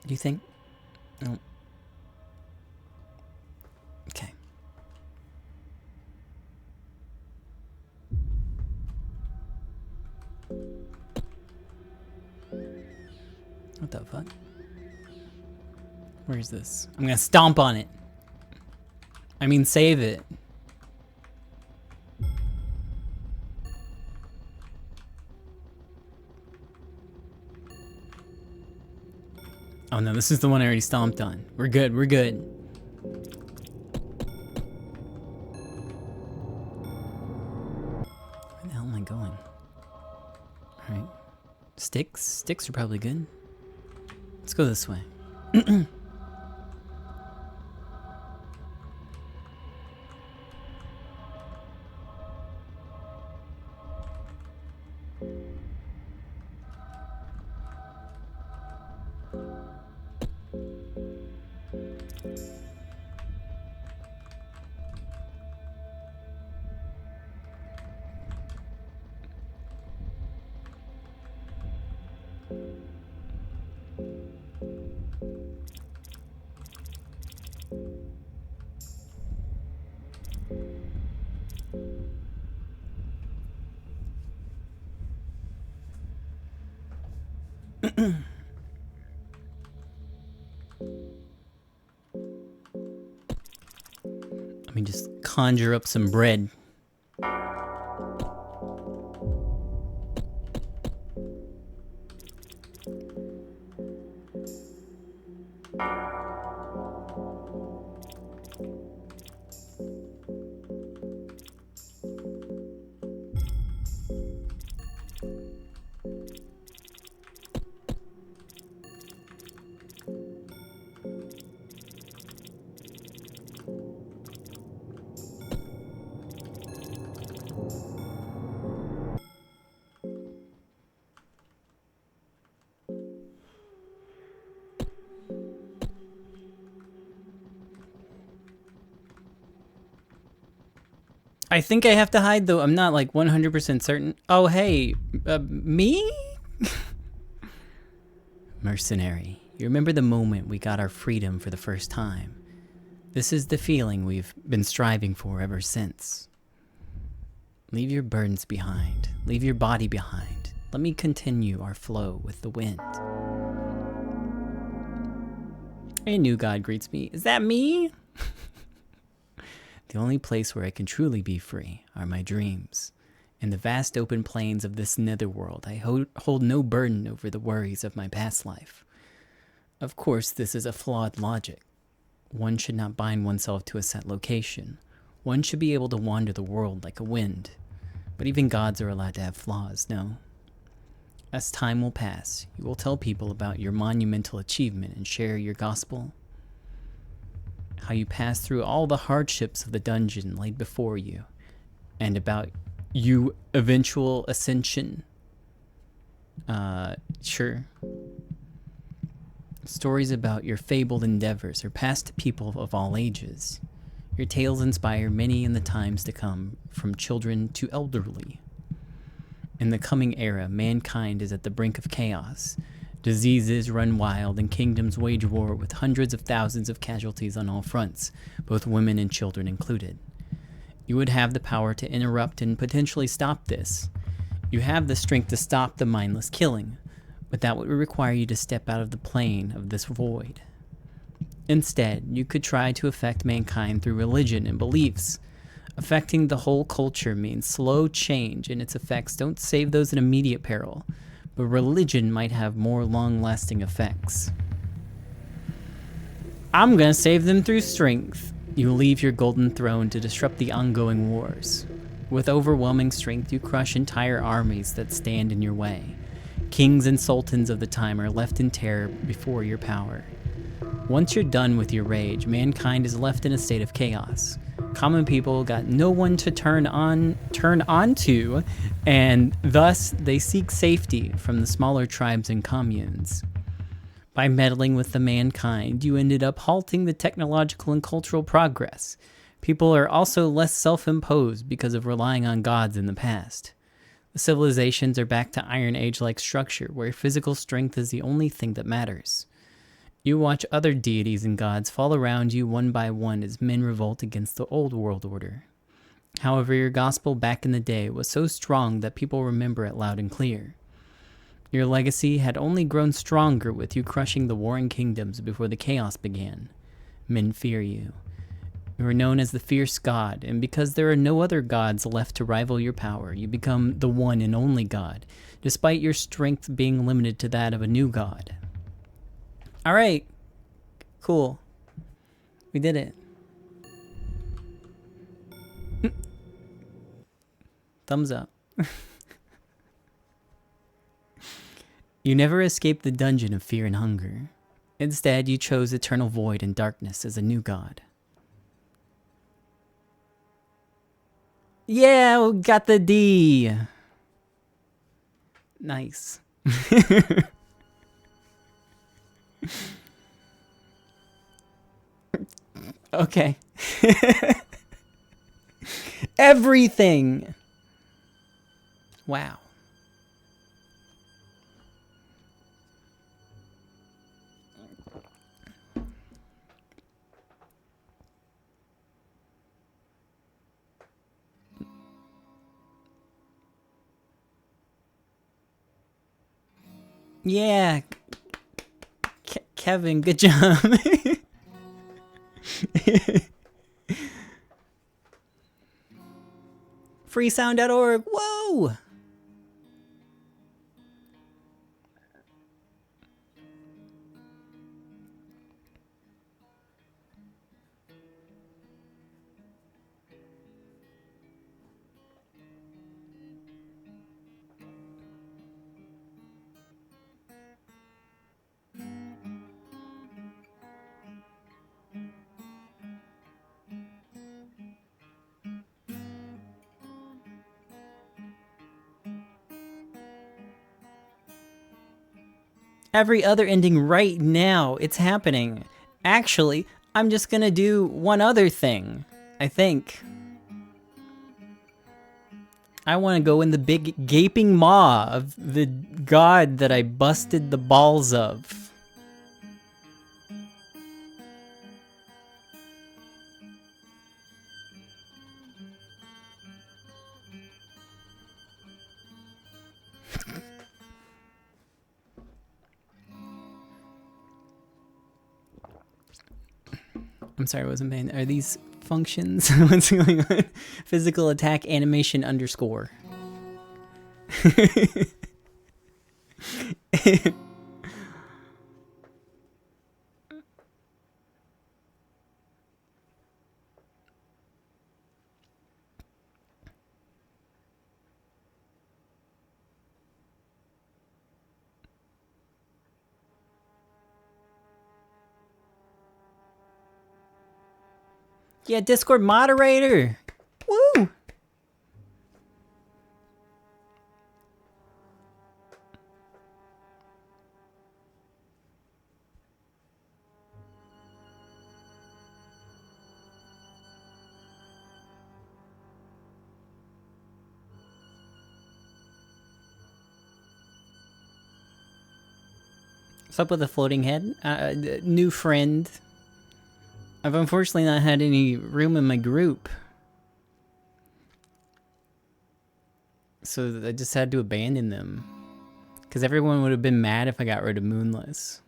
Do you think? No. Okay. What the fuck? Where's this? I'm gonna stomp on it. I mean, save it. Oh no, this is the one I already stomped on. We're good, we're good. Where the hell am I going? Alright. Sticks? Sticks are probably good. Let's go this way. Let me just conjure up some bread. I think I have to hide, though. I'm not like 100% certain. Oh, hey, me? Mercenary, you remember the moment we got our freedom for the first time? This is the feeling we've been striving for ever since. Leave your burdens behind. Leave your body behind. Let me continue our flow with the wind. A new god greets me. Is that me? The only place where I can truly be free are my dreams. In the vast open plains of this netherworld, I hold no burden over the worries of my past life. Of course, this is a flawed logic. One should not bind oneself to a set location. One should be able to wander the world like a wind. But even gods are allowed to have flaws, no? As time will pass, you will tell people about your monumental achievement and share your gospel. How you passed through all the hardships of the dungeon laid before you, and about you eventual ascension. Sure. Stories about your fabled endeavors are passed to people of all ages. Your tales inspire many in the times to come, from children to elderly. In the coming era, mankind is at the brink of chaos. Diseases run wild and kingdoms wage war with hundreds of thousands of casualties on all fronts, both women and children included. You would have the power to interrupt and potentially stop this. You have the strength to stop the mindless killing, but that would require you to step out of the plane of this void. Instead, you could try to affect mankind through religion and beliefs. Affecting the whole culture means slow change, and its effects don't save those in immediate peril, but religion might have more long-lasting effects. I'm gonna save them through strength. You leave your golden throne to disrupt the ongoing wars. With overwhelming strength, you crush entire armies that stand in your way. Kings and sultans of the time are left in terror before your power. Once you're done with your rage, mankind is left in a state of chaos. Common people got no one to turn onto, and thus they seek safety from the smaller tribes and communes. By meddling with the mankind, you ended up halting the technological and cultural progress. People are also less self-imposed because of relying on gods in the past. The civilizations are back to Iron Age-like structure, where physical strength is the only thing that matters. You watch other deities and gods fall around you one by one as men revolt against the old world order. However, your gospel back in the day was so strong that people remember it loud and clear. Your legacy had only grown stronger with you crushing the warring kingdoms before the chaos began. Men fear you. You are known as the fierce god, and because there are no other gods left to rival your power, you become the one and only god, despite your strength being limited to that of a new god. Alright. Cool. We did it. Thumbs up. You never escaped the dungeon of fear and hunger. Instead, you chose eternal void and darkness as a new god. Yeah, we got the D. Nice. Okay. Everything. Wow. Yeah. Kevin, good job. Freesound.org. Whoa. Every other ending right now. It's happening. Actually, I'm just gonna do one other thing, I think. I want to go in the big gaping maw of the god that I busted the balls of. I'm sorry, I wasn't paying. Are these functions? What's going on? Physical attack animation underscore. Yeah, Discord moderator. Woo! What's up with the floating head? New friend. I've unfortunately not had any room in my group. So I just had to abandon them. Because everyone would have been mad if I got rid of Moonless.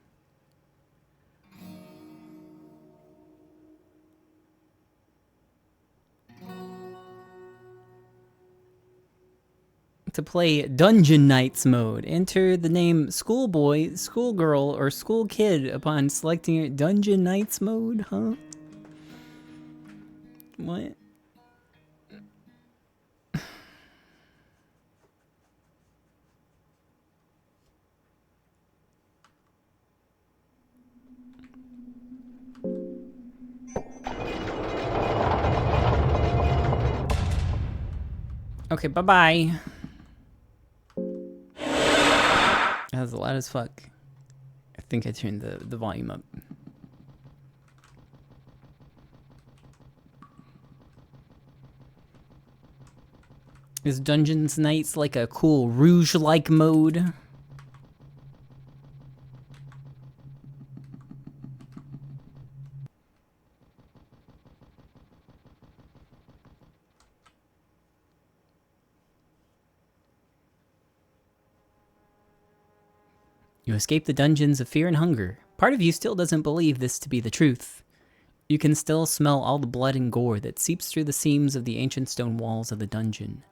to play Dungeon Knights mode. Enter the name Schoolboy, Schoolgirl, or School Kid upon selecting Dungeon Knights mode, huh? What? Okay, bye-bye. That was loud as fuck. I think I turned the volume up. Is Dungeons Knights like a cool Rouge-like mode? You escape the dungeons of fear and hunger. Part of you still doesn't believe this to be the truth. You can still smell all the blood and gore that seeps through the seams of the ancient stone walls of the dungeon.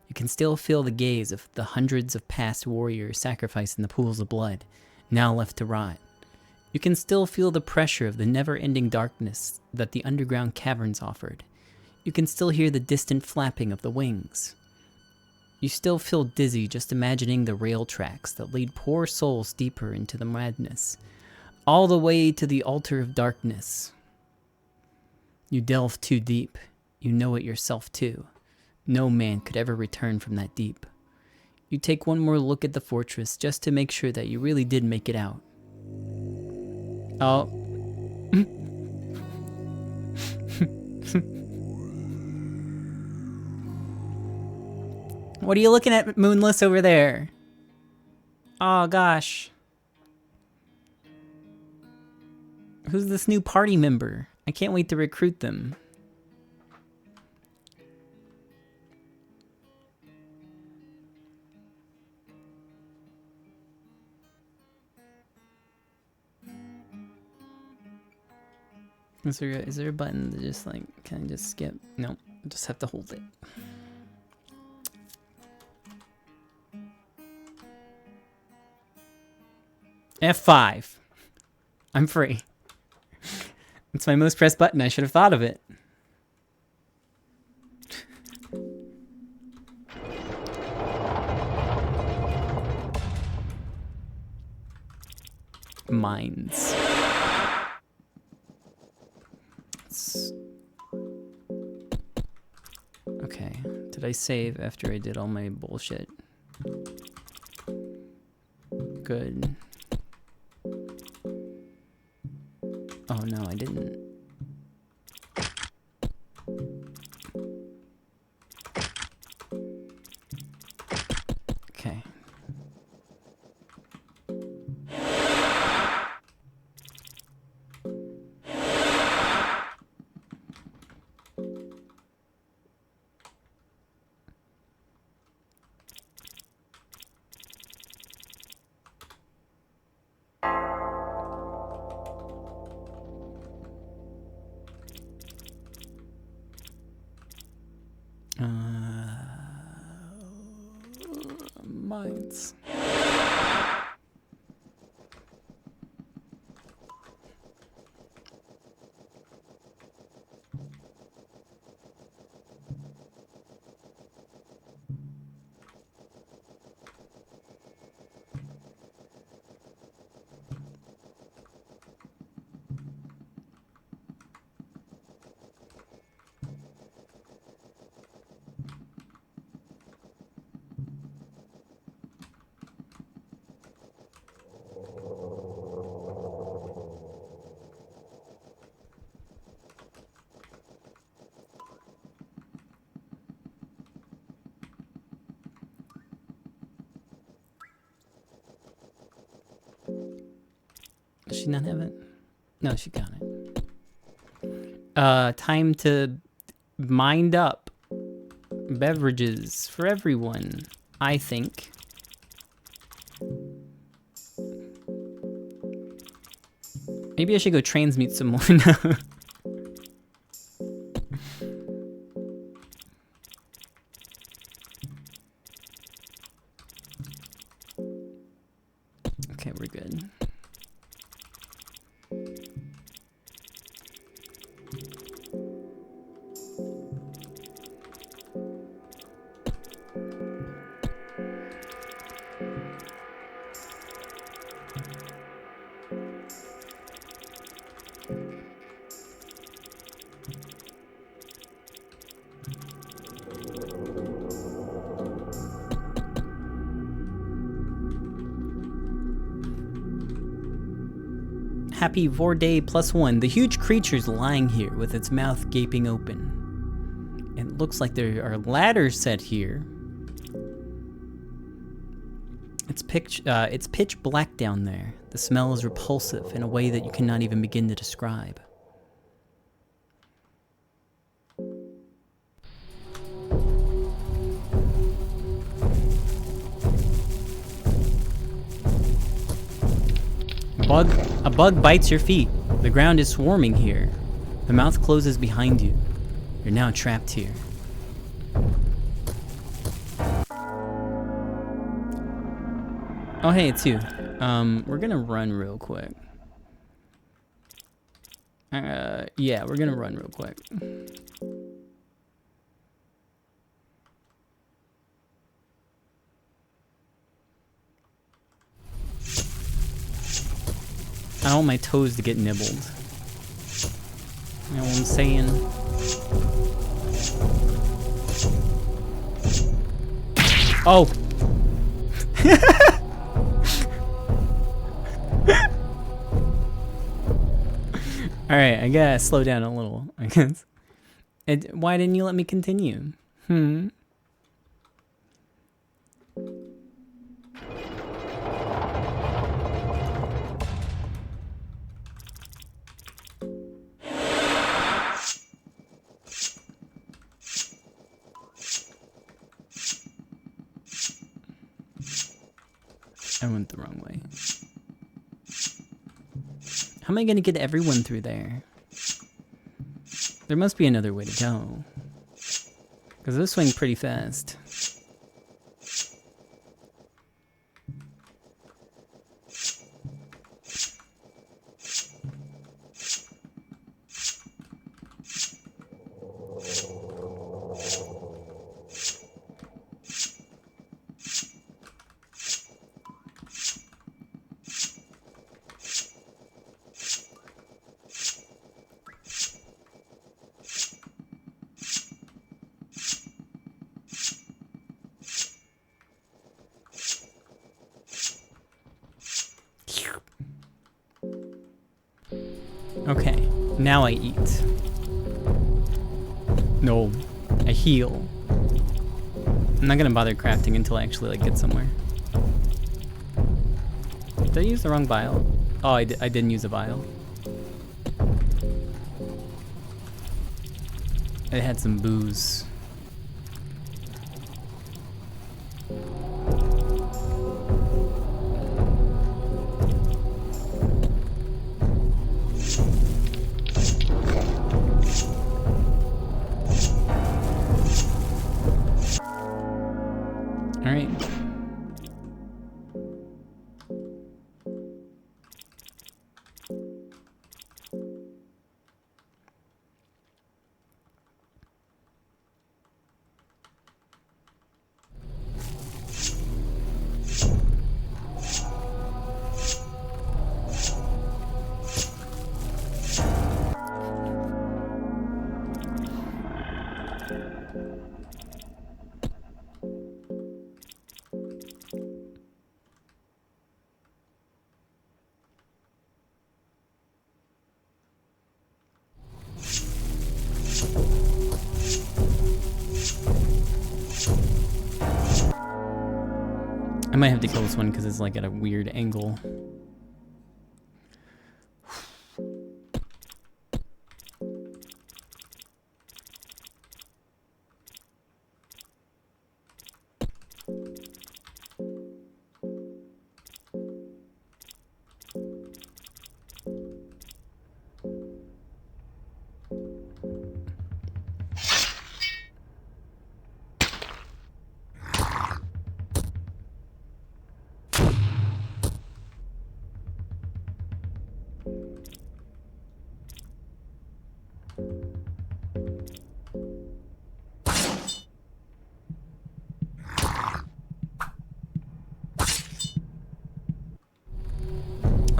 You can still feel the gaze of the hundreds of past warriors sacrificed in the pools of blood, now left to rot. You can still feel the pressure of the never-ending darkness that the underground caverns offered. You can still hear the distant flapping of the wings. You still feel dizzy just imagining the rail tracks that lead poor souls deeper into the madness, all the way to the altar of darkness. You delve too deep. You know it yourself too. No man could ever return from that deep. You take one more look at the fortress just to make sure that you really did make it out. Oh. What are you looking at, Moonless, over there? Oh, gosh. Who's this new party member? I can't wait to recruit them. Is there a button to just like, can I just skip? No, I just have to hold it. F5. I'm free. It's my most pressed button. I should have thought of it. Mines. Okay. Did I save after I did all my bullshit? Good. Oh no, I didn't. Okay. Mines. Does she not have it? No, she got it. Time to mind up beverages for everyone, I think. Maybe I should go transmute some more now. Happy Vorday +1. The huge creature's lying here with its mouth gaping open. It looks like there are ladders set here. It's pitch black down there. The smell is repulsive in a way that you cannot even begin to describe. A bug bites your feet. The ground is swarming here. The mouth closes behind you. You're now trapped here. Oh hey, it's you. We're gonna run real quick. Yeah, we're gonna run real quick. I don't want my toes to get nibbled. You know what I'm saying? Oh! Alright, I gotta slow down a little, I guess. Why didn't you let me continue? I went the wrong way. How am I gonna get everyone through there? There must be another way to go. Because this swing pretty fast. Okay, now I eat. No, I heal. I'm not gonna bother crafting until I actually get somewhere. Did I use the wrong vial? Oh, I didn't use a vial. It had some booze. I might have to kill this one because it's at a weird angle.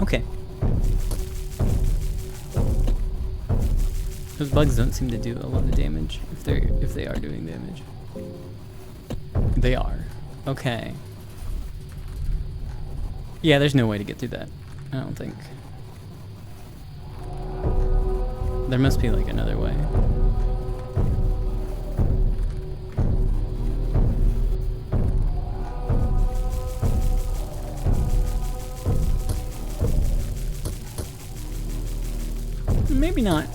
Okay. Those bugs don't seem to do a lot of damage if they are doing damage. They are. Okay. Yeah, there's no way to get through that. I don't think. There must be like another way. Maybe not.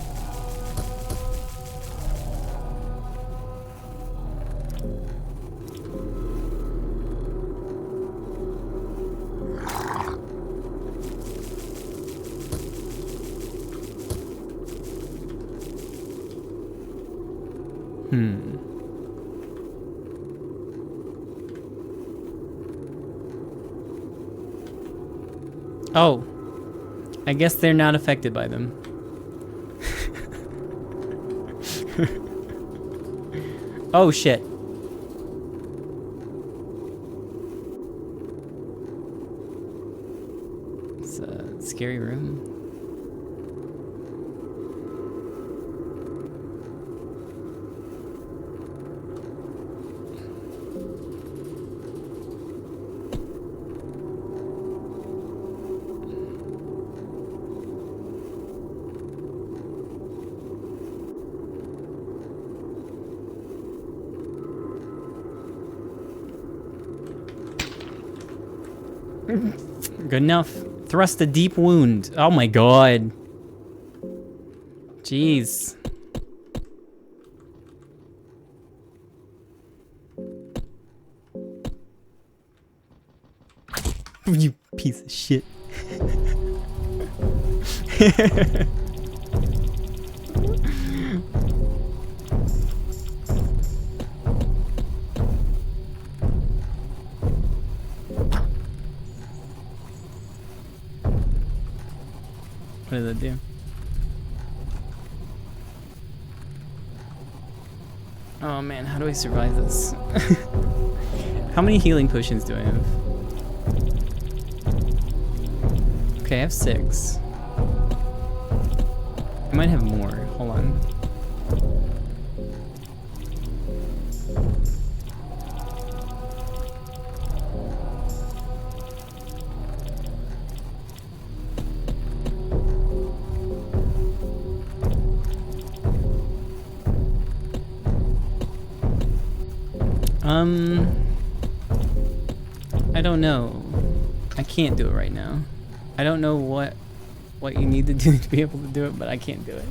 Oh, I guess they're not affected by them. Oh shit. It's a scary room. Good enough. Thrust a deep wound. Oh my god. Jeez. You piece of shit. What does that do? Oh man, how do I survive this? How many healing potions do I have? Okay, I have 6. I might have more. Hold on. I don't know. I can't do it right now. I don't know what you need to do to be able to do it, but I can't do it.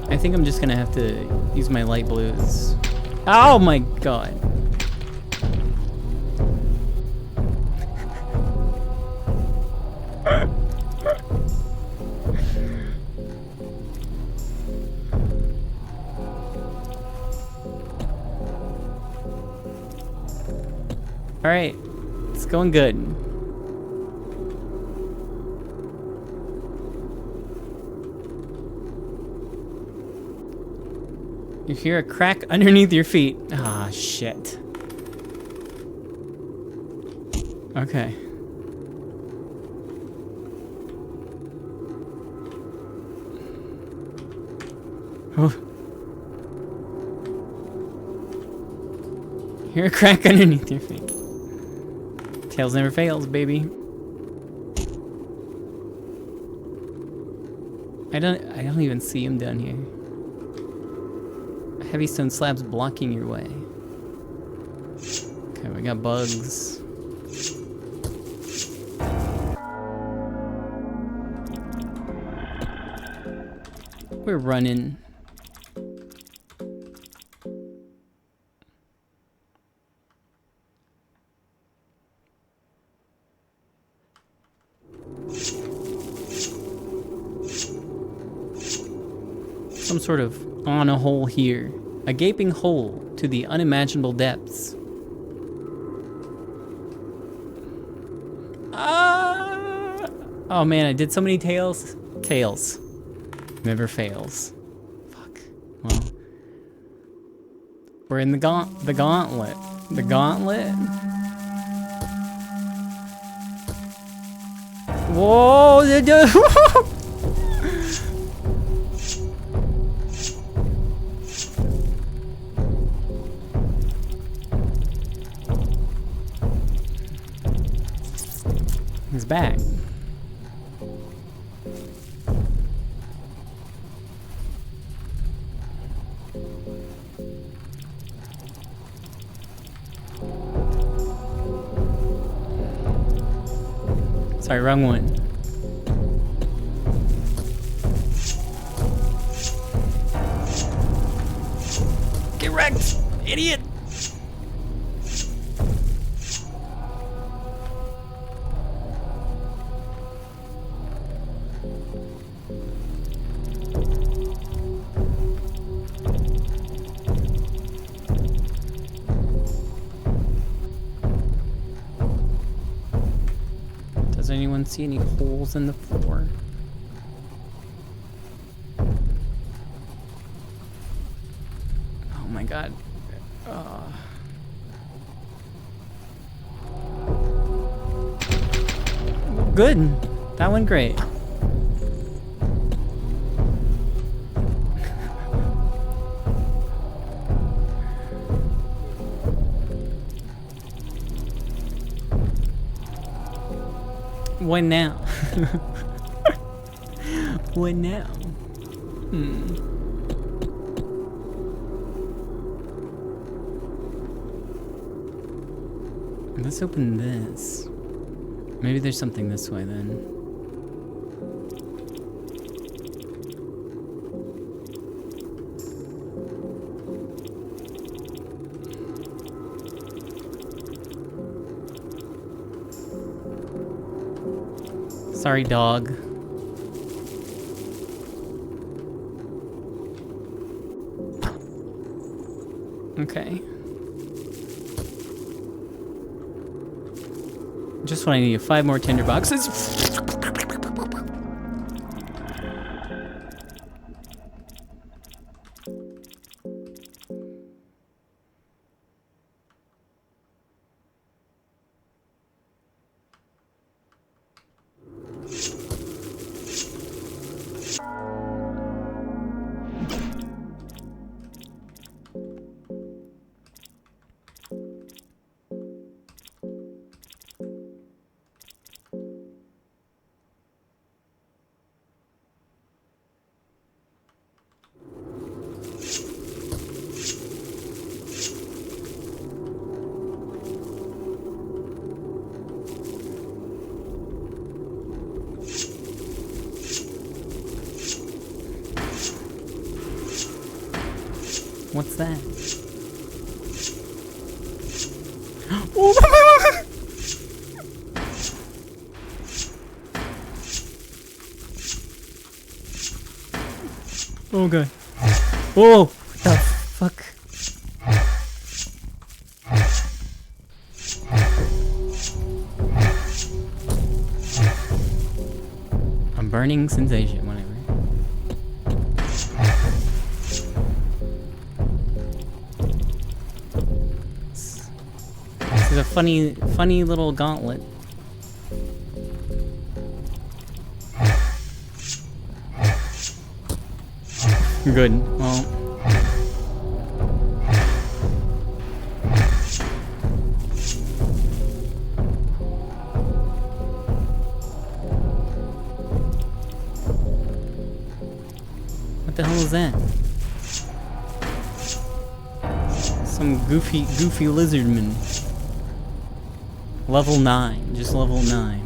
I think I'm just gonna have to use my light blues. Oh my god. Alright, it's going good. You hear a crack underneath your feet. Ah, shit. Okay. Oh. Hear a crack underneath your feet. Tails never fails, baby. I don't even see him down here. Heavy stone slabs blocking your way. Okay, we got bugs. We're running. Some sort of on a hole here. A gaping hole to the unimaginable depths. Ah! Oh man, I did so many tails. Tails. Never fails. Fuck. Well. We're in the gauntlet. The gauntlet? Whoa! He's back. Sorry, wrong one. Get wrecked, idiot! Does anyone see any holes in the floor? Oh my god. Good. That went great. What now? What now? Let's open this. Maybe there's something this way then. Sorry, dog. Okay. Just when I need 5 more tinder boxes. What's that? Oh god. Oh, what the fuck? A burning sensation, whatever. This is a funny little gauntlet. Good. Well. What the hell is that? Some goofy lizardman. Level 9, just level 9.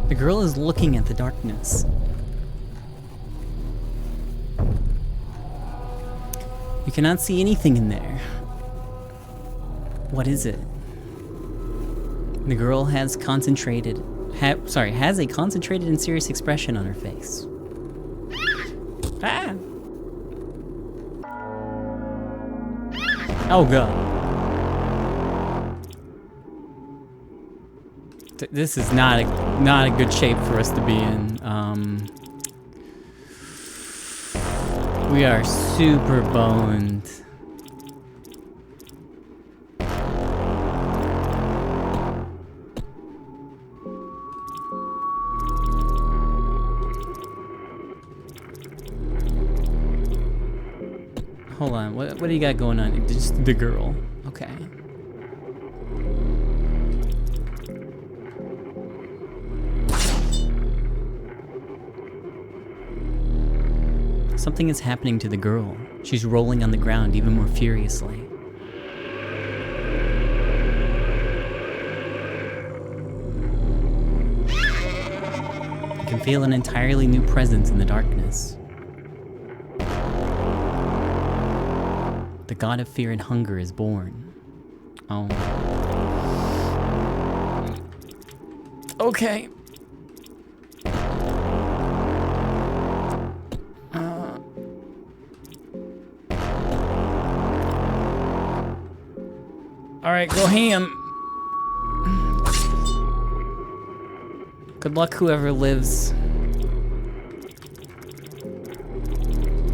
The girl is looking at the darkness. You cannot see anything in there. What is it? The girl has concentrated, has a concentrated and serious expression on her face. Ah! Oh god. This is not a good shape for us to be in. We are super boned. Hold on, what do you got going on? Just the girl. Okay. Something is happening to the girl. She's rolling on the ground even more furiously. I can feel an entirely new presence in the darkness. The god of fear and hunger is born. Oh. Okay. Alright, go ham. Good luck, whoever lives.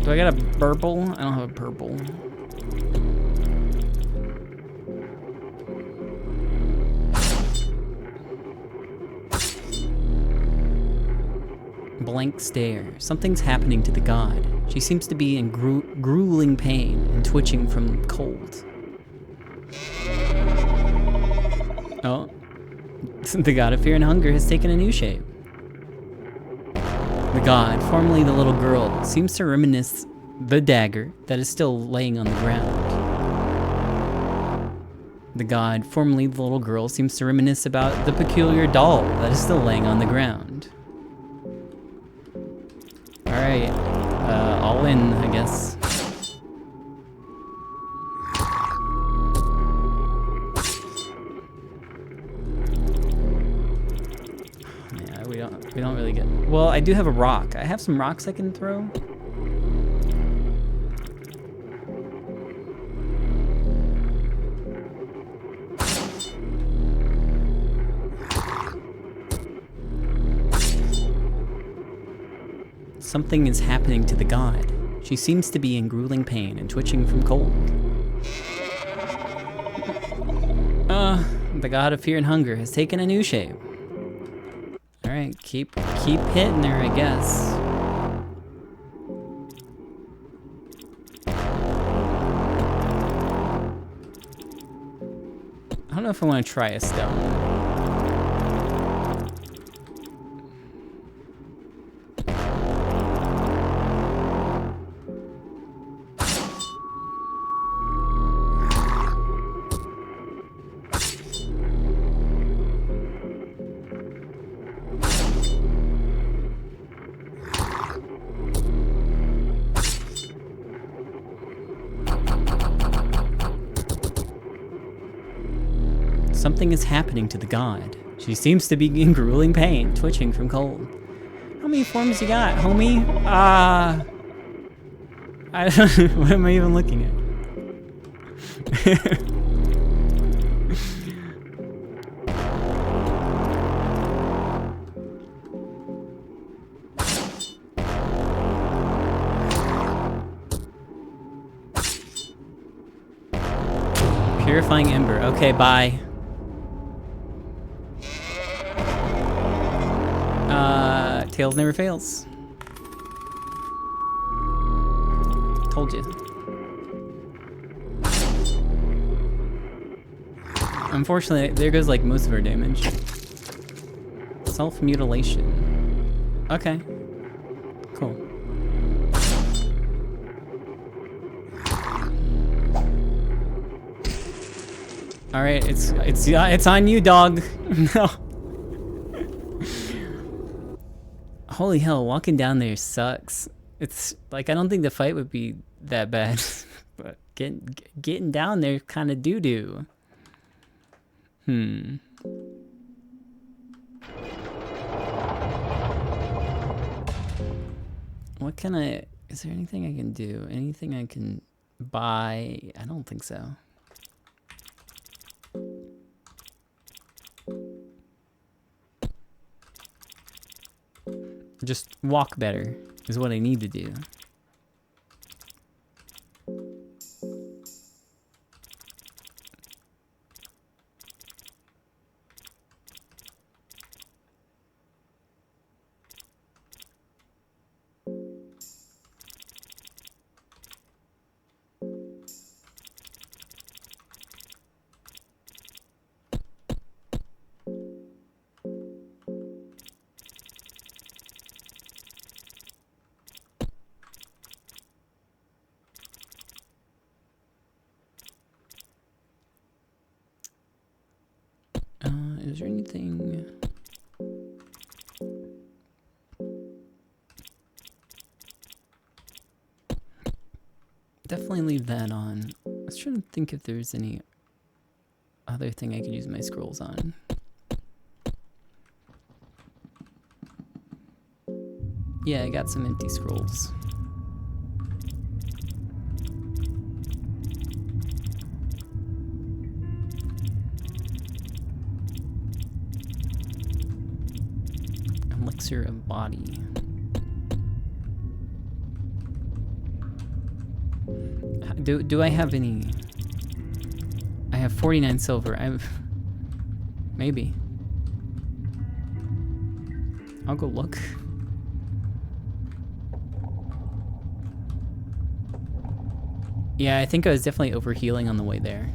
Do I got a purple? I don't have a purple. Blank stare. Something's happening to the god. She seems to be in grueling pain and twitching from cold. Oh. The god of fear and hunger has taken a new shape. The god, formerly the little girl, seems to reminisce the dagger that is still laying on the ground. The god, formerly the little girl, seems to reminisce about the peculiar doll that is still laying on the ground. Alright, all in, I guess. Yeah, we don't really get... Well, I do have a rock. I have some rocks I can throw. Something is happening to the god. She seems to be in grueling pain and twitching from cold. The god of fear and hunger has taken a new shape. Alright, keep hitting her, I guess. I don't know if I want to try a stone. Something is happening to the god. She seems to be in grueling pain, twitching from cold. How many forms you got, homie? I don't know, what am I even looking at? Purifying Ember. Okay, bye. Tails never fails. Told you. Unfortunately, there goes like most of our damage. Self-mutilation. Okay. Cool. All right, it's on you, dog. No. Holy hell, walking down there sucks. It's like, I don't think the fight would be that bad, but getting down there kind of doo-doo. What can is there anything I can do? Anything I can buy? I don't think so. Just walk better is what I need to do. Is there anything? Definitely leave that on. I was trying to think if there's any other thing I could use my scrolls on. Yeah, I got some empty scrolls. Elixir of body. Do I have any? I have 49 silver. Maybe. I'll go look. Yeah, I think I was definitely overhealing on the way there.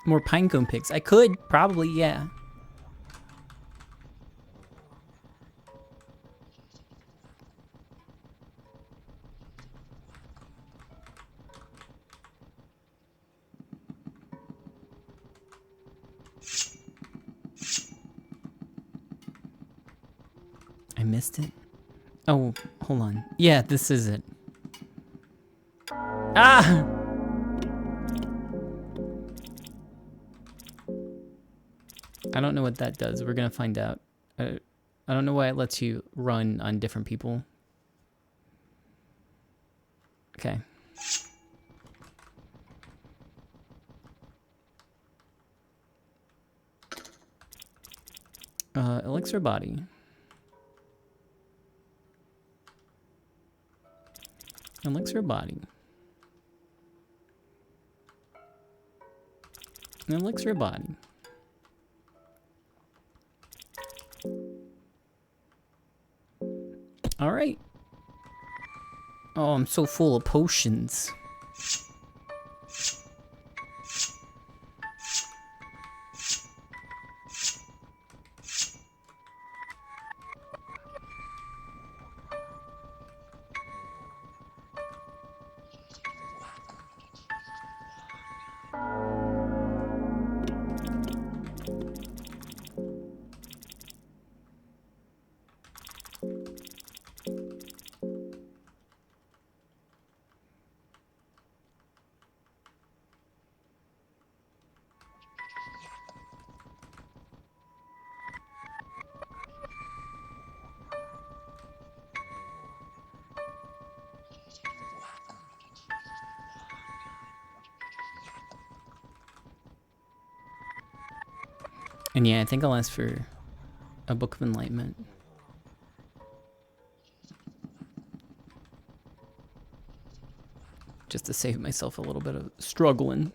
More pinecone picks. I could, probably, yeah. I missed it. Oh, hold on. Yeah, this is it. Ah! I don't know what that does. We're gonna find out. I don't know why it lets you run on different people. Okay. Elixir body. Elixir body. Elixir body. All right. Oh, I'm so full of potions. And yeah, I think I'll ask for a Book of Enlightenment. Just to save myself a little bit of struggling.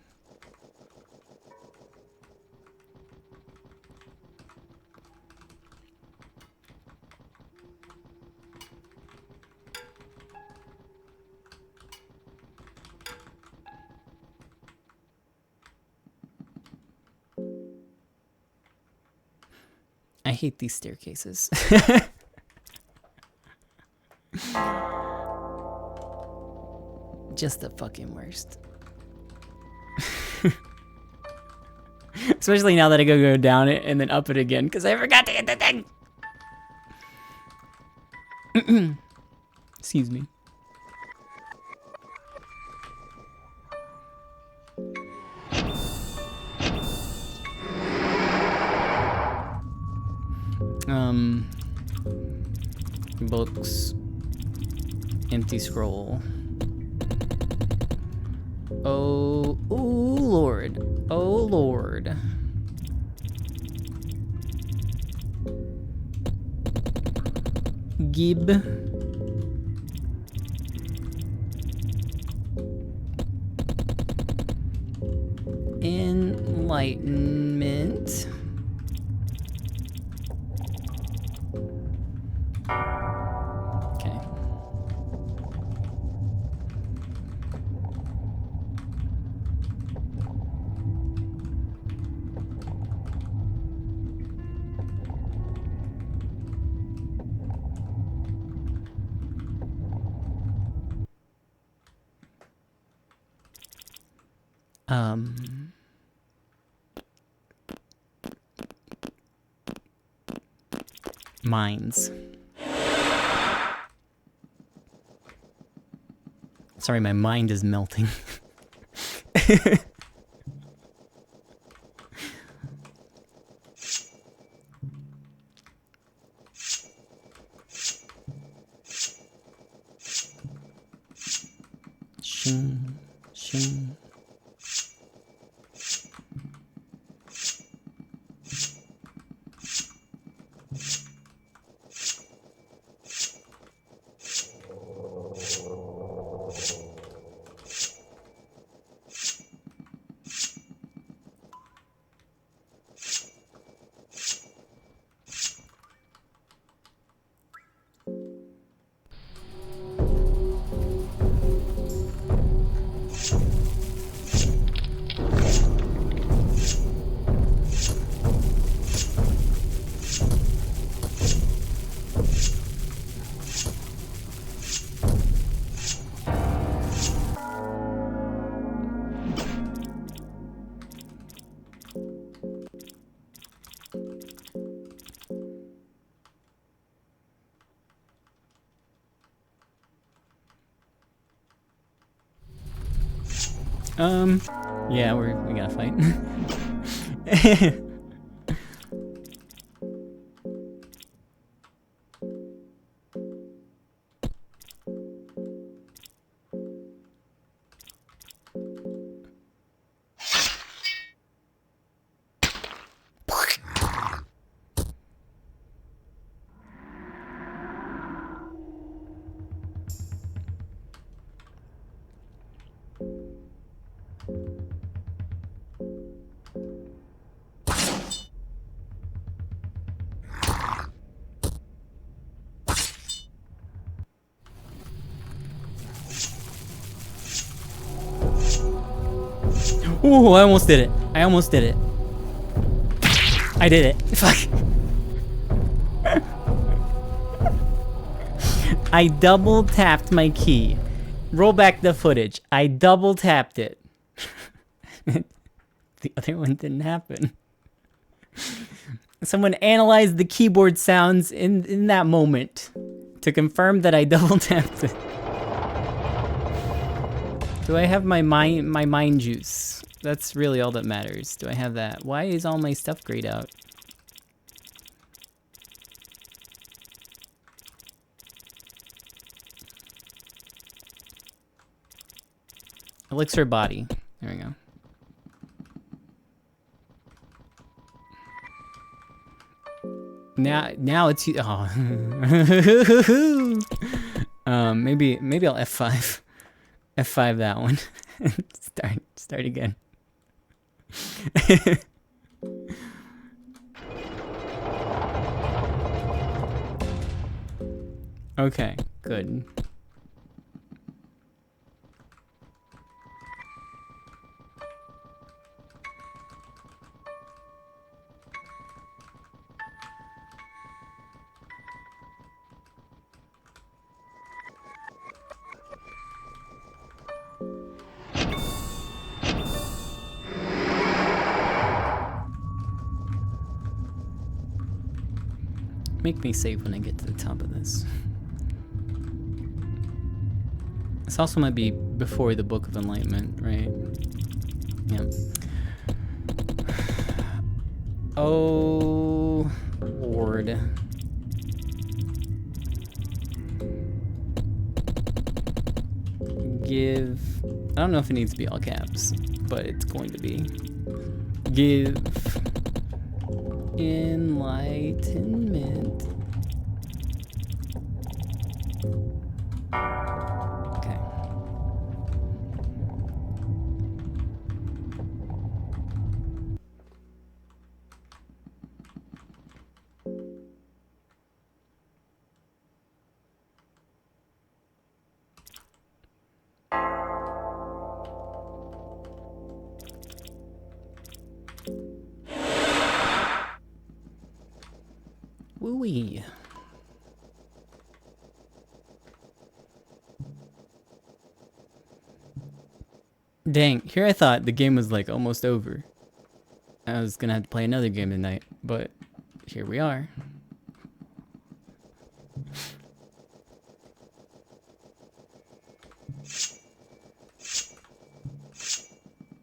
I hate these staircases. just the fucking worst. Especially now that I go down it and then up it again, because I forgot to hit the thing! Excuse me. Books. Empty scroll. Oh, ooh, Lord. Oh, Lord. Gib. Enlightenment. Okay. Mines. Sorry, my mind is melting. Shing, shing. Yeah, we gotta fight. Ooh, I almost did it. I almost did it. I did it. Fuck. I double tapped my key. Roll back the footage. I double tapped it. The other one didn't happen. Someone analyzed the keyboard sounds in that moment to confirm that I double tapped it. Do I have my mind juice? That's really all that matters. Do I have that? Why is all my stuff grayed out? Elixir body. There we go. Now it's oh. Maybe I'll F5. F5 that one. Start again. Okay, good. Make me save when I get to the top of this. This also might be before the Book of Enlightenment, right? Yeah. Oh, Lord. Give... I don't know if it needs to be all caps, but it's going to be. Give... enlightenment. Okay. Woo-wee. Dang, here I thought the game was like almost over. I was gonna have to play another game tonight, but here we are.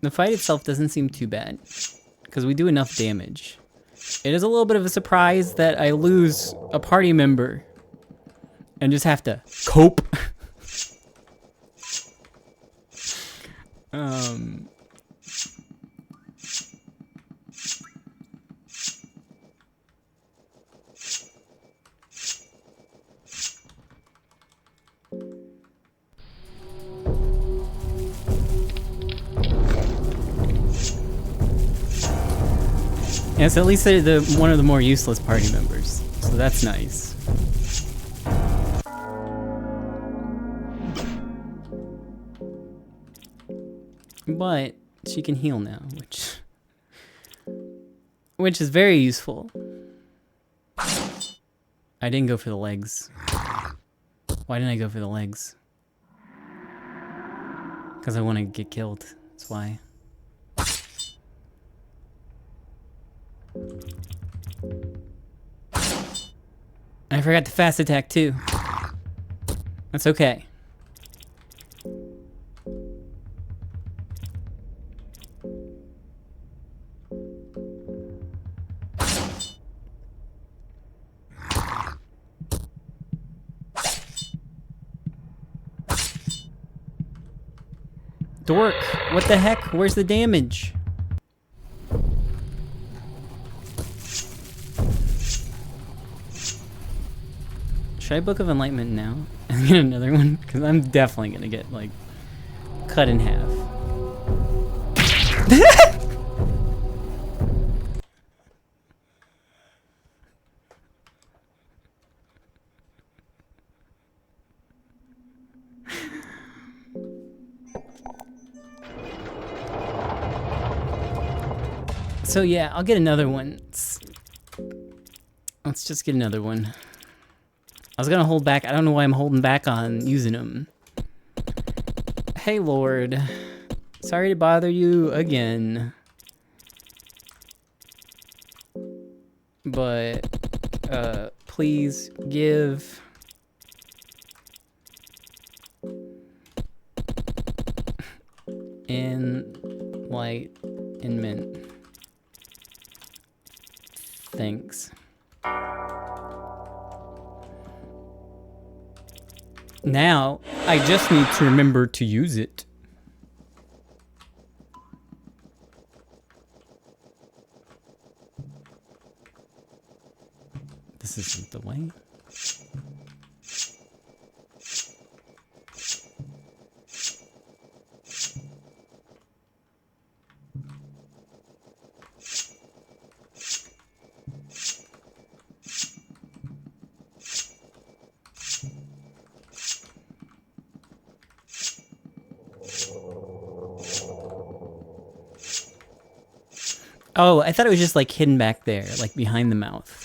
The fight itself doesn't seem too bad, because we do enough damage. It is a little bit of a surprise that I lose a party member and just have to cope. Yeah, so at least they're one of the more useless party members, so that's nice. But she can heal now, which is very useful. I didn't go for the legs. Why didn't I go for the legs? Because I want to get killed. That's why. I forgot to fast attack too. That's okay. Dork, what the heck? Where's the damage? Should I Book of Enlightenment now and get another one? Because I'm definitely gonna get like cut in half. So yeah, I'll get another one. Let's just get another one. I was gonna hold back. I don't know why I'm holding back on using them. Hey, Lord. Sorry to bother you again. But, please give... enlightenment. Thanks. Now, I just need to remember to use it. This isn't the way. Oh, I thought it was just like hidden back there, like behind the mouth.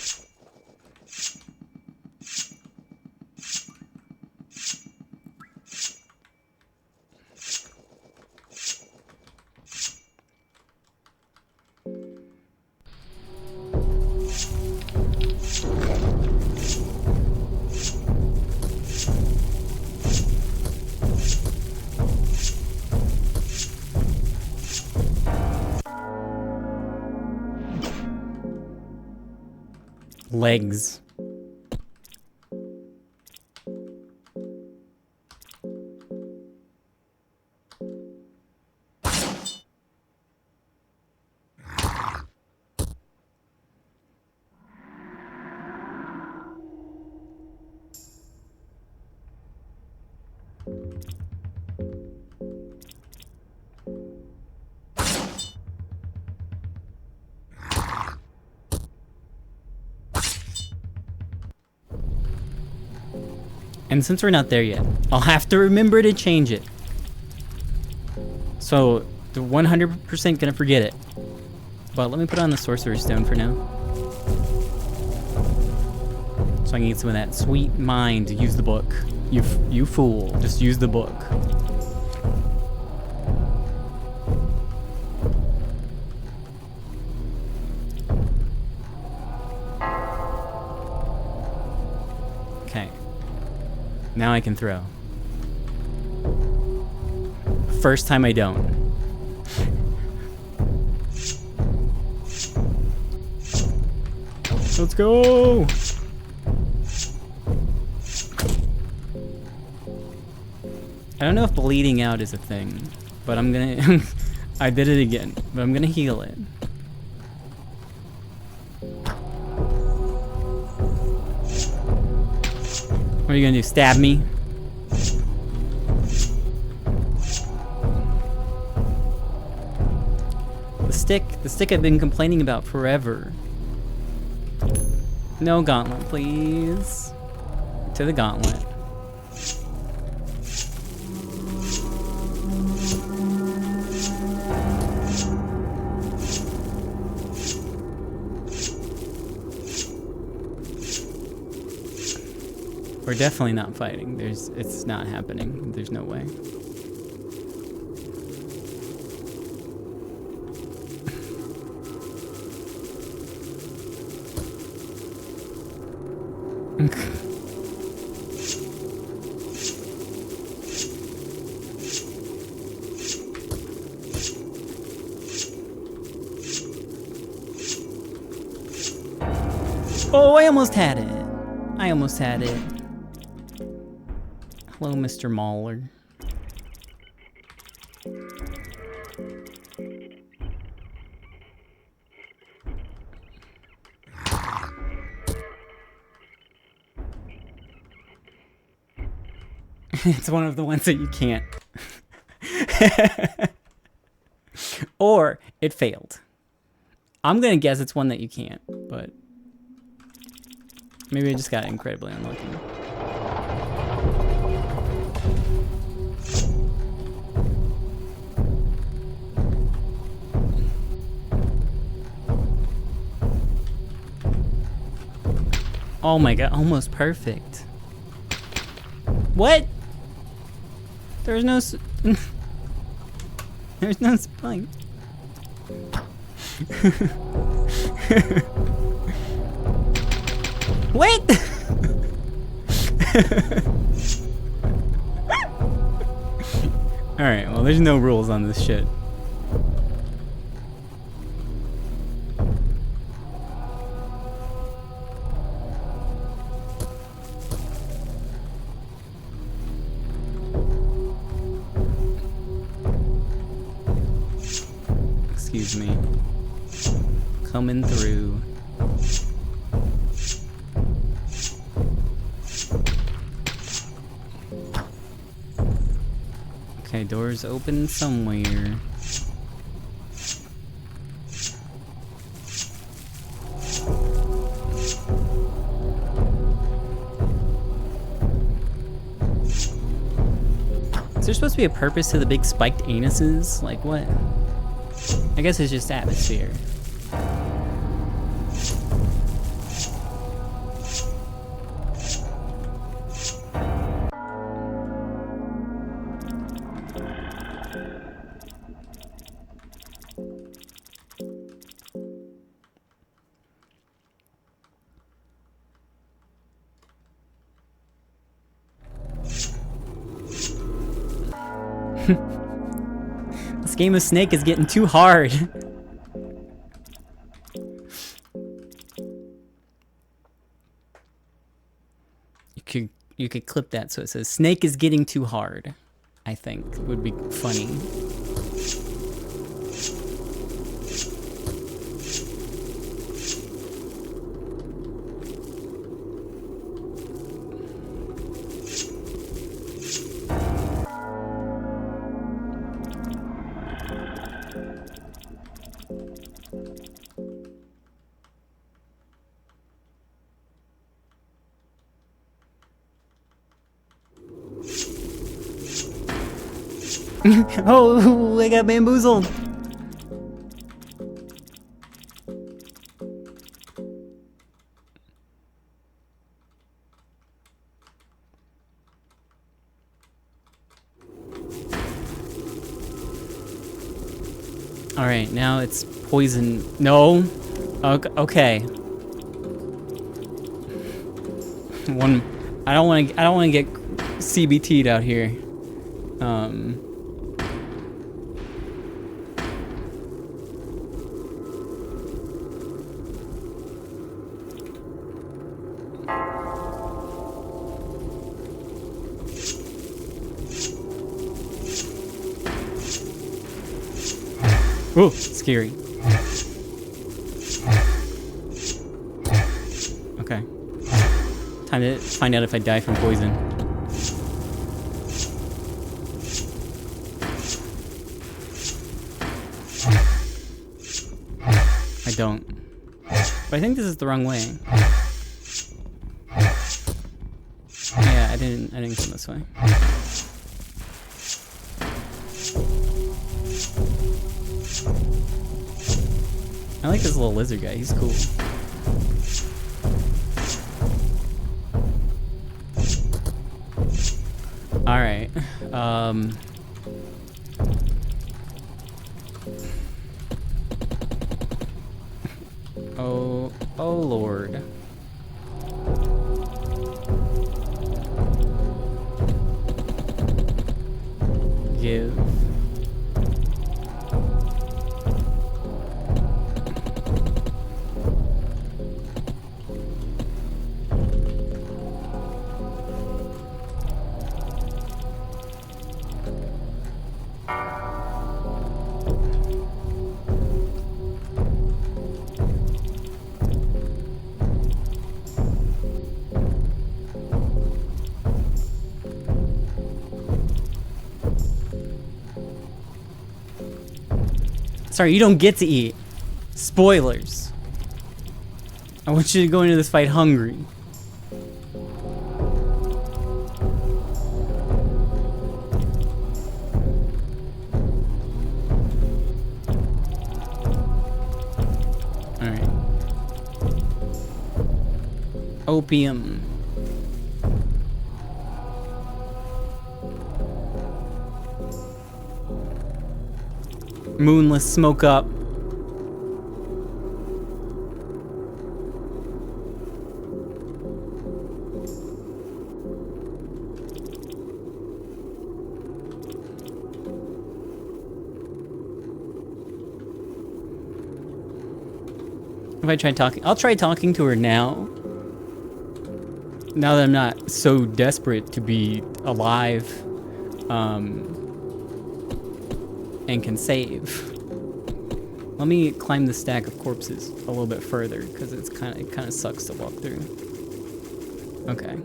Legs. And since we're not there yet, I'll have to remember to change it. So, the 100% gonna forget it. But let me put on the Sorcerer's Stone for now. So I can get some of that sweet mind to use the book. You fool, just use the book. Okay. Now I can throw. First time I don't. Let's go! I don't know if bleeding out is a thing, but I'm gonna... I did it again, but I'm gonna heal it. What are you gonna do, stab me? The stick I've been complaining about forever. No gauntlet, please. To the gauntlet. We're definitely not fighting. It's not happening. There's no way. Oh, I almost had it. I almost had it. Hello, Mr. Mauler. It's one of the ones that you can't. Or it failed. I'm gonna guess it's one that you can't, but maybe I just got incredibly unlucky. Oh my god, almost perfect. What? There's no there's no spike. What? Alright, well there's no rules on this shit. Excuse me. Coming through. Okay, doors open somewhere. Is there supposed to be a purpose to the big spiked anuses? Like what? I guess it's just atmosphere. This game of Snake is getting too hard. You could clip that so it says Snake is getting too hard. I think would be funny. Oh, I got bamboozled. All right, now it's poison. No. Okay. I don't want to get CBT'd out here. Ooh, scary. Okay. Time to find out if I die from poison. I don't. But I think this is the wrong way. Yeah, I didn't come this way. I like this little lizard guy, he's cool. Alright, oh Lord. Give. Sorry, you don't get to eat. Spoilers. I want you to go into this fight hungry. Alright. Opium. Moonless smoke up. If I try talking, I'll try talking to her now. Now that I'm not so desperate to be alive. And can save. Let me climb the stack of corpses a little bit further because it kind of sucks to walk through. Okay.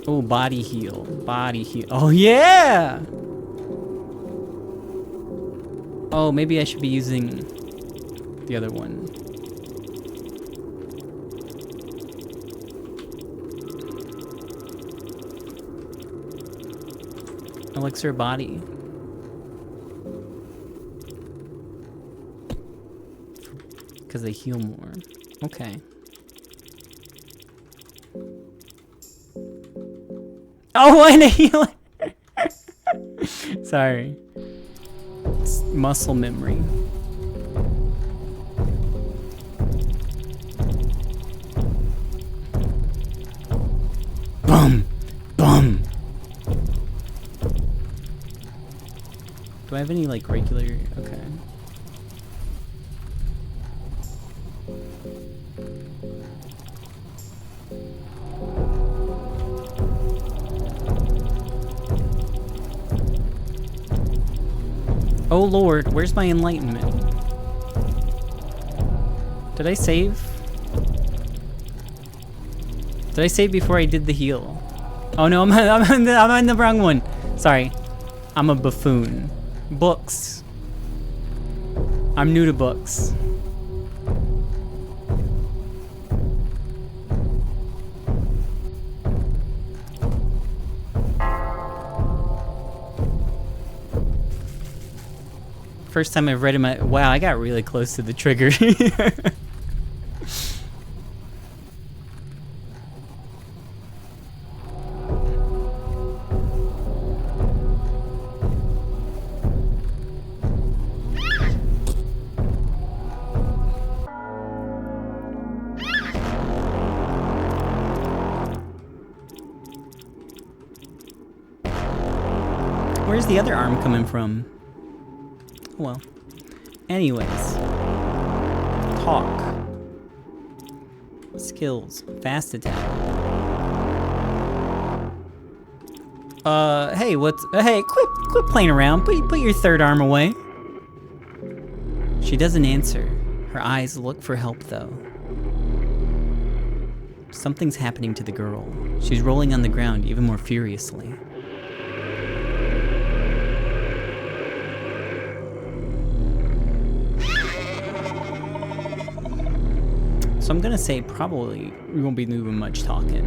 Oh, body heal. Body heal. Oh yeah! Oh, maybe I should be using the other one. Elixir body. Because they heal more. Okay. Oh, and a healer! Sorry. It's muscle memory. Bum! Bum! Do I have any, like, regular... Okay. Oh Lord, where's my enlightenment? Did I save? Did I save before I did the heal? Oh no, I'm on the wrong one. Sorry. I'm a buffoon. Books. I'm new to books. First time I've read in my... Wow, I got really close to the trigger. Where's the other arm coming from? Well, anyways, talk, skills, fast attack. Hey, hey, quit playing around. Put your third arm away. She doesn't answer. Her eyes look for help, though. Something's happening to the girl. She's rolling on the ground even more furiously. So I'm gonna say probably we won't be doing much talking.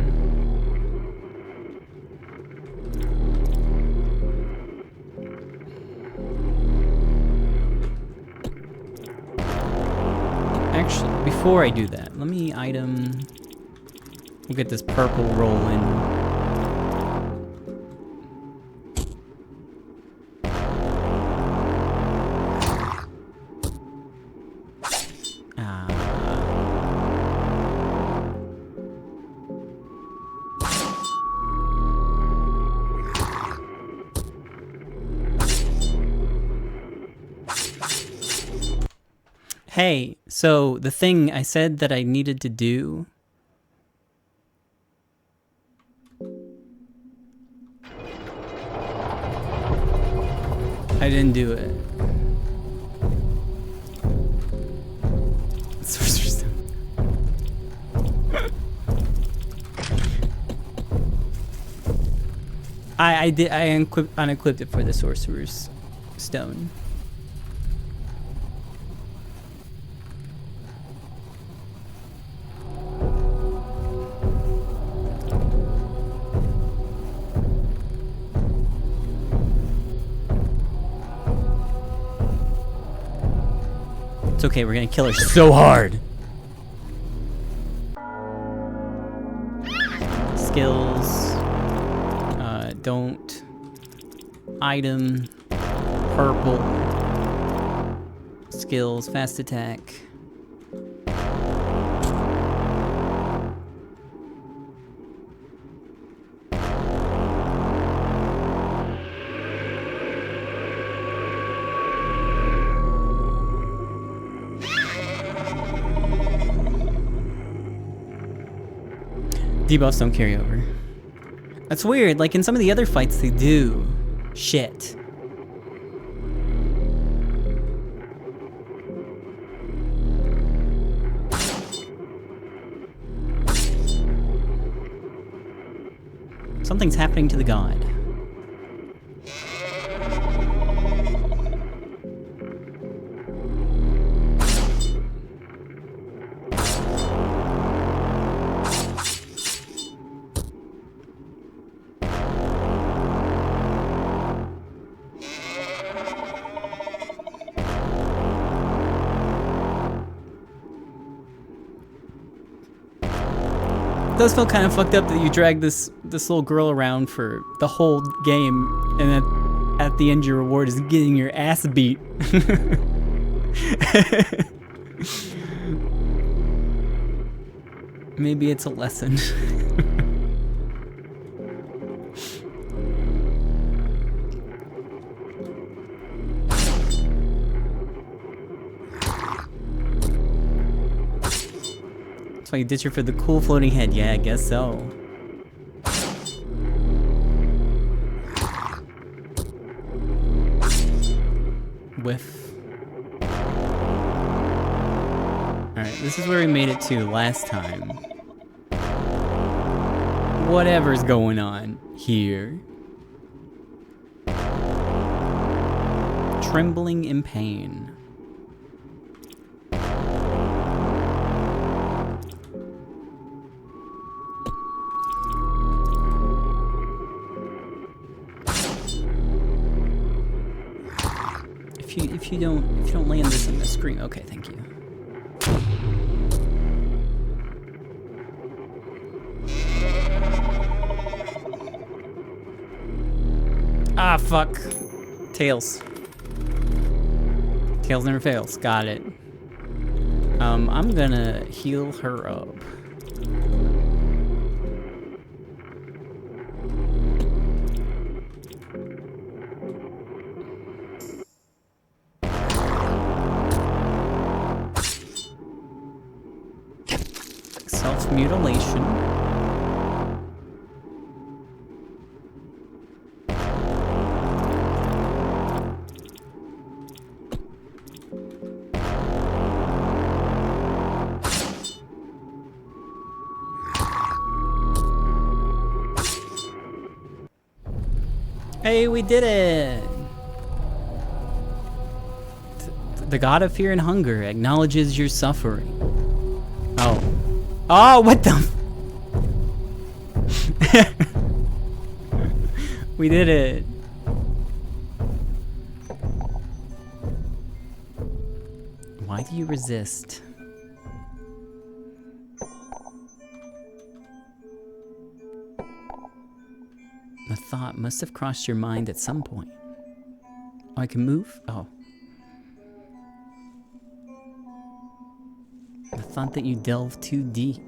Actually, before I do that, let me item. We'll get this purple rolling. Hey, so the thing I said that I needed to do... I didn't do it. Sorcerer's Stone. I unequipped it for the Sorcerer's Stone. It's okay, we're gonna kill her so hard. Skills. Don't. Item. Purple. Skills. Fast attack. Debuffs don't carry over. That's weird, like in some of the other fights they do. Shit. Something's happening to the god. It does feel kind of fucked up that you drag this little girl around for the whole game, and at the end your reward is getting your ass beat. Maybe it's a lesson. So you ditch her for the cool floating head. Yeah, I guess so. Whiff. Alright, this is where we made it to last time. Whatever's going on here. Trembling in pain. If you don't land this on the screen, okay, thank you. Ah, fuck. Tails. Tails never fails. Got it. I'm gonna heal her up. Self-mutilation. Hey, we did it! The god of fear and hunger acknowledges your suffering. Oh. Oh, what the We did it. Why do you resist? The thought must have crossed your mind at some point. Oh, I can move? Oh. The thought that you delve too deep.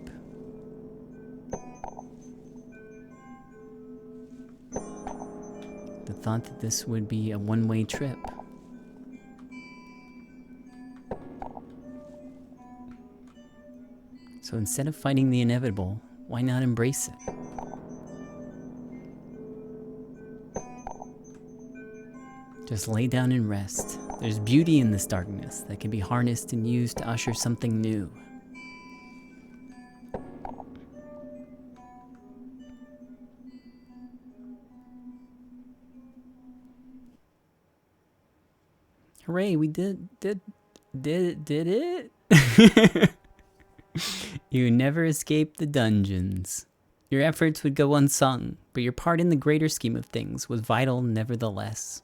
The thought that this would be a one-way trip. So instead of fighting the inevitable, why not embrace it? Just lay down and rest. There's beauty in this darkness that can be harnessed and used to usher something new. Hooray, we did it? You never escaped the dungeons. Your efforts would go unsung, but your part in the greater scheme of things was vital nevertheless.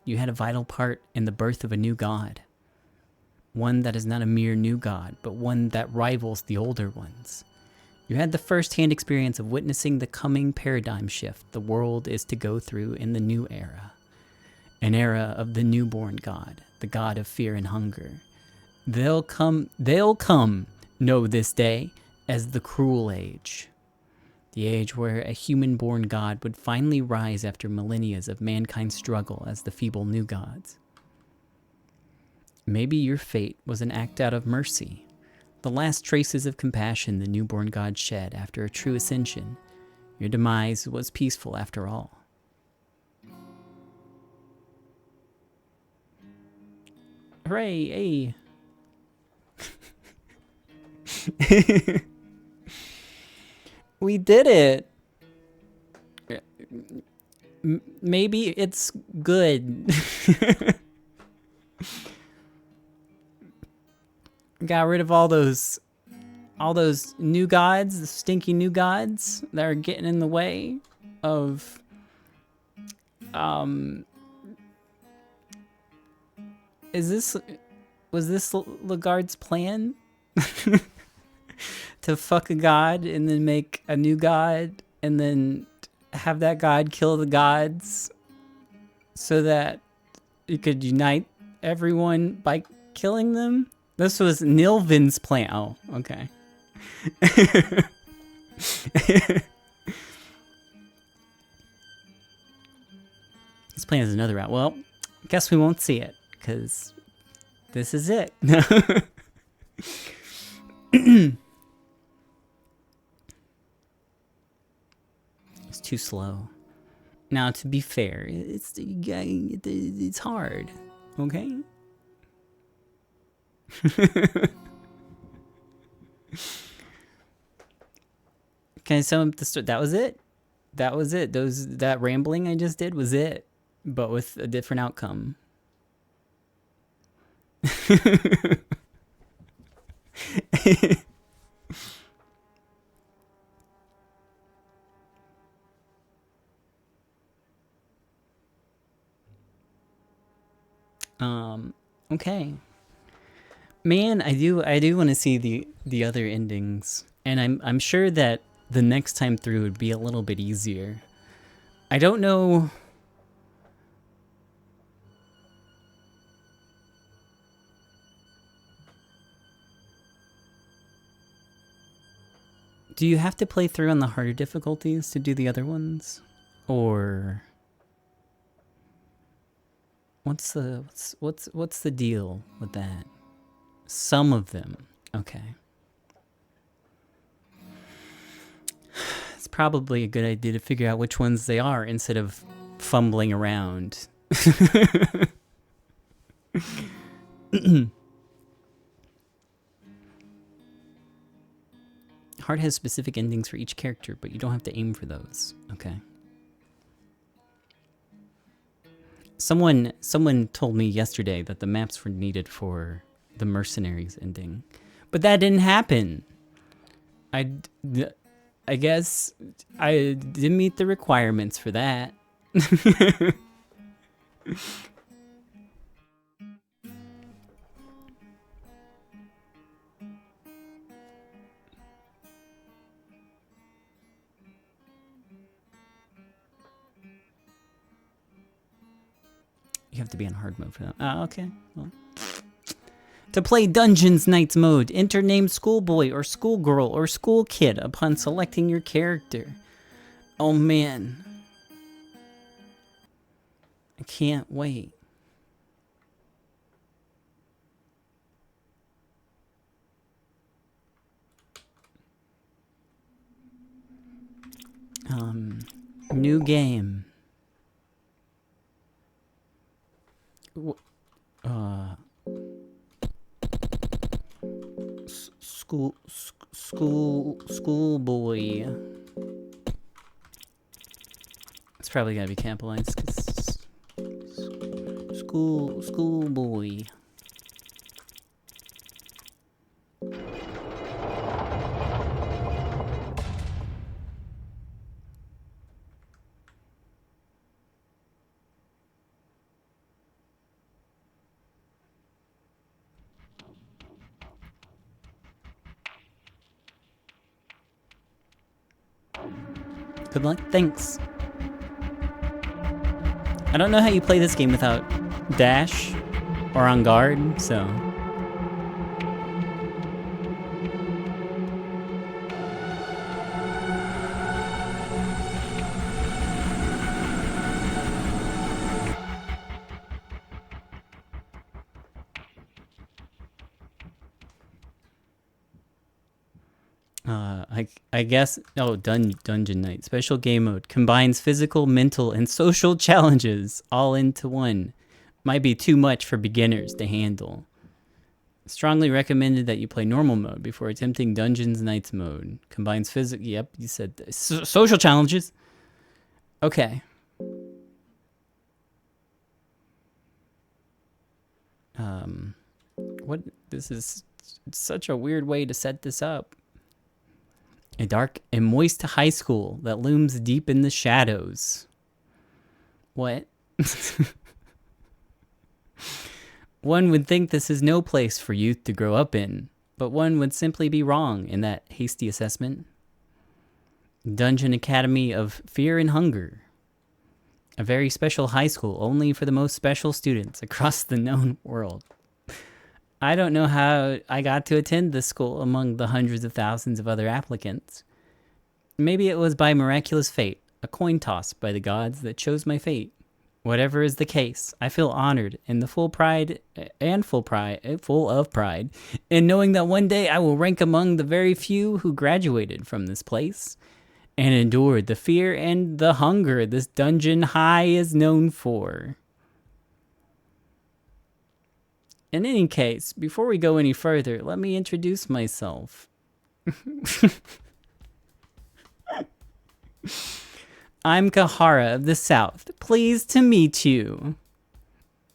You had a vital part in the birth of a new god. One that is not a mere new god, but one that rivals the older ones. You had the first-hand experience of witnessing the coming paradigm shift the world is to go through in the new era. An era of the newborn god, the god of fear and hunger. They'll come, know this day, as the cruel age. The age where a human-born god would finally rise after millennia of mankind's struggle as the feeble new gods. Maybe your fate was an act out of mercy, the last traces of compassion the newborn god shed after a true ascension. Your demise was peaceful after all. Hooray, hey! We did it! Maybe it's good. Got rid of all those new gods, the stinky new gods that are getting in the way of was this Lagarde's plan? To fuck a god and then make a new god and then have that god kill the gods so that you could unite everyone by killing them? This was Nilvin's plan. Oh, okay. This plan is another route. Well, guess we won't see it because this is it. too slow. Now, to be fair, it's hard, okay? Can I sum up the story? That was it. That was it. That rambling I just did was it, but with a different outcome. Okay. Man, I do want to see the other endings, and I'm sure that the next time through would be a little bit easier. I don't know. Do you have to play through on the harder difficulties to do the other ones, or what's the deal with that? Some of them, okay. It's probably a good idea to figure out which ones they are instead of fumbling around. Hard has specific endings for each character, but you don't have to aim for those. Okay. Someone told me yesterday that the maps were needed for the Mercenaries ending, but that didn't happen. I guess I didn't meet the requirements for that. You have to be on hard mode for that. Okay. Well. To play Dungeons Knights mode, enter name schoolboy or schoolgirl or school kid upon selecting your character. Oh man. I can't wait. New game. Schoolboy. It's probably gotta be capitalized because schoolboy. Good luck. Thanks. I don't know how you play this game without dash or on guard, so. I guess, oh, Dungeon Knight. Special game mode. Combines physical, mental, and social challenges all into one. Might be too much for beginners to handle. Strongly recommended that you play normal mode before attempting Dungeons Knights mode. Combines physical, yep, you said social challenges. Okay. This is such a weird way to set this up. A dark and moist high school that looms deep in the shadows. What? One would think this is no place for youth to grow up in, but one would simply be wrong in that hasty assessment. Dungeon Academy of Fear and Hunger. A very special high school only for the most special students across the known world. I don't know how I got to attend this school among the hundreds of thousands of other applicants. Maybe it was by miraculous fate, a coin toss by the gods that chose my fate. Whatever is the case, I feel honored and full of pride in knowing that one day I will rank among the very few who graduated from this place and endured the fear and the hunger this dungeon high is known for. In any case, before we go any further, let me introduce myself. I'm Kahara of the South. Pleased to meet you.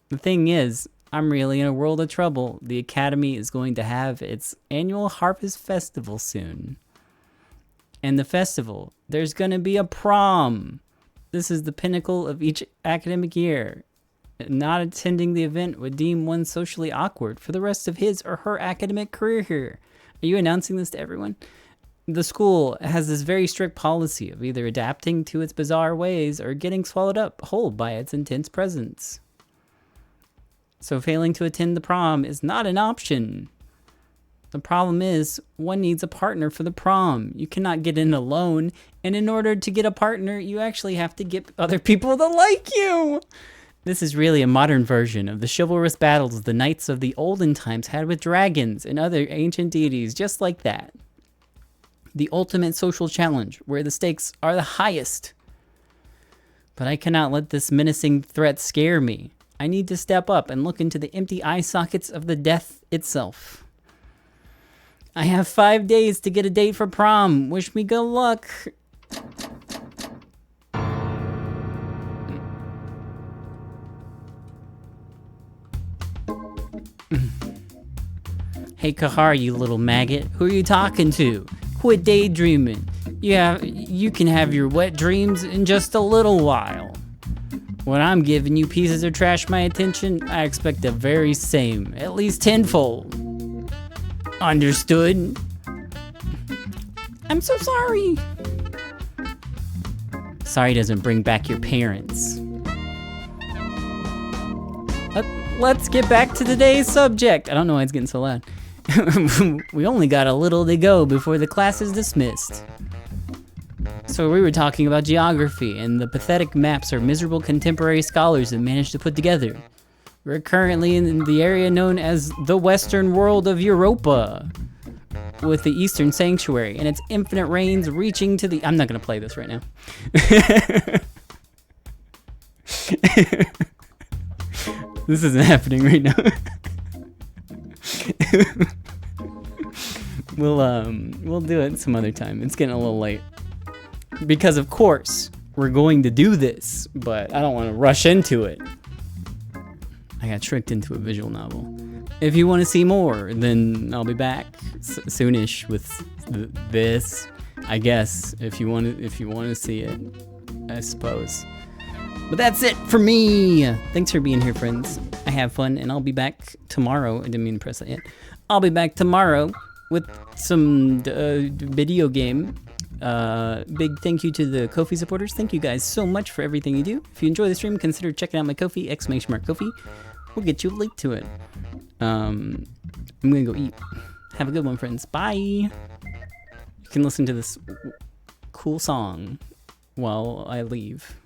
The thing is, I'm really in a world of trouble. The Academy is going to have its annual Harvest Festival soon. And the festival, there's going to be a prom. This is the pinnacle of each academic year. Not attending the event would deem one socially awkward for the rest of his or her academic career here. Are you announcing this to everyone? The school has this very strict policy of either adapting to its bizarre ways or getting swallowed up whole by its intense presence. So failing to attend the prom is not an option. The problem is, one needs a partner for the prom. You cannot get in alone, and in order to get a partner, you actually have to get other people to like you. This is really a modern version of the chivalrous battles the knights of the olden times had with dragons and other ancient deities, just like that. The ultimate social challenge, where the stakes are the highest. But I cannot let this menacing threat scare me. I need to step up and look into the empty eye sockets of the death itself. I have 5 days to get a date for prom. Wish me good luck. Hey Kahar, you little maggot. Who are you talking to? Quit daydreaming. Yeah, you can have your wet dreams in just a little while. When I'm giving you pieces of trash my attention, I expect the very same, at least tenfold. Understood? I'm so sorry. Sorry doesn't bring back your parents. Let's get back to today's subject. I don't know why it's getting so loud. We only got a little to go before the class is dismissed. So we were talking about geography and the pathetic maps our miserable contemporary scholars have managed to put together. We're currently in the area known as the Western world of Europa, with the Eastern Sanctuary and its infinite reigns reaching to the... I'm not gonna play this right now. This isn't happening right now. We'll do it some other time. It's getting a little late. Because of course, we're going to do this, but I don't want to rush into it. I got tricked into a visual novel. If you want to see more, then I'll be back soonish with this, I guess, if you want to see it, I suppose. But that's it for me. Thanks for being here, friends. I have fun, and I'll be back tomorrow. I didn't mean to press that yet. I'll be back tomorrow with some video game. Big thank you to the Ko-fi supporters. Thank you guys so much for everything you do. If you enjoy the stream, consider checking out my Ko-fi, !Ko-fi. We'll get you a link to it. I'm gonna go eat. Have a good one, friends. Bye. You can listen to this cool song while I leave.